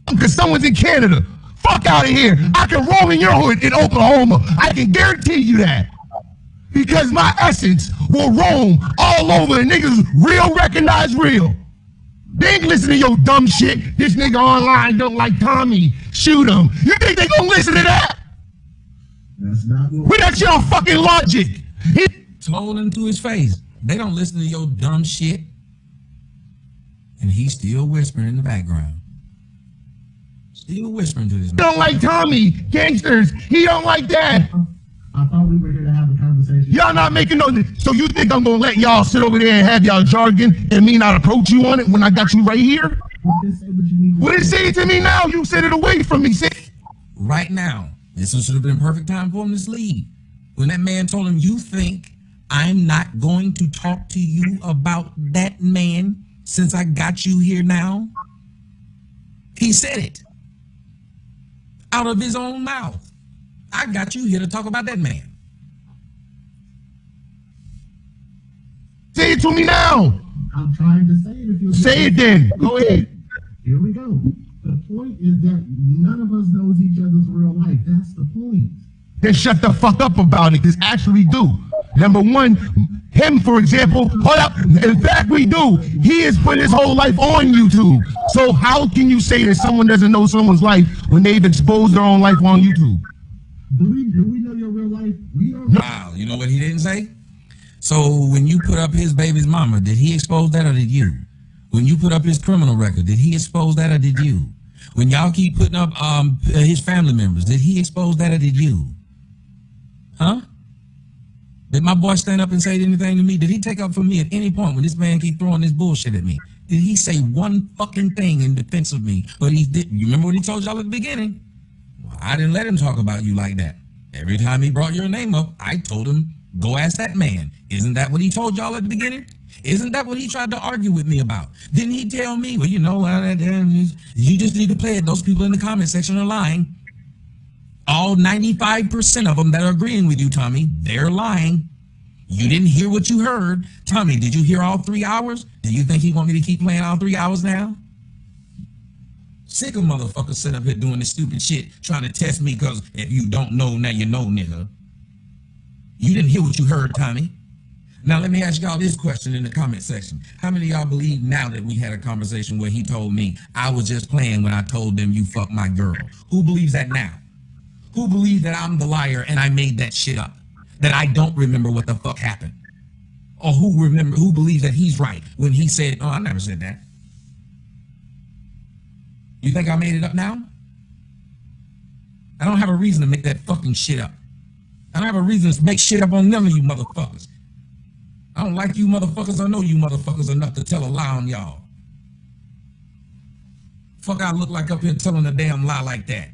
Because someone's in Canada. Fuck out of here. I can roll in your hood in Oklahoma. I can guarantee you that. Because my essence will roam all over and niggas real recognize real. They ain't listening to your dumb shit. This nigga online don't like Tommy. Shoot him. You think they gonna listen to that? That's not what. With that your fucking logic. He told him to his face, they don't listen to your dumb shit. And he's still whispering in the background. Still whispering to this man. Don't like Tommy. Gangsters. He don't like that. I thought we were here to have a conversation. Y'all not making no. So you think I'm gonna let y'all sit over there and have y'all jargon and me not approach you on it when I got you right here? What did it say to me now? You said it away from me. Right now, this should have been a perfect time for him to leave. When that man told him, you think I'm not going to talk to you about that man since I got you here now? He said it out of his own mouth. I got you here to talk about that man. Say it to me now. I'm trying to say it. If you say it then. Go ahead. Here we go. The point is that none of us knows each other's real life. That's the point. Then shut the fuck up about it, because actually do. Number one, him, for example, hold up. In fact, we do. He has put his whole life on YouTube. So how can you say that someone doesn't know someone's life when they've exposed their own life on YouTube? Do we know your real life? We don't know. Wow, you know what he didn't say? So when you put up his baby's mama, did he expose that or did you? When you put up his criminal record, did he expose that or did you? When y'all keep putting up his family members, did he expose that or did you? Huh? Did my boy stand up and say anything to me? Did he take up for me at any point when this man keep throwing this bullshit at me? Did he say one fucking thing in defense of me? But he didn't. You remember what he told y'all at the beginning? Well, I didn't let him talk about you like that. Every time he brought your name up, I told him, go ask that man. Isn't that what he told y'all at the beginning? Isn't that what he tried to argue with me about? Didn't he tell me, well, you know, you just need to play it. Those people in the comment section are lying. All 95% of them that are agreeing with you, Tommy, they're lying. You didn't hear what you heard. Tommy, did you hear all 3 hours? Do you think he want me to keep playing all 3 hours now? Sick of motherfuckers sitting up here doing this stupid shit, trying to test me because if you don't know, now you know, nigga. You didn't hear what you heard, Tommy. Now let me ask y'all this question in the comment section. How many of y'all believe now that we had a conversation where he told me I was just playing when I told them you fucked my girl? Who believes that now? Who believes that I'm the liar and I made that shit up? That I don't remember what the fuck happened? Or who believes that he's right when he said, oh, I never said that? You think I made it up now? I don't have a reason to make that fucking shit up. I don't have a reason to make shit up on none of you motherfuckers. I don't like you motherfuckers. I know you motherfuckers enough to tell a lie on y'all. Fuck I look like up here telling a damn lie like that.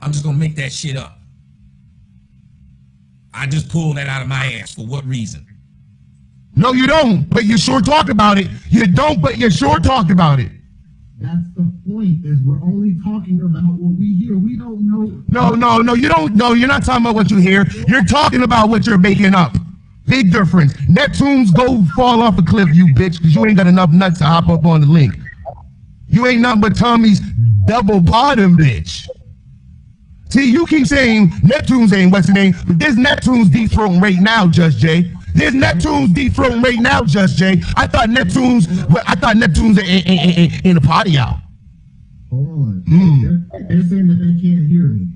I'm just gonna make that shit up. I just pulled that out of my ass. For what reason? No, you don't, but you sure talked about it. You don't, but you sure talked about it. That's the point, is we're only talking about what we hear. We don't know. No, you don't. No, you're not talking about what you hear. You're talking about what you're making up. Big difference. Neptunes go fall off a cliff, you bitch, because you ain't got enough nuts to hop up on the link. You ain't nothing but Tommy's double bottom bitch. See, you keep saying Neptunes ain't what's the name, but there's Neptunes dethroned right now, Just Jay. There's Neptunes dethroned right now, Just Jay. I thought Neptunes in a party out. Hold on. They're saying that they can't hear me.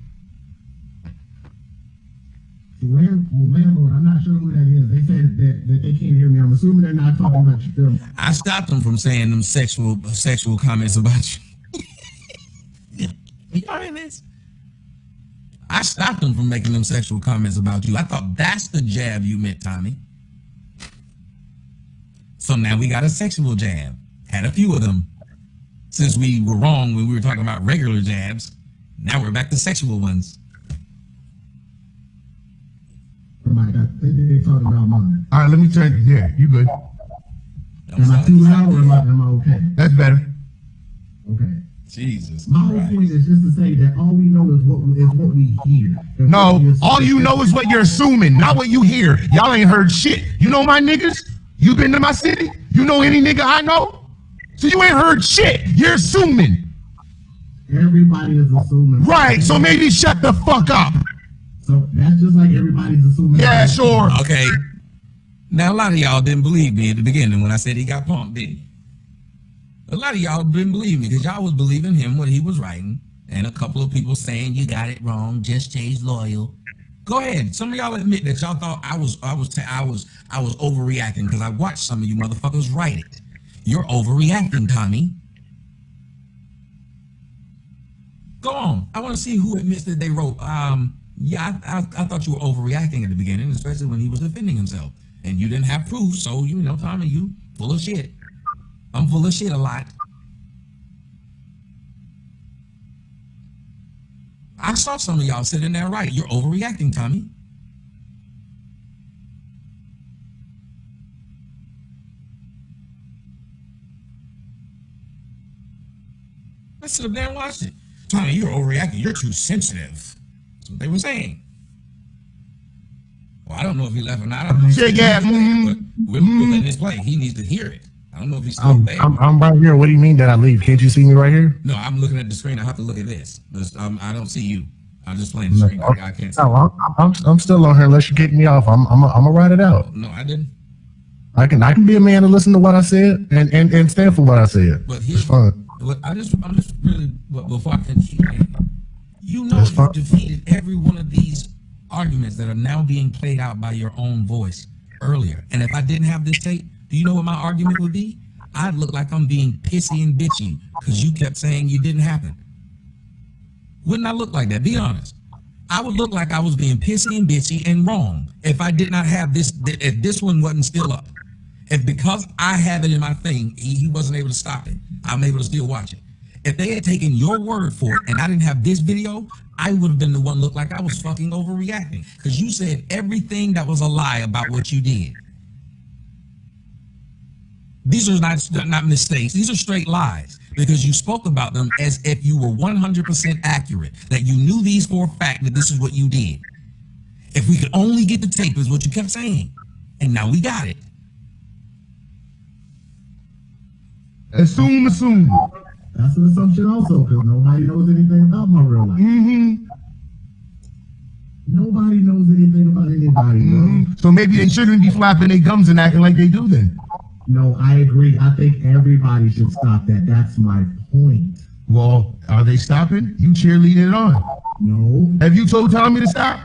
Landlord, I'm not sure who that is. They said that they can't hear me. I'm assuming they're not talking about you. I stopped them from saying them sexual comments about you. Y'all in this? I stopped them from making them sexual comments about you. I thought that's the jab you meant, Tommy. So now we got a sexual jab. Had a few of them. Since we were wrong when we were talking about regular jabs, now we're back to sexual ones. Oh my God, they're talking about mine. All right, let me turn. Yeah, you good. Am I too loud or am I okay? That's better. Okay. Jesus My whole point is just to say that all we know is what we hear. No, all you know is what you're assuming, not what you hear. Y'all ain't heard shit. You know my niggas? You been to my city? You know any nigga I know? So you ain't heard shit. You're assuming. Everybody is assuming. Right, so maybe shut the fuck up. So that's just like everybody's assuming. Yeah, sure. Okay. Now, a lot of y'all didn't believe me at the beginning when I said he got pumped, didn't you? A lot of y'all didn't believe me because y'all was believing him what he was writing, and a couple of people saying you got it wrong. Just Jay's loyal. Go ahead. Some of y'all admit that y'all thought I was overreacting because I watched some of you motherfuckers write it. You're overreacting, Tommy. Go on. I want to see who admits that they wrote. Yeah, I thought you were overreacting at the beginning, especially when he was defending himself, and you didn't have proof. So you know, Tommy, you full of shit. I'm full of shit a lot. I saw some of y'all sitting there right. You're overreacting, Tommy. I sit up there and watched it. Tommy, you're overreacting. You're too sensitive. That's what they were saying. Well, I don't know if he left or not. I don't know if Shit, yeah. but we're letting this play. He needs to hear it. I don't know if he's still there. I'm right here. What do you mean that I leave? Can't you see me right here? No, I'm looking at the screen. I have to look at this. I don't see you. I'm just playing the screen. I can't see. No, I'm still on here unless you kick me off. I'm gonna ride it out. No, I didn't. I can be a man and listen to what I said and stand for what I said. But It's here's fun. I'm just really before I continue. You know you defeated every one of these arguments that are now being played out by your own voice earlier. And if I didn't have this tape, do you know what my argument would be? I'd look like I'm being pissy and bitchy because you kept saying you didn't happen. Wouldn't I look like that? Be honest. I would look like I was being pissy and bitchy and wrong if I did not have this, if this one wasn't still up. If because I have it in my thing, he wasn't able to stop it, I'm able to still watch it. If they had taken your word for it and I didn't have this video, I would have been the one look like I was fucking overreacting because you said everything that was a lie about what you did. These are not mistakes. These are straight lies because you spoke about them as if you were 100% accurate, that you knew these for a fact that this is what you did. If we could only get the tape is what you kept saying. And now we got it. Assume. That's an assumption also, because nobody knows anything about my real life. Mm-hmm. Nobody knows anything about anybody. Mm-hmm. So maybe they shouldn't be flapping their gums and acting like they do then. No, I agree. I think everybody should stop that. That's my point. Well, are they stopping? You cheerleading it on. No, Have you told Tommy to stop?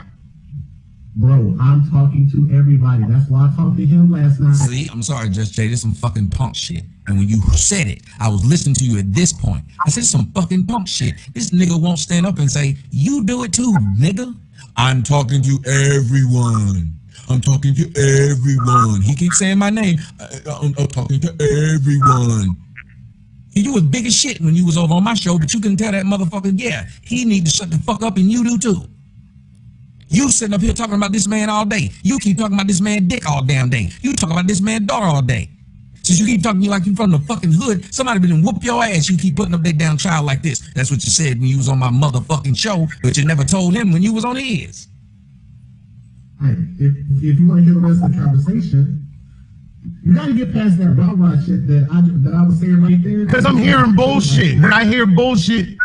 bro, I'm talking to everybody. That's why I talked to him last night. See, I'm sorry, Just Jay, this some fucking punk shit. And when you said it, I was listening to you at this point. I said some fucking punk shit. This nigga won't stand up and say, you do it too, nigga. I'm talking to everyone. I'm talking to everyone. He keeps saying my name. I'm talking to everyone. You was big as shit when you was over on my show, but you couldn't tell that motherfucker, yeah, he need to shut the fuck up, and you do too. You sitting up here talking about this man all day. You keep talking about this man dick all damn day. You talking about this man daughter all day. Since you keep talking like you from the fucking hood, somebody been whoop your ass. You keep putting up that damn child like this. That's what you said when you was on my motherfucking show, but you never told him when you was on his. Hey, if you want to hear the rest of the conversation, you gotta get past that rah-rah shit that I was saying right there. Because I'm hearing bullshit. When I hear bullshit,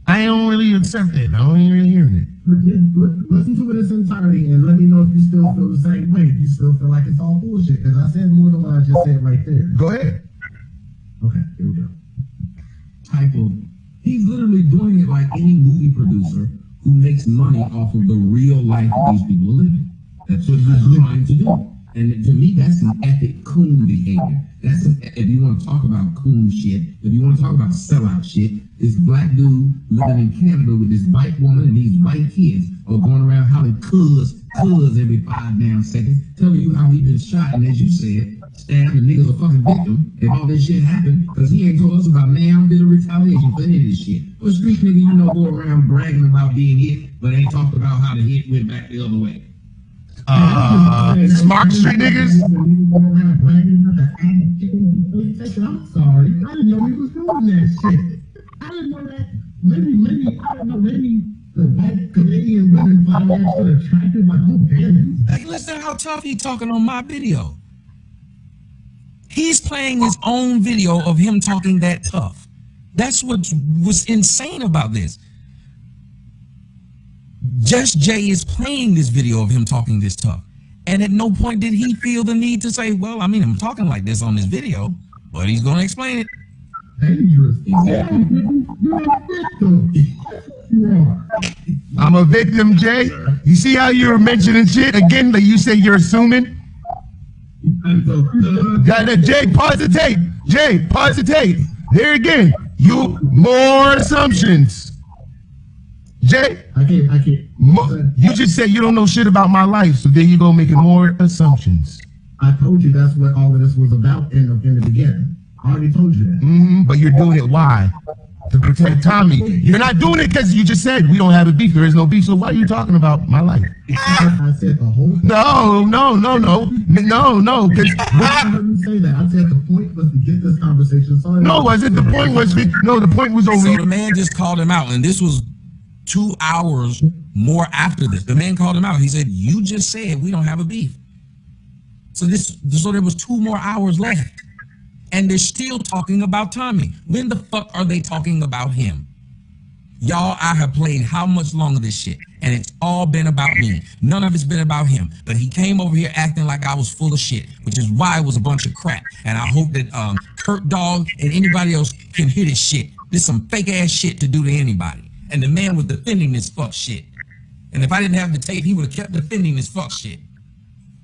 I don't really accept it. I don't even really hear it. Listen to it in its entirety and let me know if you still feel the same way. If you still feel like it's all bullshit. Because I said more than what I just said right there. Go ahead. Okay, here we go. Type of, he's literally doing it like any movie producer who makes money off of the real life of these people living. That's what he's trying to do. And to me, that's an epic coon behavior. That's if you want to talk about coon shit, if you want to talk about sellout shit, this black dude living in Canada with this white woman and these white kids are going around hollering cuz every 5 damn seconds, telling you how he been shot and, as you said, stabbed and niggas a fucking victim if all this shit happened, because he ain't told us about man bit of retaliation for any of this shit. What street nigga you know go around bragging about being hit, but ain't talked about how the hit went back the other way? Smart street niggas. I'm sorry. I didn't know he was doing that shit. I didn't know that. Maybe, I don't know, maybe the white Canadian women find that shit attractive. Like, oh, damn. Like, listen to how tough he talking on my video. He's playing his own video of him talking that tough. That's what was insane about this. Just Jay is playing this video of him talking this tough. And at no point did he feel the need to say, well, I mean, I'm talking like this on this video, but he's going to explain it. Dangerous. You're a victim. You are. I'm a victim, Jay. You see how you're mentioning shit again that you say you're assuming? Jay, pause the tape. Jay, pause the tape. There again, you more assumptions. Jay, I can't. you just said you don't know shit about my life, so there you go making more assumptions. I told you that's what all of this was about in the beginning. I already told you that. But you're doing it why? To protect Tommy. You're not doing it because you just said we don't have a beef. There is no beef. So why are you talking about my life? I said the whole thing. No. Cause I didn't say that. I said the point was to get this conversation started. no, wasn't the point was the point was over So here. the man just called him out, and this was 2 hours more after this. The man called him out. He said, you just said we don't have a beef. So there was 2 more hours left. And they're still talking about Tommy. When the fuck are they talking about him? Y'all, I have played how much longer this shit, and it's all been about me. None of it's been about him. But he came over here acting like I was full of shit, which is why it was a bunch of crap. And I hope that Kurt Dog and anybody else can hear this shit. This is some fake ass shit to do to anybody. And the man was defending this fuck shit. And if I didn't have the tape, he would have kept defending this fuck shit.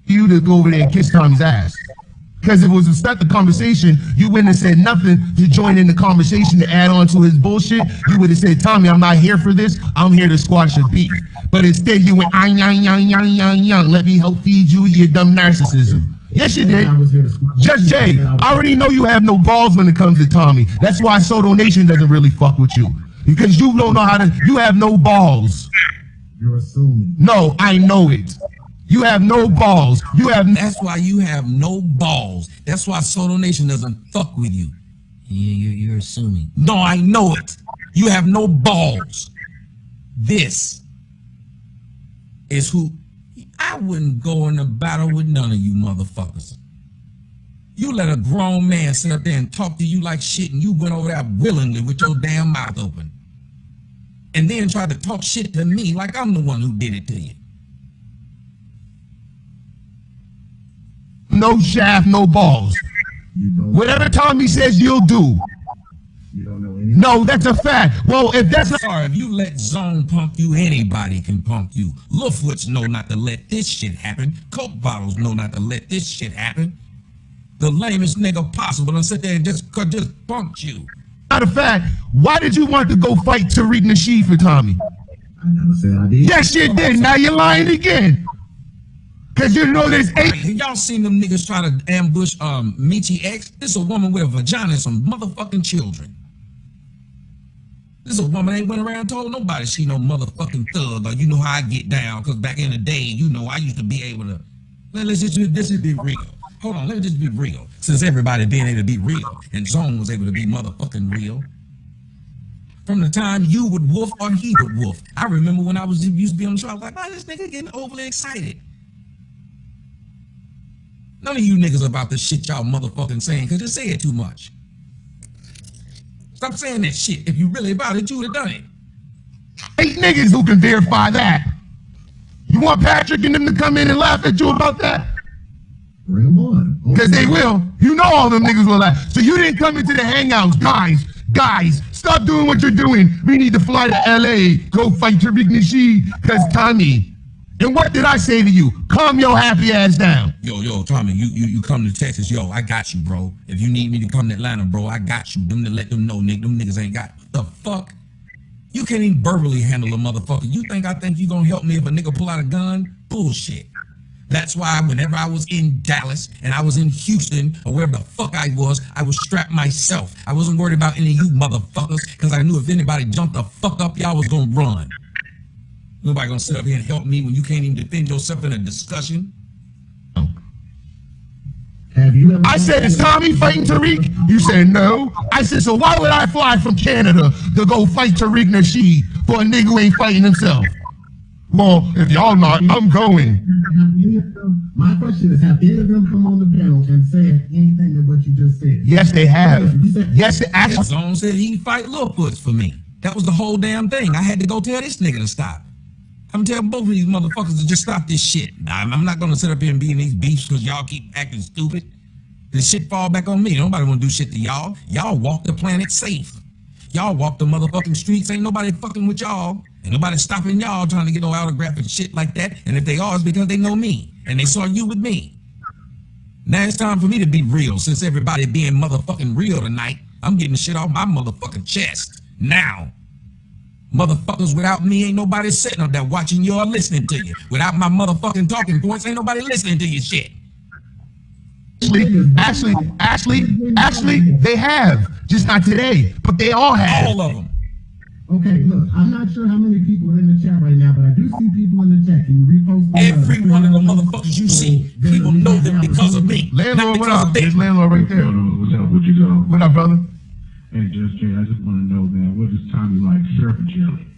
You to go over there and kiss Tommy's ass. Because if it was to start the conversation, you wouldn't have said nothing to join in the conversation to add on to his bullshit. You would have said, Tommy, I'm not here for this. I'm here to squash a beef. But instead you went, young. Let me help feed you your dumb narcissism. Yes, you did. Just Jay, I already know you have no balls when it comes to Tommy. That's why Soto Nation doesn't really fuck with you. Because you don't know how to, you have no balls. You're assuming. No, I know it. You have no balls. That's why you have no balls. That's why Soto Nation doesn't fuck with you. You're assuming. No, I know it. You have no balls. This is who. I I wouldn't go in a battle with none of you motherfuckers. You let a grown man sit up there and talk to you like shit, and you went over there willingly with your damn mouth open. And then tried to talk shit to me like I'm the one who did it to you. No shaft, no balls. Whatever Tommy says, you'll do. You don't know anything. No, that's a fact. Well, if that's not, Sorry, if you let Zone punk you, anybody can punk you. Littfoots know not to let this shit happen. Coke bottles know not to let this shit happen. The lamest nigga possible and sit there and just punked you. matter of fact, why did you want to go fight Tariq Nasheed for Tommy? I never said I did. Yes, you did. Now you're lying again. Cause you know there's 8. Y'all seen them niggas try to ambush Michi X? This is a woman with a vagina and some motherfucking children. This is a woman ain't went around and told nobody she no motherfucking thug, or you know how I get down, cause back in the day, you know, I used to be able to. Let's just be real. Hold on, let me just be real. Since everybody being able to be real, and Zone was able to be motherfucking real. From the time you would woof or he would woof. I remember when I used to be on the show, I was like, oh, this nigga getting overly excited. None of you niggas about the shit y'all motherfucking saying, cause you say it too much. Stop saying that shit. If you really about it, you would have done it. 8 niggas who can verify that. You want Patrick and them to come in and laugh at you about that? Bring them on. Because they will. You know all them niggas will laugh. So you didn't come into the hangouts. Guys, stop doing what you're doing. We need to fly to LA, go fight Tariq Nasheed, because Tommy. And what did I say to you? Calm your happy ass down. Yo, Tommy, you come to Texas, yo, I got you, bro. If you need me to come to Atlanta, bro, I got you. Them to let them know, nigga, them niggas ain't got the fuck. You can't even verbally handle a motherfucker. You think I think you gonna help me if a nigga pull out a gun? Bullshit. That's why whenever I was in Dallas and I was in Houston or wherever the fuck I was strapped myself. I wasn't worried about any of you motherfuckers because I knew if anybody jumped the fuck up, y'all was gonna run. Nobody gonna sit up here and help me when you can't even defend yourself in a discussion. Have you ever I said, is Tommy fighting Tariq? You said no. I said, so why would I fly from Canada to go fight Tariq Nasheed for a nigga who ain't fighting himself? Well, if y'all not, I'm going. My question is, have any of them come on the panel and said anything of what you just said? Yes, they have. Yes, they actually. Zone said he'd fight Littfoots for me. That was the whole damn thing. I had to go tell this nigga to stop. I'm telling both of these motherfuckers to just stop this shit. I'm not gonna sit up here and be in these beefs because y'all keep acting stupid. This shit fall back on me. Nobody wanna do shit to y'all. Y'all walk the planet safe. Y'all walk the motherfucking streets. Ain't nobody fucking with y'all. Ain't nobody stopping y'all trying to get no autograph and shit like that. And if they are, it's because they know me. And they saw you with me. Now it's time for me to be real. Since everybody being motherfucking real tonight, I'm getting the shit off my motherfucking chest. Now. Motherfuckers, without me, ain't nobody sitting up there watching you or listening to you. Without my motherfucking talking points, ain't nobody listening to your shit. Actually, they have. Just not today, but they all have. All of them. Okay, look, I'm not sure how many people are in the chat right now, but I do see people in the chat. Can you repost Every one of the motherfuckers you see, people know them because of me. Landlord, what because up? of them. There's landlord right there. What's up? What you doing? What up, brother? Hey, Just Jay, I just want to know, man, what does Tommy like, syrup or jelly?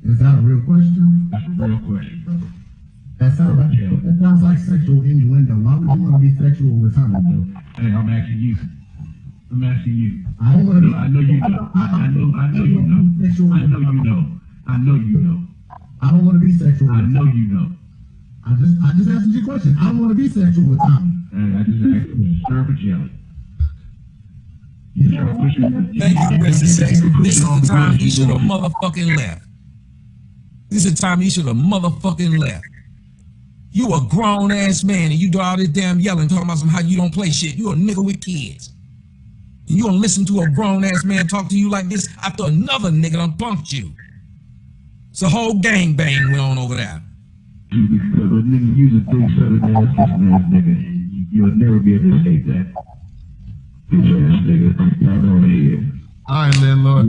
Is that a real question? That's a real question, brother. That sounds like sexual innuendo. Why would you want to be sexual with Tommy, though? Hey, I'm asking you. I don't want to be. I know you know. I know you know. I know you know. I know you know. I don't want to be sexual. I know you know. I just answered your question. I don't want to be sexual with Tommy. Hey, I just asked you, syrup or jelly? Thank you, Mr. Sex. This is the time he should have motherfucking left. This is the time he should have motherfucking left. You a grown ass man and you do all this damn yelling talking about some how you don't play shit. You a nigga with kids. And you gonna listen to a grown ass man talk to you like this after another nigga done punked you. It's a whole gangbang went on over there. Because a nigga use a big southern ass kissing ass nigga. You'll never be able to escape that. Bitch ass nigga. Y'all know what it is. All right, landlord.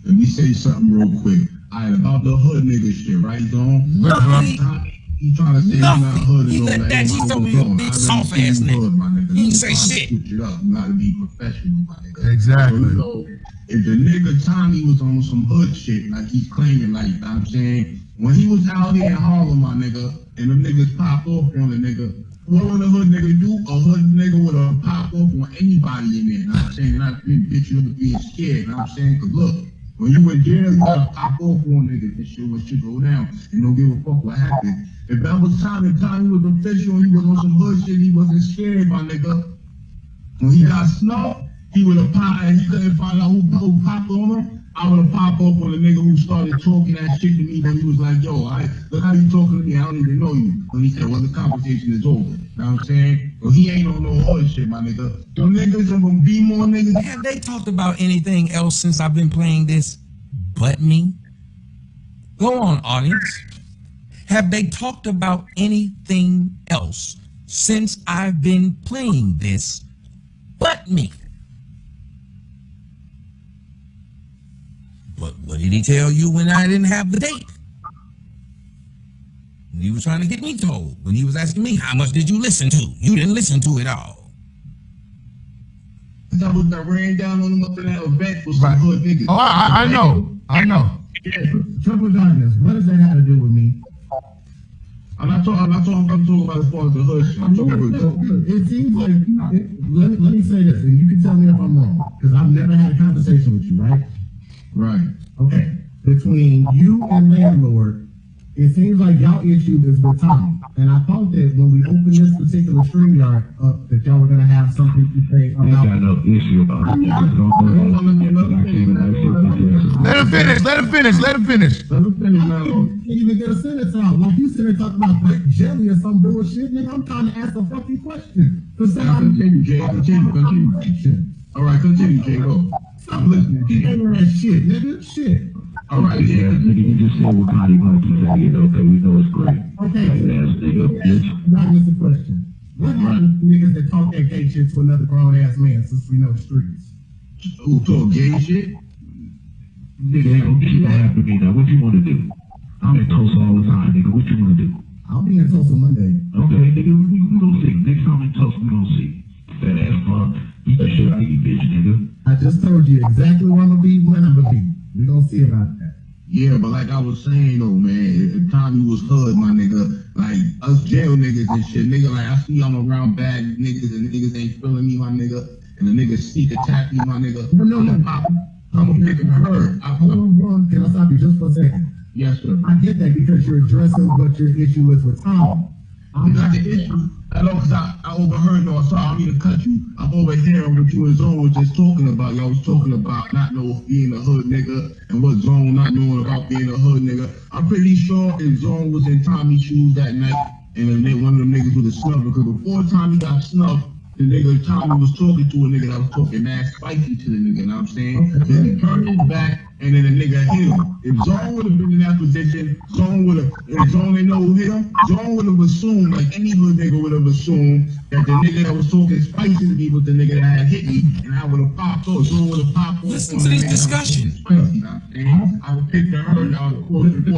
Let me say something real quick. About the hood nigga shit, right, Zone? Nothing. He trying to say he's not hood He and all let that. that, he told me you a big soft ass nigga. You ain't say shit. Switch it up. You gotta be professional, my nigga. Exactly. So, if the nigga Tommy was on some hood shit, like he's claiming, like I'm saying, when he was out here in Harlem, my nigga, and the niggas popped off on the nigga, what would a hood nigga do? A hood nigga would have popped off on anybody in there. You know what I'm saying? And I've been bitching about being scared. You know what I'm saying? Cause look, when you in jail, you gotta pop off on niggas and shit when shit go down. You don't give a fuck what happened. If that was Tommy was official and he was on some hood shit, he wasn't scared, my nigga. When he got snuffed, he would have popped and he couldn't find out who popped on him. I would have popped off on the nigga who started talking that shit to me when he was like, yo, look how you talking to me, I don't even know you. When he said, well, the conversation is over. You know what I'm saying? Well, he ain't on no hood shit, my nigga. Them niggas are gonna be more niggas. Have they talked about anything else since I've been playing this but me? Go on, audience. Have they talked about anything else since I've been playing this but me? But what did he tell you when I didn't have the date? He was trying to get me told when he was asking me, how much did you listen to? You didn't listen to it all. That was that ran down on him up in that event for some hood niggas. Oh, I know. Yeah. Triple darkness. What does that have to do with me? I'm not talking about as far as the hood shit. I'm talking about It seems like, let me say this, and you can tell me if I'm wrong, because I've never had a conversation with you, right? right. Okay. Between you and landlord, it seems like y'all issue is with Tommy. And I thought that when we opened this particular stream yard up, that y'all were gonna have something to say I ain't about. got no issue about it. Let him finish. Let him finish, man. You can't even get a sentence out. Like you sitting there talking about like jelly or some bullshit, nigga. I'm trying to ask a fucking question. For somebody. Continue, Jay. Continue. All right, continue, Jay. Go. I'm listening, Jay. That shit, nigga. Shit. All right, Yeah, yeah. nigga, you just said what Connie wants to say, okay, we know it's great. Okay. Like ass nigga, bitch. That was the question. What happens to niggas that talk that gay shit to another grown ass man since we know the streets? Who talk gay shit? Nigga, ain't gonna shit gonna happen to me now. What you wanna do? I'm in Tulsa all the time, nigga. What you wanna do? I'll be in Tulsa Monday. Okay, nigga, we gonna see. Next time in Tulsa, we gonna see. Fat ass fuck. Eat that shit out of you, bitch, nigga. I just told you exactly where I'm gonna be when I'm gonna be. We gonna see about that. Yeah, but like I was saying though, man, if Tommy was hood, my nigga, like us jail niggas and shit, nigga, like I see I'm around bad niggas and niggas ain't feeling me, my nigga, and the niggas sneak attack me, my nigga. No. I'm gonna make him hurt. Hold on, can I stop you just for a second? Yes, sir. I get that because you're addressing what your issue is with Tom. I'm Not not the issue. I know, cause I overheard, no, sorry, I don't mean to cut you. I'm overhearing what you and Zone was just talking about. Y'all was talking about not know being a hood nigga and what Zone not knowing about being a hood nigga. I'm pretty sure if Zone was in Tommy's shoes that night and then one of them niggas would have snuffed, because before Tommy got snuffed, the nigga Tommy was talking to a nigga that was talking mad spicy to the nigga, you know what I'm saying? Then he turned his back and then the nigga hit him. If Zone would have been in that position, if Zone didn't know who hit him, Zone would have assumed, like any hood nigga would have assumed, that the nigga that was talking spicy to me was the nigga that had hit me, and I would have popped off. Zone would have popped off. Listen to this discussion. Spicy, you know what I'm saying? I would pick the hurt out.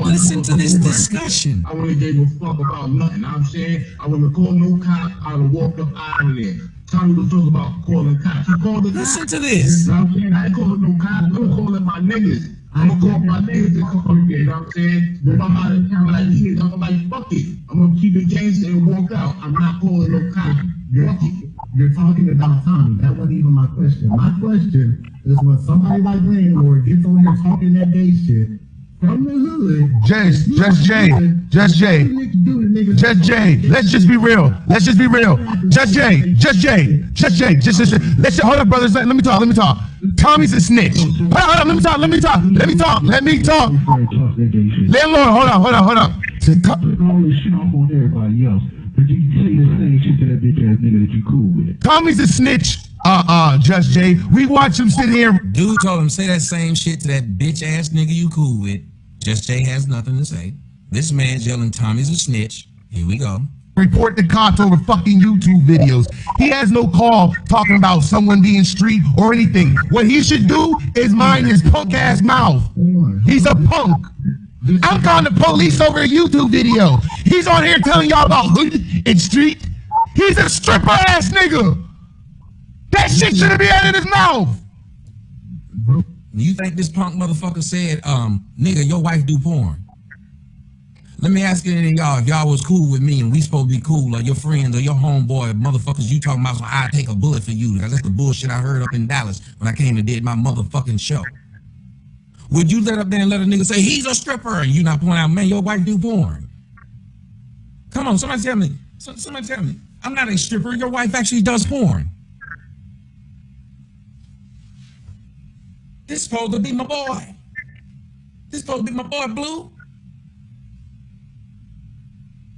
Listen to this discussion. I wouldn't give a fuck about nothing. You know what I'm saying? I wouldn't call no cops. I would have walked up out of there. Tommy was talking about calling cops. He called the cops. Listen to this. You know what I'm saying? I ain't calling no cops. I'm calling my niggas. I'm gonna call my niggas to come here. You know what I'm saying? If I'm out of town like this, I'm like, fuck it. I'm gonna keep it gangster and walk out. I'm not calling no cops. You're talking about Tommy. That wasn't even my question. My question is when somebody like landlord gets on here talking that gay shit from the hood. Just Jay. Let's just be real. Just hold up, brothers. Let me talk. Tommy's a snitch. Hold on, let me talk. Landlord, hold on. Put all this shit off on everybody else. But you say the same shit to that bitch ass nigga that you cool with. Tommy's a snitch. Just Jay. We watch him sit here. Dude told him say that same shit to that bitch ass nigga you cool with. Just Jay has nothing to say. This man's yelling Tommy's a snitch. Here we go. Report the cops over fucking YouTube videos. He has no call talking about someone being street or anything. What he should do is mind his punk ass mouth. He's a punk. I'm calling the police over a YouTube video. He's on here telling y'all about hood and street. He's a stripper ass nigga. That shit shouldn't be out of his mouth. You think this punk motherfucker said, nigga, your wife do porn? Let me ask any of y'all, if y'all was cool with me and we supposed to be cool, or your friends or your homeboy, motherfuckers, you talking about, so I take a bullet for you, because that's the bullshit I heard up in Dallas when I came and did my motherfucking show. Would you let up there and let a nigga say, he's a stripper, and you not point out, man, your wife do porn? Come on, somebody tell me. Somebody tell me. I'm not a stripper, your wife actually does porn. This supposed to be my boy. This supposed to be my boy Blue.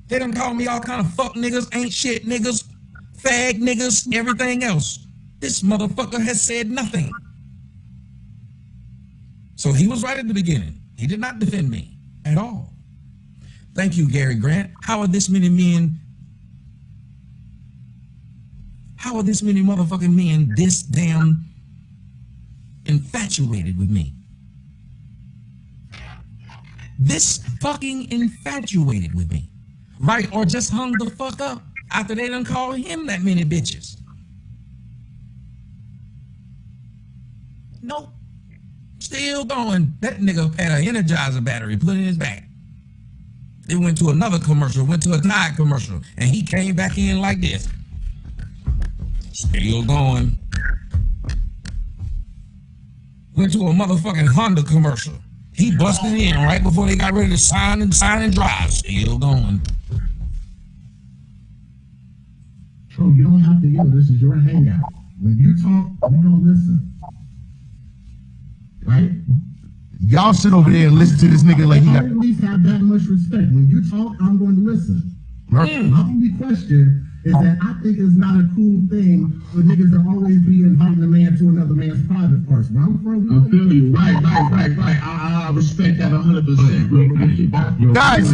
They done call me all kind of fuck niggas, ain't shit niggas, fag niggas, everything else. This motherfucker has said nothing. So he was right at the beginning. He did not defend me at all. Thank you, Gary Grant. How are this many motherfucking men this damn infatuated with me? This fucking infatuated with me. Right, or just hung the fuck up after they done called him that many bitches. Nope. Still going. That nigga had an Energizer battery put in his back. They went to another commercial, went to a Tide commercial, and he came back in like this. Still going. Went to a motherfucking Honda commercial. He busted in right before they got ready to sign and drive. Still going. So you don't have to yell. This is your hangout. When you talk, you don't listen. Right? Y'all sit over there and listen to this nigga like he got. I at least have that much respect. When you talk, I'm going to listen. My only question is that I think it's not a cool thing for niggas to always be inviting a man to another man's private parts. Where I'm from, I feel you. Right. I respect that 100%. Guys,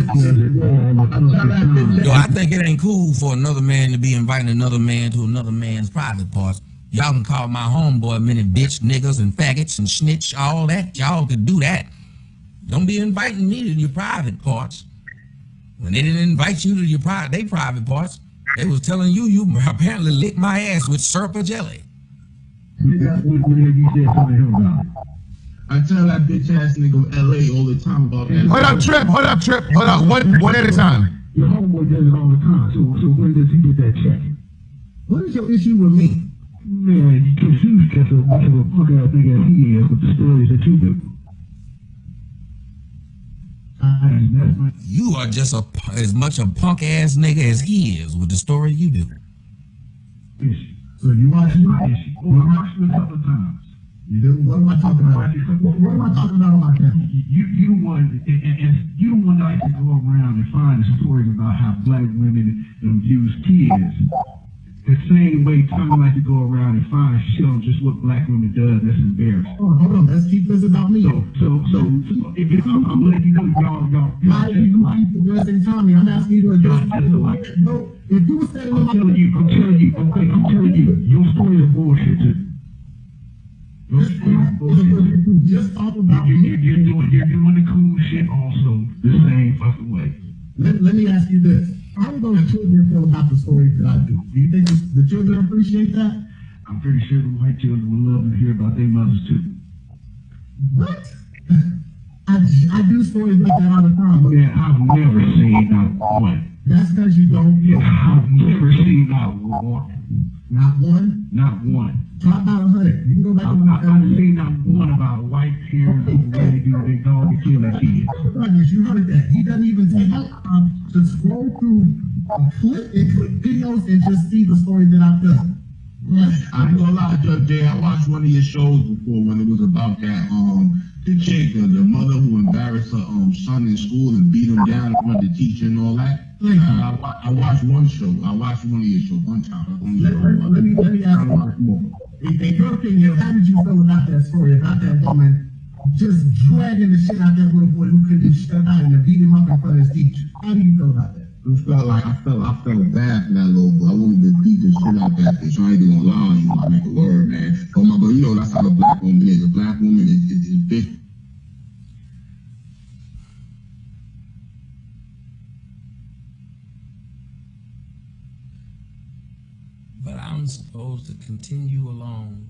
Yo, I think it ain't cool for another man to be inviting another man to another man's private parts. Y'all can call my homeboy many bitch niggas and faggots and snitch, all that. Y'all can do that. Don't be inviting me to your private parts. When they didn't invite you to your private parts, they was telling you apparently licked my ass with syrup or jelly. What you said something to him about? I tell that bitch ass nigga LA all the time about that. Hold up, Trip. One at a time. Your homeboy does it all the time. So when does he get that check? what is your issue with me? Man, because he's just a much of a punk ass nigga as he is with the stories that you do. You are just as much a punk ass nigga as he is with the story you do. So you watch it? I watched it a couple of times. You do? What am I talking about? What am I talking about on my channel? You don't want, and you don't want to like to go around and find stories about how black women abuse kids. The same way Tommy likes to go around and find shit on just what black women does that's embarrassing. Oh, hold on, let's keep this about me. So if I'm letting you know, y'all. Why are you addressing Tommy? I'm asking you to address me. No, if you were saying I'm telling you, your story is bullshit too. Your story is bullshit. Just talk about You're doing the cool shit also the same fucking way. Let me ask you this. How do those children feel about the stories that I do? Do you think the children appreciate that? I'm pretty sure the white children would love to hear about their mothers too. What? I do stories like that all the time. But Yeah, I've never seen not one. that's because you don't. I've never seen not one. Not one? Not one. Talk about 100. You can go back to my I've seen not one about white parents who ready to do their dog and kill their kids. You heard that. He doesn't even take time to scroll through a clip and click videos and just see the story that I've done. I ain't gonna lie, Judge Jay, I watched one of your shows before when it was about that, the chick, the mother who embarrassed her son in school and beat him down in front of the teacher and all that. I watched one show. I watched one of your shows one time. Let me ask you. In your opinion, how did you feel about that story, about that woman just dragging the shit out that little boy who couldn't be shut out and beat him up in front of his teacher? How do you feel about that? It felt like I felt bad for that little boy. I wanted to beat the shit out that bitch. I ain't even gonna lie on you, my nigga. Word, man. Oh my, but you know that's how a black woman is. A black woman is big. I'm supposed to continue along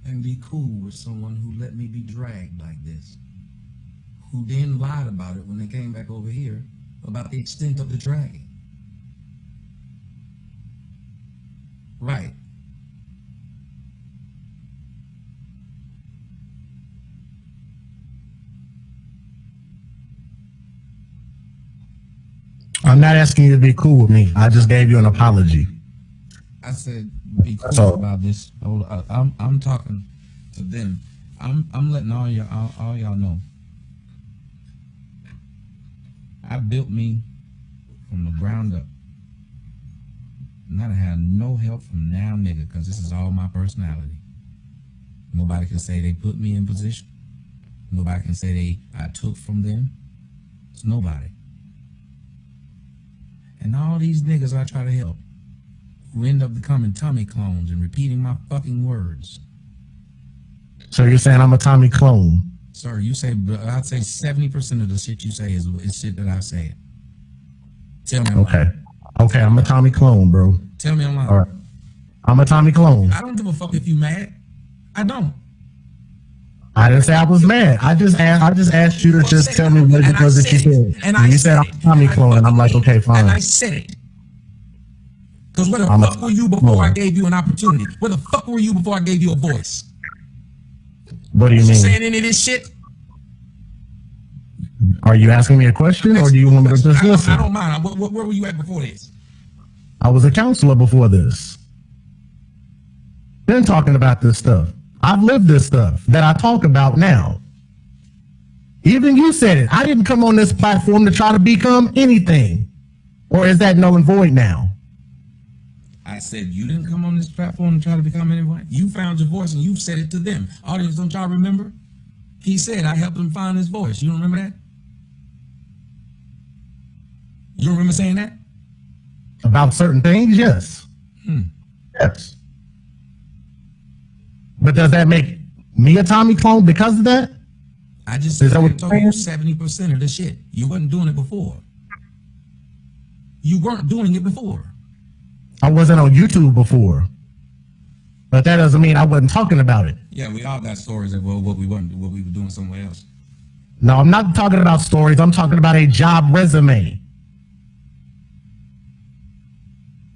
and be cool with someone who let me be dragged like this, who then lied about it when they came back over here about the extent of the dragging. Right. I'm not asking you to be cool with me. I just gave you an apology. I said be cool So- about this. I'm talking to them. I'm letting all y'all know. I built me from the ground up. And I done had no help from now nigga, because this is all my personality. Nobody can say they put me in position. Nobody can say I took from them. It's nobody. And all these niggas I try to help, who end up becoming Tommy clones and repeating my fucking words. So you're saying I'm a Tommy clone? Sir, you say, I'd say 70% of the shit you say is shit that I said. Tell me I'm Okay. lying. Okay, I'm a Tommy clone, bro. Tell me I'm lying. All right. I'm a Tommy clone. I don't give a fuck if you mad. I don't. I didn't say I was mad. I just asked you to just tell me what it was that you said. And you said I'm a Tommy clone, and I'm like, okay, And fine. I said it. Because where the I'm a fuck were you before I clone. gave you an opportunity? Where the fuck were you before I gave you a voice? What do you You mean? saying any of this shit? Are you asking me a question, or do you want me to just I listen? don't mind. Where were you at before this? I was a counselor before this. Been talking about this stuff. I've lived this stuff that I talk about now. Even you said it. I didn't come on this platform to try to become anything. Or is that null and void now? I said you didn't come on this platform to try to become anyone. You found your voice and you said it to them. Audience, don't y'all remember? He said I helped him find his voice. You don't remember that? You remember saying that? About certain things, yes. Yes. But does that make me a Tommy clone because of that? I just Is said that what I told you're you saying? 70% of the shit. You wasn't doing it before. You weren't doing it before. I wasn't on YouTube before. But that doesn't mean I wasn't talking about it. Yeah, we all got stories of what we were doing somewhere else. No, I'm not talking about stories. I'm talking about a job resume.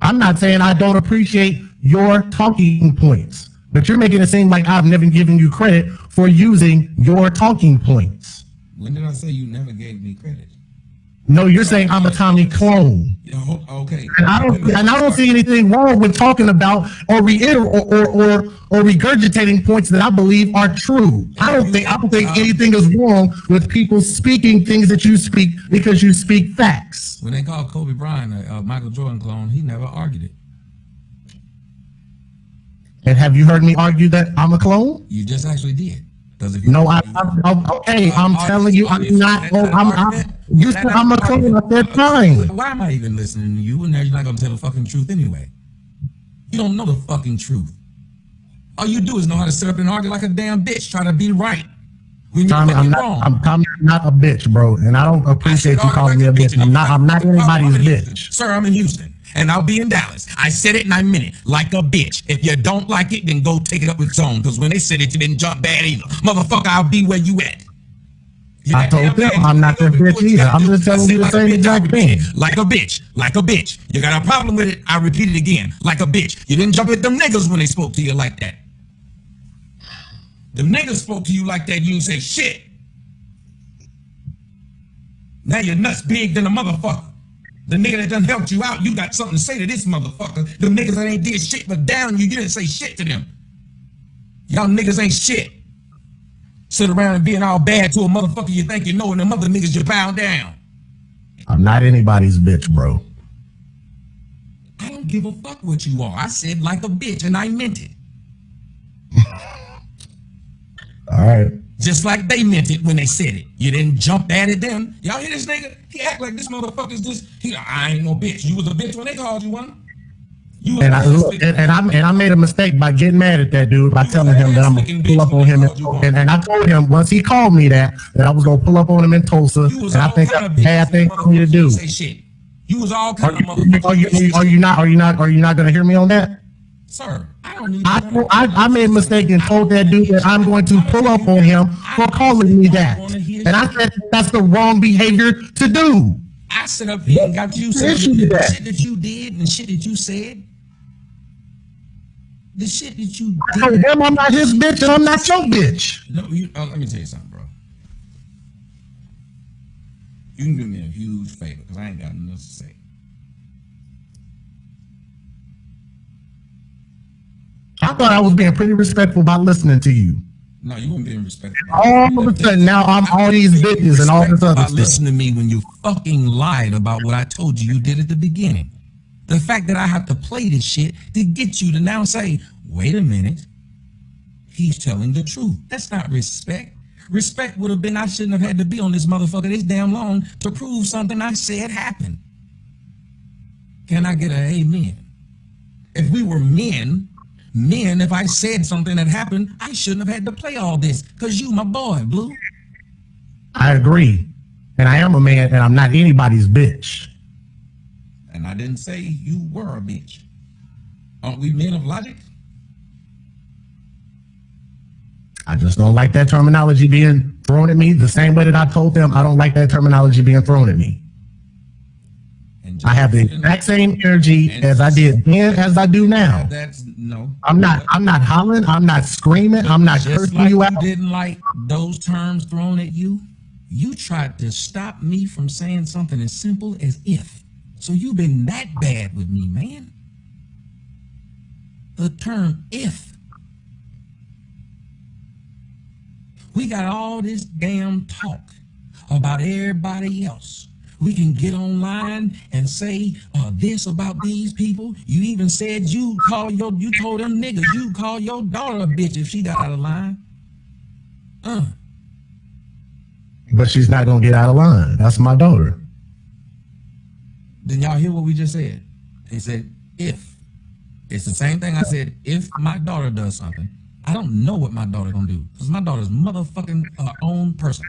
I'm not saying I don't appreciate your talking points, but you're making it seem like I've never given you credit for using your talking points. When did I say you never gave me credit? No, you're saying I'm a Tommy clone. Okay. And I don't see anything wrong with talking about or regurgitating points that I believe are true. I don't think anything is wrong with people speaking things that you speak because you speak facts. When they called Kobe Bryant a Michael Jordan clone, he never argued it. And have you heard me argue that I'm a clone? You just actually did. Because if you No, I'm telling you, I'm not. You said I'm a clone. I said fine. Why am I even listening to you? And now you're not going to tell the fucking truth anyway. You don't know the fucking truth. All you do is know how to sit up and argue like a damn bitch, try to be right. When you're Tommy, fucking wrong. I'm not a bitch, bro, and I don't appreciate you calling me a bitch. I'm not anybody's bitch. Sir, I'm in Houston, and I'll be in Dallas. I said it and I meant it, like a bitch. If you don't like it, then go take it up with its own, because when they said it, you didn't jump bad either. Motherfucker, I'll be where you at. I told them I'm not their bitch either. I'm just telling you the same exact thing. Like a bitch, like a bitch. You got a problem with it, I repeat it again, like a bitch. You didn't jump at them niggas when they spoke to you like that. The niggas spoke to you like that, you didn't say shit. Now your nuts big than a motherfucker. The nigga that done helped you out, you got something to say to this motherfucker. Them niggas that ain't did shit but down you, you didn't say shit to them. Y'all niggas ain't shit. Sit around and being all bad to a motherfucker you think you know, and them other niggas you bow down. I'm not anybody's bitch, bro. I don't give a fuck what you are. I said like a bitch, and I meant it. All right. Just like they meant it when they said it. You didn't jump at it then. Y'all hear this nigga? He act like this motherfucker's this. I ain't no bitch. You was a bitch when they called you one. You And I made a mistake by getting mad at that dude by telling him that I'm gonna pull up on him and I told him once he called me that I was gonna pull up on him in Tulsa, and I think that's a bad thing for me to do. Say shit. You was all Are kind of you, motherfuckers. are you not going to hear me on that? Sir, I don't need I made a mistake and told that dude that I'm going to pull up on him for calling me that. And I said that's the wrong behavior to do. I sit up here and got you saying issue the with that? shit that you did and shit that you said. The shit that you I told did. him I'm not his bitch and I'm not your bitch. No, let me tell you something, bro. You can do me a huge favor because I ain't got nothing else to say. I thought I was being pretty respectful by listening to you. No, you weren't being respectful. All of a sudden, now I'm all these bitches and all this other stuff. Listen to me when you fucking lied about what I told you did at the beginning. The fact that I have to play this shit to get you to now say, wait a minute, he's telling the truth. That's not respect. Respect would have been I shouldn't have had to be on this motherfucker this damn long to prove something I said happened. Can I get an amen? If we were men, if I said something that happened, I shouldn't have had to play all this because you my boy, Blue. I agree. And I am a man and I'm not anybody's bitch. And I didn't say you were a bitch. Aren't we men of logic? I just don't like that terminology being thrown at me the same way that I told them I don't like that terminology being thrown at me. And I have the exact same energy as I did then as I do now. That's no. I'm not hollering, I'm not screaming, I'm not Just cursing like you you out. didn't like those terms thrown at you, you tried to stop me from saying something as simple as if. So you've been that bad with me, man. The term if. We got all this damn talk about everybody else. We can get online and say this about these people. You even said you told them niggas, you call your daughter a bitch if she got out of line. But she's not gonna get out of line. That's my daughter. Then y'all hear what we just said? He said, if. It's the same thing I said, if my daughter does something. I don't know what my daughter gonna do because my daughter's motherfucking her own person.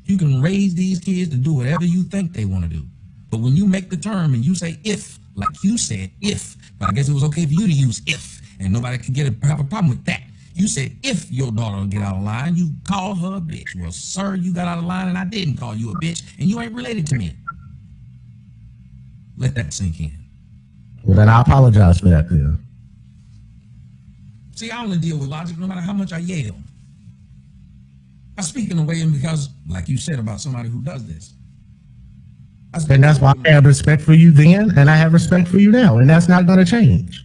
You can raise these kids to do whatever you think they want to do. But when you make the term and you say if, like you said if, but I guess it was okay for you to use if, and nobody could have a problem with that. You said if your daughter will get out of line, you call her a bitch. Well, sir, you got out of line and I didn't call you a bitch, and you ain't related to me. Let that sink in. Well, then I apologize for that then. See, I only deal with logic no matter how much I yell. I speak in a way because, like you said about somebody who does this. And that's why I have respect for you then, and I have respect for you now, and that's not going to change.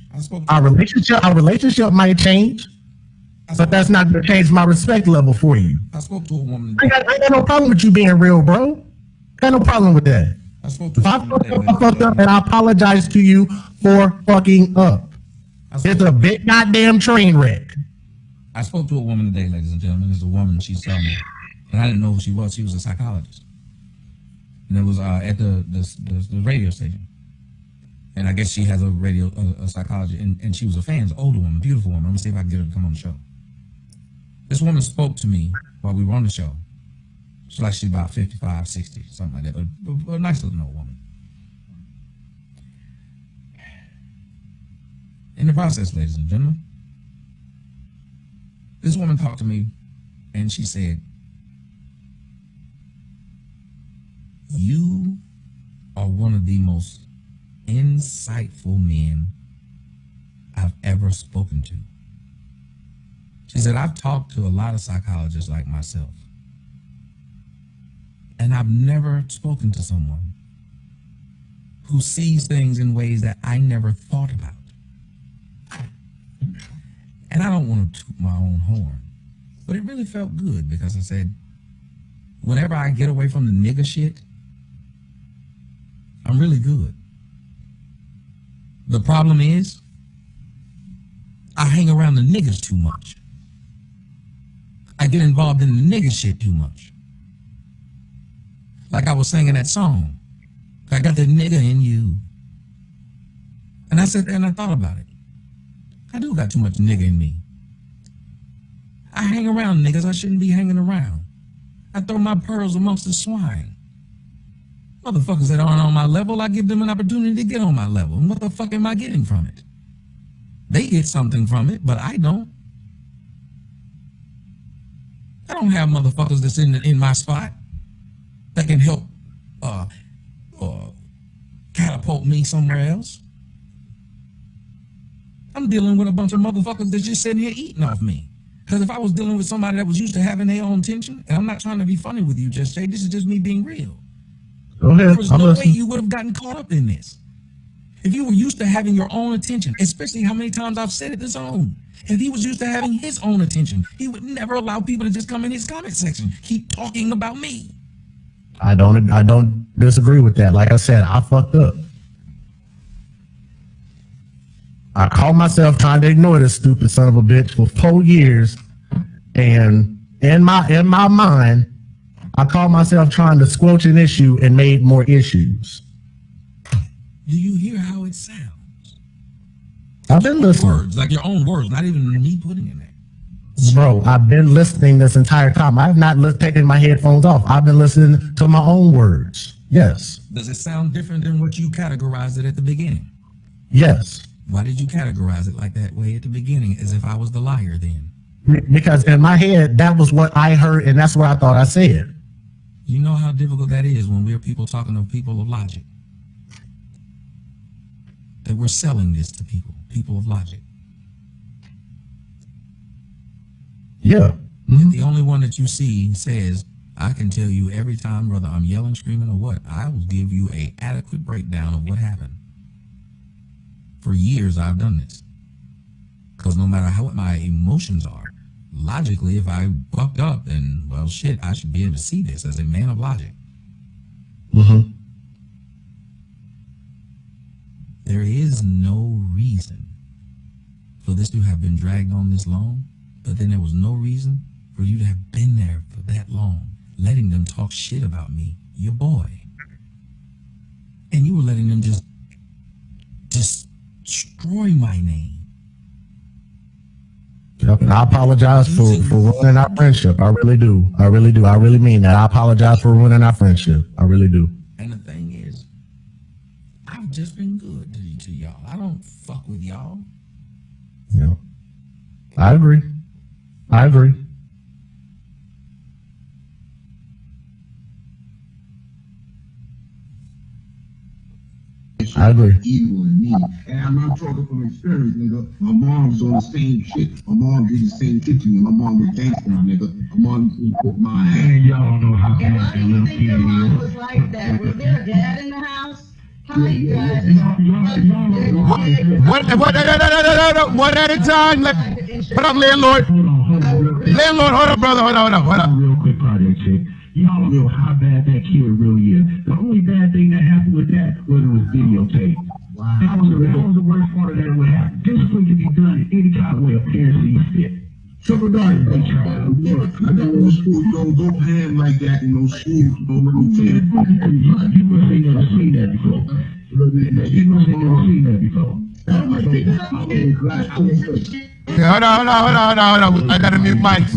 Our relationship might change, but that's not going to change my respect level for you. I spoke to a woman. I got no problem with you being real, bro. Got no problem with that. I spoke to If I fucked up, and I apologize to you for fucking up. It's a big goddamn train wreck. I spoke to a woman today, ladies and gentlemen. It's a woman, she's telling me. And I didn't know who she was. She was a psychologist. And it was at the radio station. And I guess she has a psychology. And she was a fan, an older woman, beautiful woman. I'm going to see if I can get her to come on the show. This woman spoke to me while we were on the show. She's like she's about 55, 60, something like that. But a nice little old woman. In the process, ladies and gentlemen, this woman talked to me and she said, you are one of the most insightful men I've ever spoken to. She said, I've talked to a lot of psychologists like myself, and I've never spoken to someone who sees things in ways that I never thought about. And I don't want to toot my own horn, but it really felt good because I said, whenever I get away from the nigga shit, I'm really good. The problem is, I hang around the niggas too much. I get involved in the nigga shit too much. Like I was singing that song, I got the nigga in you. And I said, and I thought about it. I do got too much nigga in me. I hang around niggas I shouldn't be hanging around. I throw my pearls amongst the swine. Motherfuckers that aren't on my level, I give them an opportunity to get on my level. And what the fuck am I getting from it? They get something from it, but I don't. I don't have motherfuckers that's in my spot that can help catapult me somewhere else. I'm dealing with a bunch of motherfuckers that's just sitting here eating off me. Because if I was dealing with somebody that was used to having their own attention, and I'm not trying to be funny with you, Just Jay, this is just me being real. Go ahead. There was no way you would have gotten caught up in this. If you were used to having your own attention, especially how many times I've said it this own. If he was used to having his own attention, he would never allow people to just come in his comment section, keep talking about me. I don't disagree with that. Like I said, I fucked up. I caught myself trying to ignore this stupid son of a bitch for 4 years, and in my mind, I caught myself trying to squelch an issue and made more issues. Do you hear how it sounds? I've been listening. Words, like your own words, not even me putting in there. Bro, I've been listening this entire time. I've not taken my headphones off. I've been listening to my own words. Yes. Does it sound different than what you categorized it at the beginning? Yes. Why did you categorize it like that way at the beginning, as if I was the liar then? Because in my head, that was what I heard, and that's what I thought I said. You know how difficult that is when we're people talking to people of logic. That we're selling this to people of logic. Yeah. Mm-hmm. The only one that you see says, I can tell you every time, whether I'm yelling, screaming, or what, I will give you an adequate breakdown of what happened. For years, I've done this. Because no matter what my emotions are, logically, if I fucked up, then, well, shit, I should be able to see this as a man of logic. Mm-hmm. There is no reason for this to have been dragged on this long, but then there was no reason for you to have been there for that long, letting them talk shit about me, your boy. And you were letting them just destroy my name. Yep, and I apologize for ruining our friendship. I really do. I really do. I really mean that. I apologize for ruining our friendship. I really do. And the thing is, I've just been good to y'all. I don't fuck with y'all. Yeah. I agree. I agree. I agree. Evil in me. And I'm not talking from experience, nigga. My mom's on the same shit. My mom did the same shit to me. My mom was gangster, nigga. My mom put my hand. Y'all don't know how And why do you think your mom was like that? Was there a dad in the house? How you guys? One at a time. Hold up, landlord. Landlord, hold up, brother. Hold up. Real quick project check. Y'all don't know how bad that kid really is. The only bad thing that happened with that was it was videotaped. Wow. That was the worst part of that would happen. Discipline can be done in any kind of way a parent sees fit. Sugar Dog, I got no school, don't go ham like that in no school, no little kid. You must ain't never seen that before. You must ain't never seen that before. Yeah, hold on. I gotta mute mics.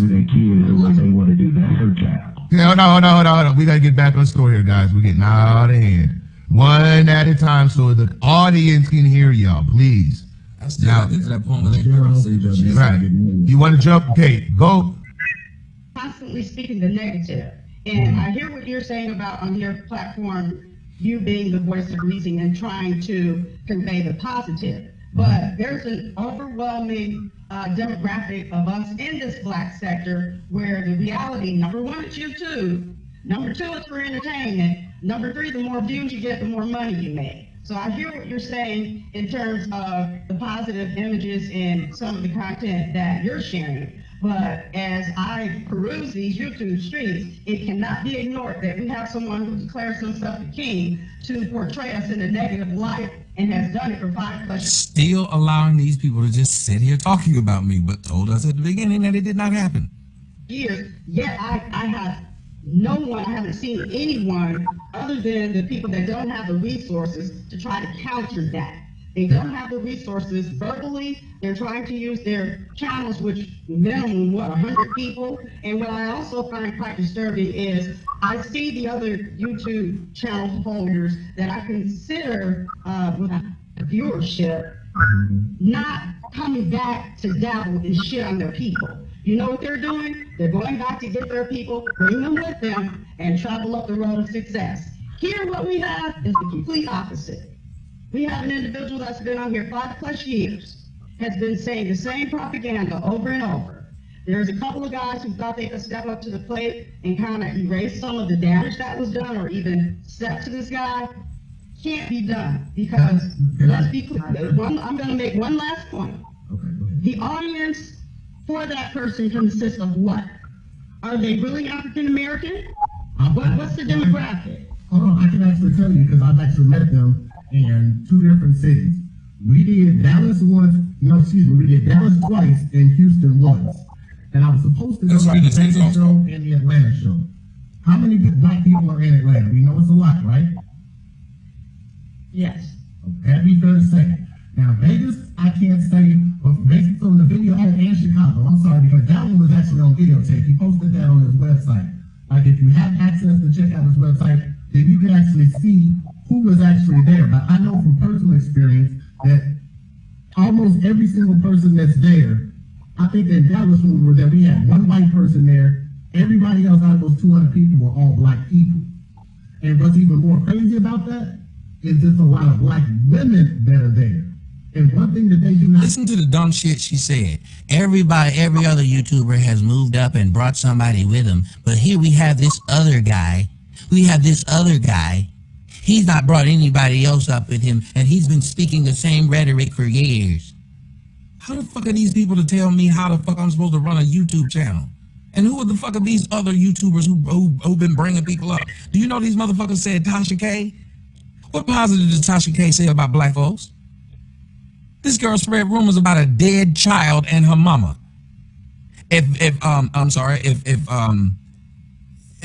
Yeah, hold on. We gotta get back on story here, guys. We're getting out of hand. One at a time so the audience can hear y'all, please. I still got to that point where they right. You want to jump? Okay, go. Constantly speaking the negative. And I hear what you're saying about on your platform, you being the voice of reason and trying to convey the positive. But there's an overwhelming demographic of us in this black sector where the reality, number one, it's YouTube. Number two, it's for entertainment. Number three, the more views you get, the more money you make. So I hear what you're saying in terms of the positive images in some of the content that you're sharing. But as I peruse these YouTube streams, it cannot be ignored that we have someone who declares himself a king to portray us in a negative light and has done it for 5+ years. Still allowing these people to just sit here talking about me, but told us at the beginning that it did not happen. Yet I have no one, I haven't seen anyone other than the people that don't have the resources to try to counter that. They don't have the resources verbally. They're trying to use their channels, which minimum, 100 people. And what I also find quite disturbing is I see the other YouTube channel holders that I consider with a viewership not coming back to dabble and shit on their people. You know what they're doing? They're going back to get their people, bring them with them, and travel up the road of success. Here, what we have is the complete opposite. We have an individual that's been on here 5+ years, has been saying the same propaganda over and over. There's a couple of guys who thought they could step up to the plate and kind of erase some of the damage that was done, or even step to this guy. Can't be done, because let's be clear. I'm going to make one last point. The audience for that person consists of what? Are they really African American? What's the demographic? I can actually tell you, because I've actually met them in 2 different cities. We did Dallas once, we did Dallas twice and Houston once. And I was supposed to go to the Vegas show and the Atlanta show. How many black people are in Atlanta? We know it's a lot, right? Yes. Okay, that'd be fair to say. Now, Vegas, I can't say, but based on the video, and Chicago, I'm sorry, because that one was actually on videotape. He posted that on his website. Like, if you have access to check out his website, then you can actually see who was actually there. But I know from personal experience that almost every single person that's there, I think in Dallas when we were there, we had one white person there. Everybody else out of those 200 people were all black people. And what's even more crazy about that is there's a lot of black women that are there. And one thing that they do not listen to the dumb shit she said. Every other YouTuber has moved up and brought somebody with them, but here we have this other guy. He's not brought anybody else up with him, and he's been speaking the same rhetoric for years. How the fuck are these people to tell me how the fuck I'm supposed to run a YouTube channel? And who are the fuck are these other YouTubers who been bringing people up? Do you know these motherfuckers said Tasha K? What positive did Tasha K say about black folks? This girl spread rumors about a dead child and her mama. If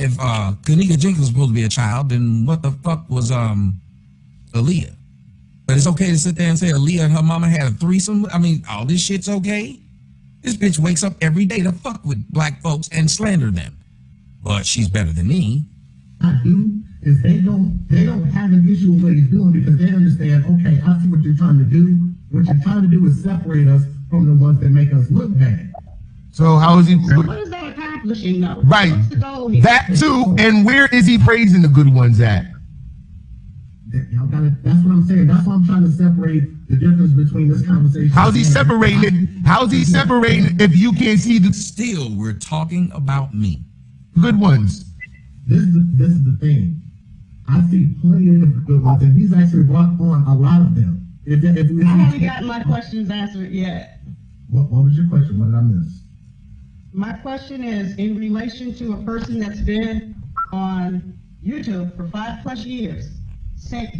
Kanika Jenkins was supposed to be a child, then what the fuck was Aaliyah? But it's okay to sit there and say Aaliyah and her mama had a threesome. I mean, all this shit's okay. This bitch wakes up every day to fuck with black folks and slander them. But she's better than me. I do is they don't have an issue with what you're doing, because they understand, okay, I see what you're trying to do. What you're trying to do is separate us from the ones that make us look bad. So how is he? What is that accomplishing though? Right. What's the goal here? That too, and where is he praising the good ones at? Y'all gotta, that's what I'm saying. That's why I'm trying to separate the difference between this conversation. How's he separating it? How's he separating if you can't see the Still, we're talking about me. good ones? This is the thing. I see plenty of good ones, and he's actually brought on a lot of them. I haven't gotten my questions answered yet. What was your question? What did I miss? My question is in relation to a person that's been on YouTube for 5+ years,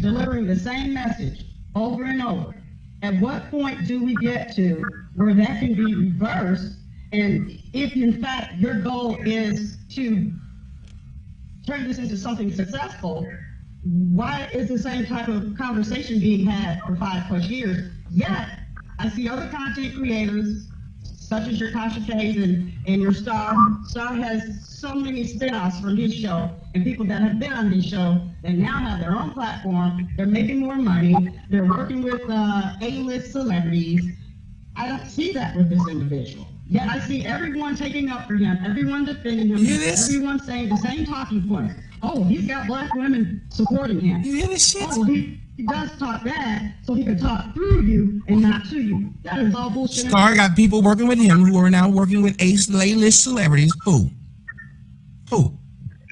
delivering the same message over and over. At what point do we get to where that can be reversed? And if in fact your goal is to turn this into something successful, why is the same type of conversation being had for 5+ years? Yet, I see other content creators, such as your Tasha K's and your Star. Star has so many spin-offs from his show, and people that have been on his show, they now have their own platform, they're making more money, they're working with A-list celebrities. I don't see that with this individual. Yet I see everyone taking up for him, everyone defending him, everyone saying the same talking points. Oh, he's got black women supporting him. You hear this shit? Oh, he does talk bad, so he can talk through you and not to you. That is all bullshit. Star got people working with him who are now working with A-list celebrities. Who?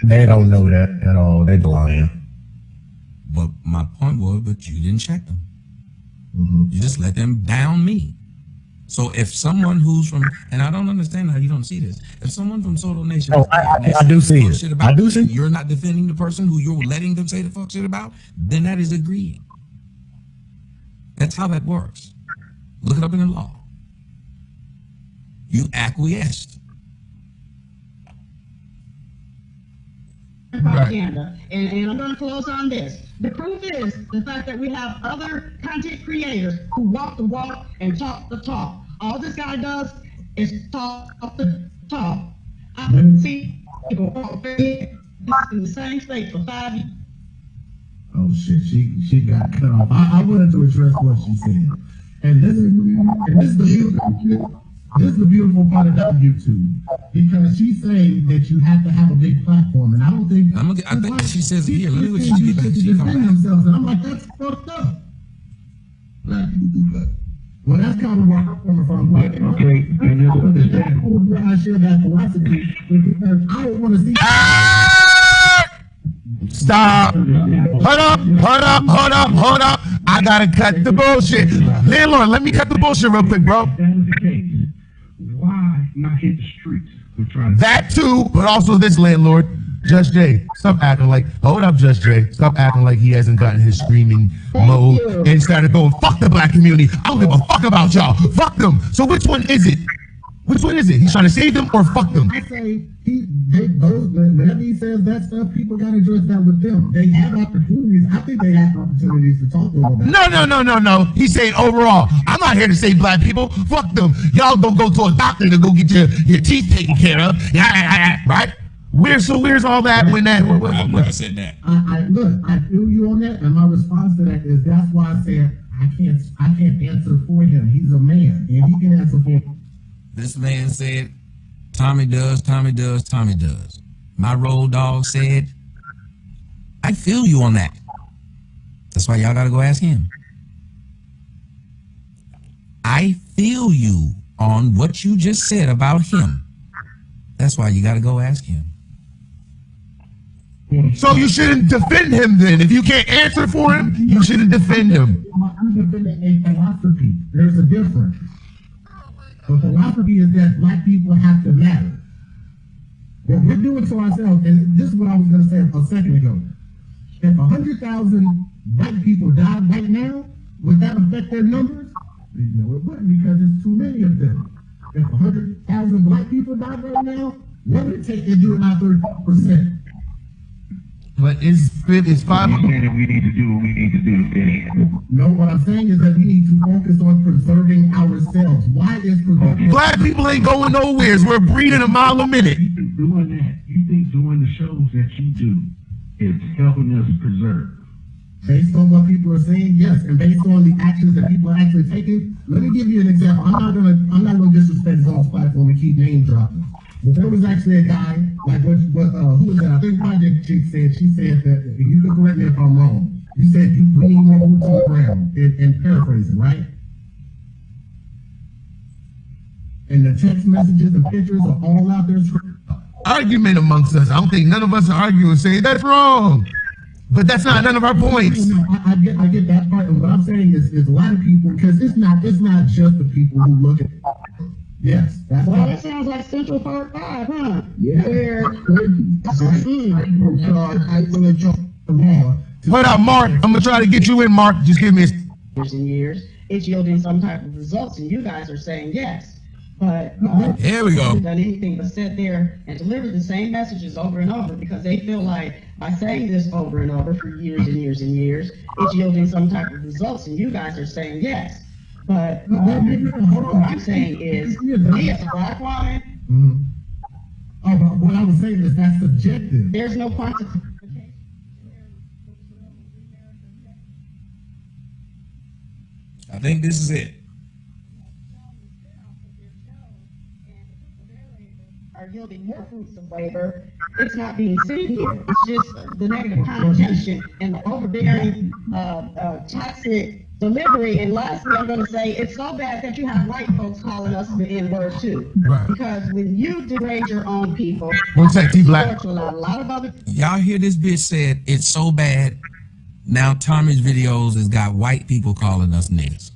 They don't know that at all. They're lying. But my point was, but you didn't check them. Mm-hmm. You just let them down me. So if someone who's from, and I don't understand how you don't see this, if someone from Soto Nation, I do see it. I do see. You're not defending the person who you're letting them say the fuck shit about, then that is agreeing. That's how that works. Look it up in the law. You acquiesced. propaganda. And I'm going to close on this. The proof is the fact that we have other content creators who walk the walk and talk the talk. All this guy does is talk the talk. I've seen people in the same state for 5 years. Oh shit, she got cut off. I wanted to address what she said. And this is the beautiful part about YouTube. Because she's saying that you have to have a big platform. And I don't think I think she says it here. Let me look at she you. themselves. And I'm like, that's fucked up. Black people do that. Well, that's kind of where I'm coming from. Like, okay, and I share that philosophy because I don't want to see. Stop. Hold up. I gotta cut the bullshit. Landlord, let me cut the bullshit real quick, bro. That is the case. Why not hit the streets? We're trying to. That too, but also this landlord, Just Jay. Stop acting like, hold up, Just Jay. Stop acting like he hasn't gotten his screaming mode and started going, fuck the black community. I don't give a fuck about y'all. Fuck them. So which one is it? Which one is it? He's trying to save them or fuck them? I say whenever he says that stuff, people gotta address that with them. They have opportunities. I think they have opportunities to talk to them about. No. He's saying overall. I'm not here to save black people. Fuck them. Y'all don't go to a doctor to go get your teeth taken care of. Right? Where's all that when that? I've never said that. I feel you on that, and my response to that is that's why I said I can't answer for him. He's a man, and he can answer for. This man said, Tommy does. My road dog said, I feel you on that. That's why y'all gotta go ask him. I feel you on what you just said about him. That's why you gotta go ask him. So you shouldn't defend him then. If you can't answer for him, you shouldn't defend him. I'm defending a philosophy. There's a difference. The philosophy is that black people have to matter. What we're doing to ourselves, and this is what I was going to say a second ago. If 100,000 black people died right now, would that affect their numbers? No, it wouldn't, because there's too many of them. If 100,000 black people died right now, what would it take to do it by 30%? But it's 5. We need to do what we need to do. No, what I'm saying is that we need to focus on preserving ourselves. Why is preserving? Black people ain't going nowhere. We're breeding a mile a minute. You think doing the shows that you do is helping us preserve? Based on what people are saying, yes, and based on the actions that people are actually taking. Let me give you an example. I'm not gonna disrespect his own platform and keep name dropping. But there was actually a guy, like who was that? I think Project Chick said, she said that, you can correct me if I'm wrong, you said you need more boots on the ground, in paraphrasing, right? And the text messages and pictures are all out there. Argument amongst us. I don't think none of us are arguing saying that's wrong. But that's not none of our points. I get that part, and what I'm saying is a lot of people, because it's not just the people who look at it. Yes. That's Well, that sounds like Central Park 5, huh? Yeah. Where, Hold up, Mark. I'm gonna try to get you in, Mark. Just give me a... years and years, it's yielding some type of results, and you guys are saying yes. But Here we go. haven't done anything but sit there and deliver the same messages over and over because they feel like by saying this over and over for years and years and years, it's yielding some type of results, and you guys are saying yes. But what I'm saying is, me as a black woman, Oh, but what I was saying is that's subjective. there's no quantification. I think this is it. Are yielding more fruits of labor. It's not being seen here. It's just the negative connotation and the overbearing, toxic delivery. And lastly, I'm going to say it's so bad that you have white folks calling us the N-word too. Right. Because when you degrade your own people, One sec, T-Black. a lot of other Y'all hear this bitch said it's so bad. Now Tommy's videos has got white people calling us niggas.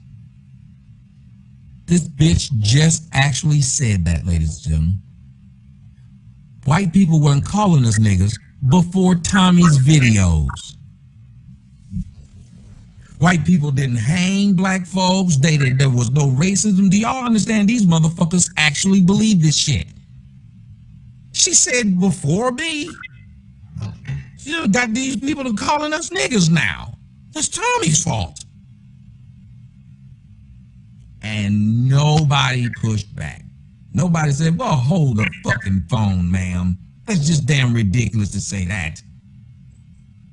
This bitch just actually said that, ladies and gentlemen. White people weren't calling us niggas before Tommy's videos. White people didn't hang black folks. There was no racism. Do y'all understand? These motherfuckers actually believe this shit. She said before me. You got these people calling us niggas now. That's Tommy's fault. And nobody pushed back. Nobody said, well, hold the fucking phone, ma'am. That's just damn ridiculous to say that.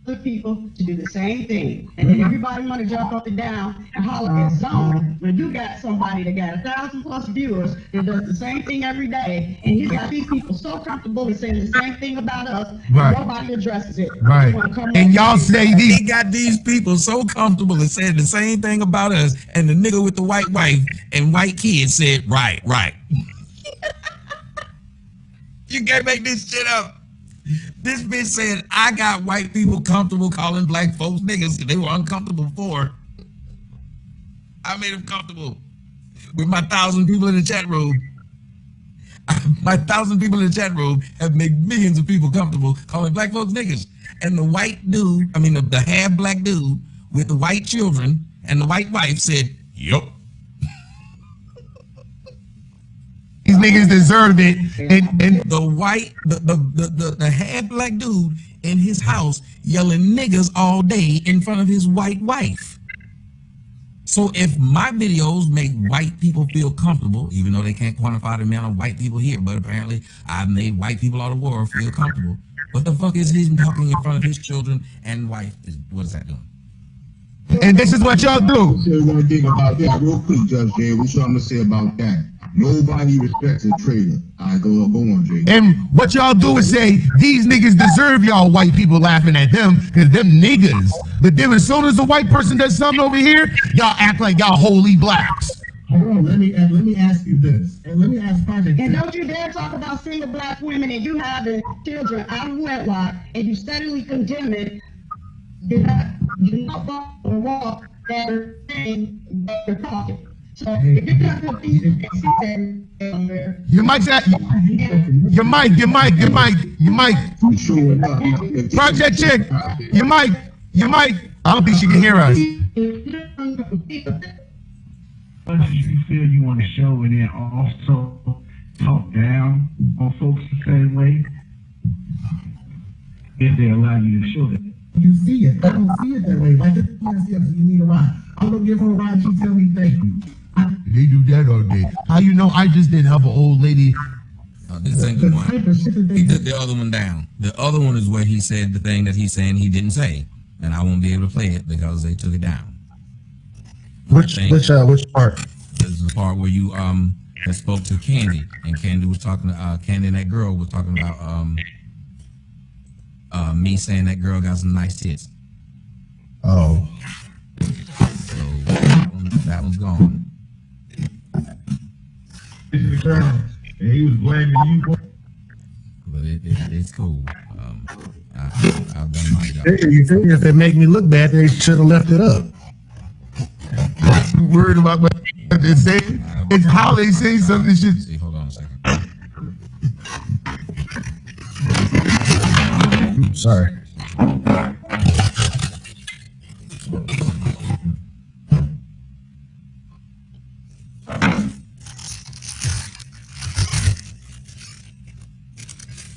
Other people to do the same thing, and then everybody want to jump up and down and holler at zone when you got somebody that got 1,000+ viewers that does the same thing every day, and he's got these people so comfortable in saying the same thing about us, Right. and nobody addresses it. Right. And y'all say He these. got these people so comfortable and said the same thing about us, and the nigga with the white wife and white kids said, right. You can't make this shit up. This bitch said, I got white people comfortable calling black folks niggas. They were uncomfortable before. I made them comfortable with my 1,000 people in the chat room. My 1,000 people in the chat room have made millions of people comfortable calling black folks niggas. And the white dude, the half black dude with the white children and the white wife said, yup. These niggas deserved it, and The half black dude in his house yelling niggas all day in front of his white wife. So if my videos make white people feel comfortable, even though they can't quantify the amount of white people here, but apparently I've made white people all the world feel comfortable. What the fuck is him talking in front of his children and wife? What is that doing? and this is what y'all do. Say one thing about that real quick, Judge Jay. What's something to say about that? Nobody respects a traitor. I go on, Jay. And what y'all do is say these niggas deserve y'all white people laughing at them because them niggas. But then as soon as the white person does something over here, y'all act like y'all holy blacks. Hold on, let me ask you this, and let me ask Project. And don't you dare talk about single black women and you having children out of wedlock and you steadily condemning. Do not walk the walk that are saying that they're talking. So if you're not going to be on there, Your mic's at your mic. Showing up. Project Chick, your mic. I don't think she can hear us. You feel you want to show and then also talk down on folks the same way if they allow you to show it. You see it. I don't see it that way. Like, if you need a ride, I'm gonna give her a ride. She tell me thank you. They do that all day. How you know I just didn't have an old lady? This ain't the one. He took the other one down. The other one is where he said the thing that he's saying he didn't say, and I won't be able to play it because they took it down. Which part? This is the part where you that spoke to Candy, and Candy was talking. Candy and that girl was talking about me saying that girl got some nice tits. Oh, So that one's gone. And he was blaming you. But it's cool. I've done my job. you think if they make me look bad, they should have left it up. Worried about what they say. It's how they say something. Shit. See, hold on a second. Sorry.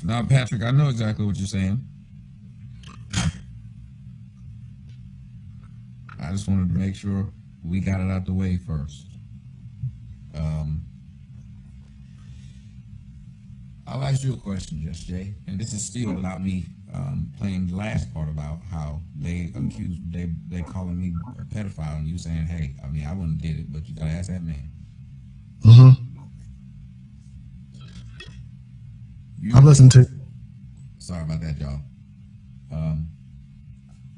Now, Patrick, I know exactly what you're saying. I just wanted to make sure we got it out the way first. I'll ask you a question, Just Jay, and this is still without me playing the last part about how they calling me a pedophile, and you saying, hey, I wouldn't did it, but you gotta ask that man. I'm listening to. Sorry about that, y'all.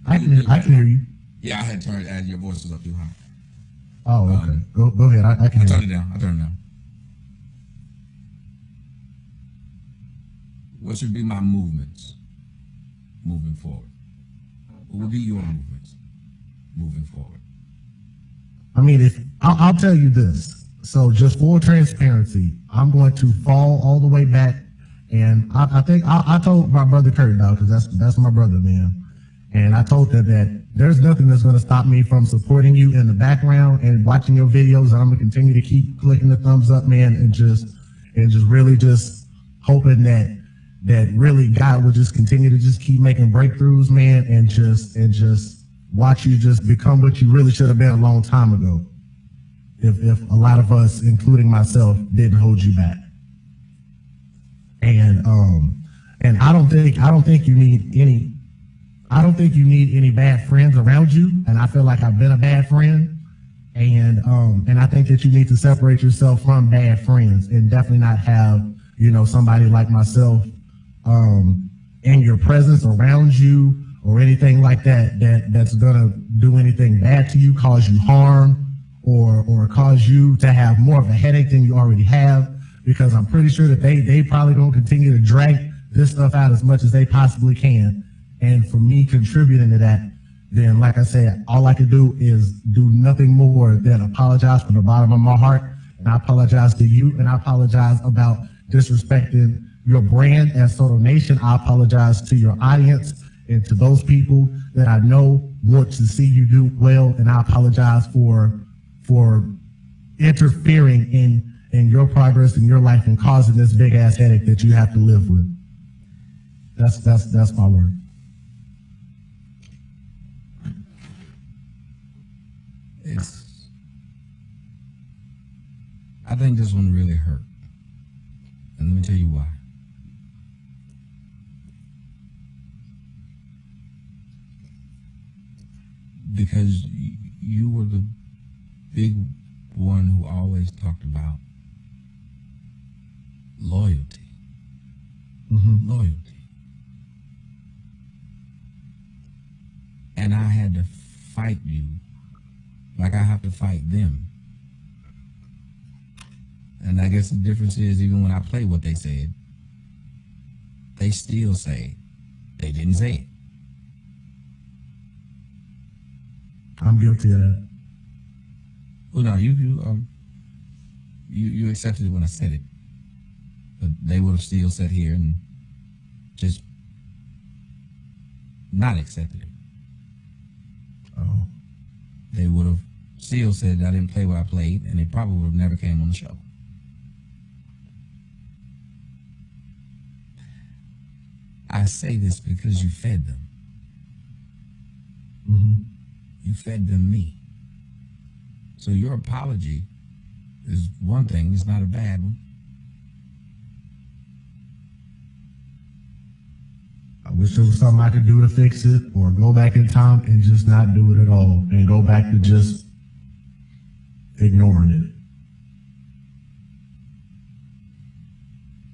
I can hear you. Yeah, I had turned your voice was up too high. Oh, okay. Go ahead. I can I hear turned you. it down. I turned it down. What should be my movements moving forward? What would be your movements moving forward? I mean, I'll tell you this. So just full transparency, I'm going to fall all the way back. And I think I told my brother Kurt now, because that's my brother, man. And I told him that there's nothing that's going to stop me from supporting you in the background and watching your videos. And I'm going to continue to keep clicking the thumbs up, man, and just really just hoping that that really God will just continue to just keep making breakthroughs, man, and just watch you just become what you really should have been a long time ago. If a lot of us, including myself, didn't hold you back. And I don't think you need any bad friends around you. And I feel like I've been a bad friend. And I think that you need to separate yourself from bad friends and definitely not have, somebody like myself in your presence around you or anything like that's gonna do anything bad to you, cause you harm, or cause you to have more of a headache than you already have, because I'm pretty sure that they probably gonna continue to drag this stuff out as much as they possibly can. And for me contributing to that, then like I said, all I can do is do nothing more than apologize from the bottom of my heart. And I apologize to you, and I apologize about disrespecting your brand as Soto Nation. I apologize to your audience and to those people that I know want to see you do well. And I apologize for interfering in your progress in your life and causing this big ass headache that you have to live with. That's my word. I think this one really hurt. And let me tell you why. Because you were the big one who always talked about loyalty. Mm-hmm. Loyalty. And I had to fight you like I have to fight them. And I guess the difference is, even when I play what they said, they still say they didn't say it. I'm guilty of that. Well, no, you accepted it when I said it, but they would have still sat here and just not accepted it. Oh. They would have still said I didn't play what I played, and they probably would have never came on the show. I say this because you fed them. Mm-hmm. You fed them me. So your apology is one thing, it's not a bad one. I wish there was something I could do to fix it, or go back in time and just not do it at all, and go back to just ignoring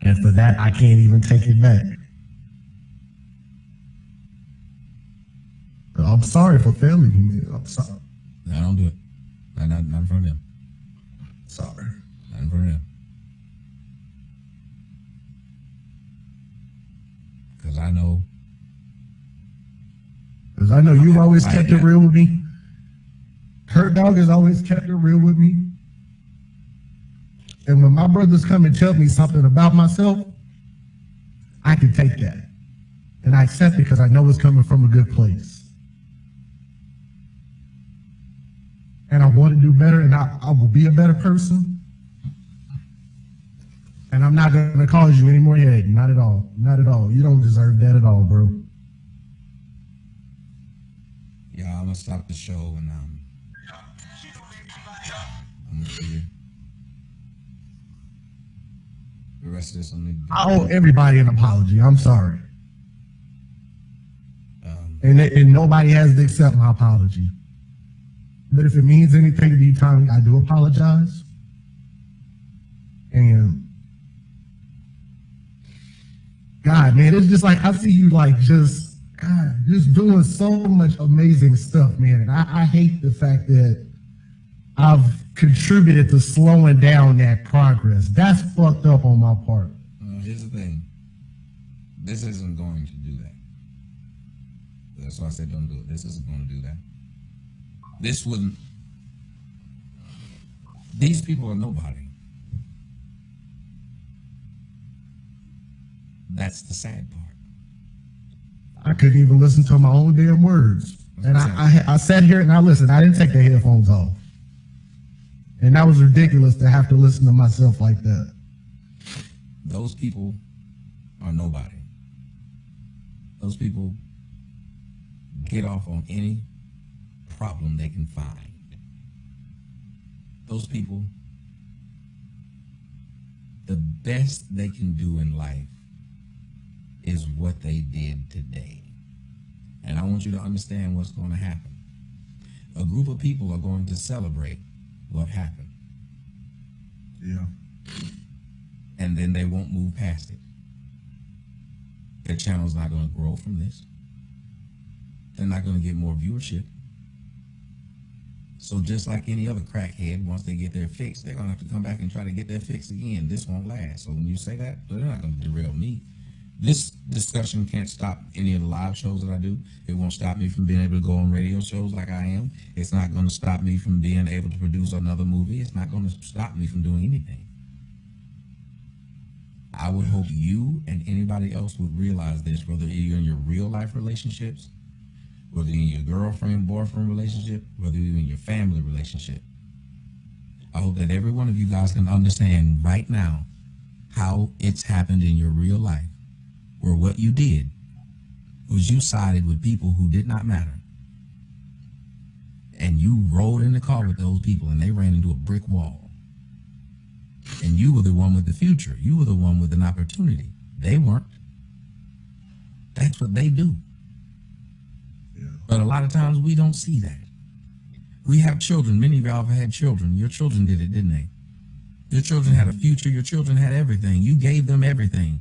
it. And for that, I can't even take it back. I'm sorry for failing you, man. I'm sorry. No, don't do it. Not in front of them. Sorry. Not in front of them. Because I know. Because I know you've always kept it real with me. Hurt Dog has always kept it real with me. And when my brothers come and tell me something about myself, I can take that. And I accept it because I know it's coming from a good place. And I want to do better, and I will be a better person. And I'm not going to cause you any more headache. Not at all. Not at all. You don't deserve that at all, bro. Yeah, I'm going to stop the show, and I'm going to see the rest of this on the... I owe everybody an apology. I'm sorry. And nobody has to accept my apology. But if it means anything to you, Tommy, I do apologize. And God, man, it's just like I see you like just doing so much amazing stuff, man. And I hate the fact that I've contributed to slowing down that progress. That's fucked up on my part. Here's the thing. This isn't going to do that. That's why I said don't do it. This isn't going to do that. This wouldn't. These people are nobody. That's the sad part. I couldn't even listen to my own damn words. And I sat here and I listened. I didn't take the headphones off. And that was ridiculous to have to listen to myself like that. Those people are nobody. Those people get off on any problem they can find. Those people, the best they can do in life is what they did today. And I want you to understand what's going to happen. A group of people are going to celebrate what happened. Yeah. And then they won't move past it. Their channel's not going to grow from this. They're not going to get more viewership. So just like any other crackhead, once they get their fix, they're going to have to come back and try to get their fix again. This won't last. So when you say that, they're not going to derail me. This discussion can't stop any of the live shows that I do. It won't stop me from being able to go on radio shows like I am. It's not going to stop me from being able to produce another movie. It's not going to stop me from doing anything. I would hope you and anybody else would realize this, whether you're in your real life relationships, whether you're in your girlfriend, boyfriend relationship, whether you're in your family relationship. I hope that every one of you guys can understand right now how it's happened in your real life, where what you did was you sided with people who did not matter. And you rode in the car with those people and they ran into a brick wall. And you were the one with the future. You were the one with an opportunity. They weren't. That's what they do. Yeah. But a lot of times we don't see that. We have children. Many of y'all have had children. Your children did it, didn't they? Your children had a future. Your children had everything. You gave them everything.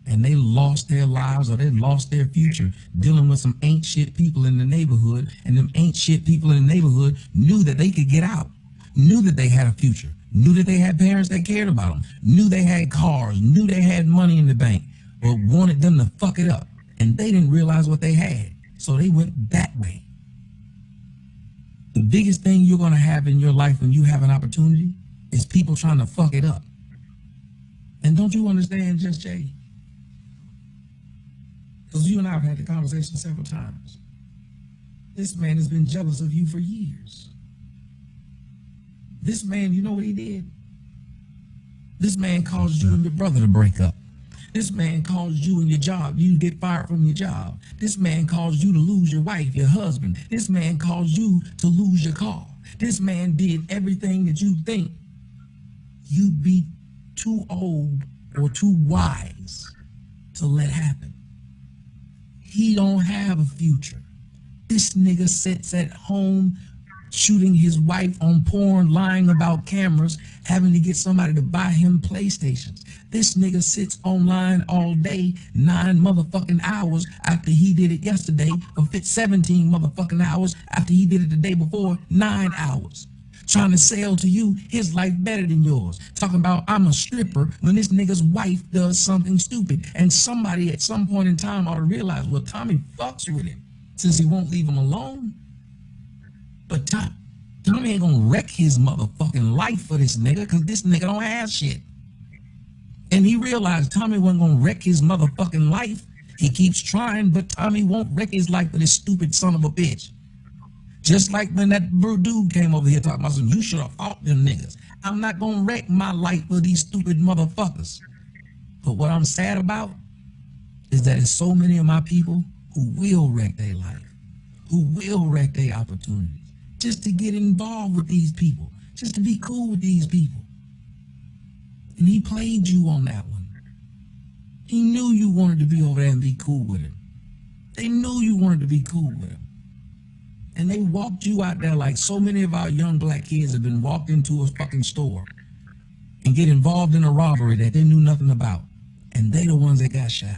And they lost their lives or they lost their future dealing with some ain't shit people in the neighborhood. And them ain't shit people in the neighborhood knew that they could get out, knew that they had a future, knew that they had parents that cared about them, knew they had cars, knew they had money in the bank, but wanted them to fuck it up. And they didn't realize what they had. So they went that way. The biggest thing you're going to have in your life when you have an opportunity is people trying to fuck it up. And don't you understand, Just Jay? Because you and I have had the conversation several times. This man has been jealous of you for years. This man, you know what he did? This man caused you and your brother to break up. This man caused you and your job, you get fired from your job. This man caused you to lose your wife, your husband. This man caused you to lose your car. This man did everything that you think you'd be too old or too wise to let happen. He don't have a future. This nigga sits at home shooting his wife on porn, lying about cameras, having to get somebody to buy him PlayStations. This nigga sits online all day, 9 motherfucking hours after he did it yesterday, or 17 motherfucking hours after he did it the day before, 9 hours. Trying to sell to you his life better than yours. Talking about I'm a stripper when this nigga's wife does something stupid. And somebody at some point in time ought to realize, well, Tommy fucks with him since he won't leave him alone. But Tommy ain't gonna wreck his motherfucking life for this nigga because this nigga don't have shit. And he realized Tommy wasn't gonna wreck his motherfucking life. He keeps trying, but Tommy won't wreck his life for this stupid son of a bitch. Just like when that dude came over here talking about some, you should have fought them niggas. I'm not gonna wreck my life for these stupid motherfuckers. But what I'm sad about is that there's so many of my people who will wreck their life, who will wreck their opportunities, just to get involved with these people, just to be cool with these people. And he played you on that one. He knew you wanted to be over there and be cool with him. They knew you wanted to be cool with him. And they walked you out there like so many of our young black kids have been walked into a fucking store and get involved in a robbery that they knew nothing about. And they the ones that got shot.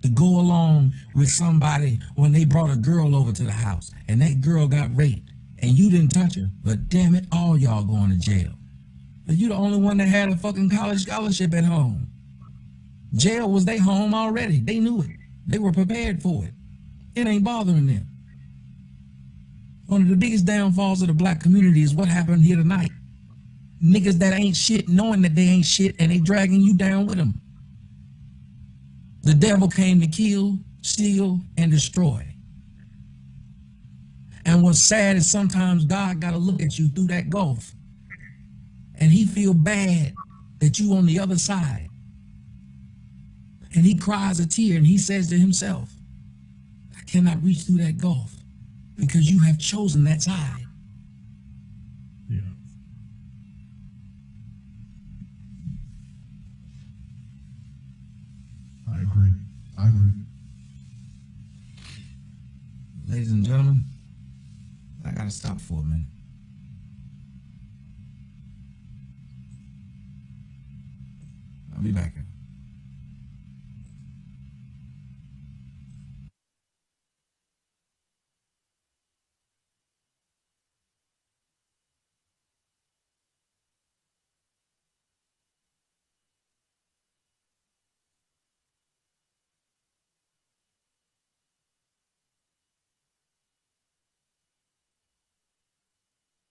To go along with somebody when they brought a girl over to the house and that girl got raped and you didn't touch her, but damn it, all y'all going to jail. But you the only one that had a fucking college scholarship at home. Jail was their home already. They knew it. They were prepared for it. It ain't bothering them. One of the biggest downfalls of the black community is what happened here tonight. Niggas that ain't shit knowing that they ain't shit and they dragging you down with them. The devil came to kill, steal, and destroy. And what's sad is sometimes God got to look at you through that gulf and he feel bad that you on the other side. And he cries a tear and he says to himself, I cannot reach through that gulf because you have chosen that side. Yeah. I agree. I agree. Ladies and gentlemen, I gotta stop for a minute.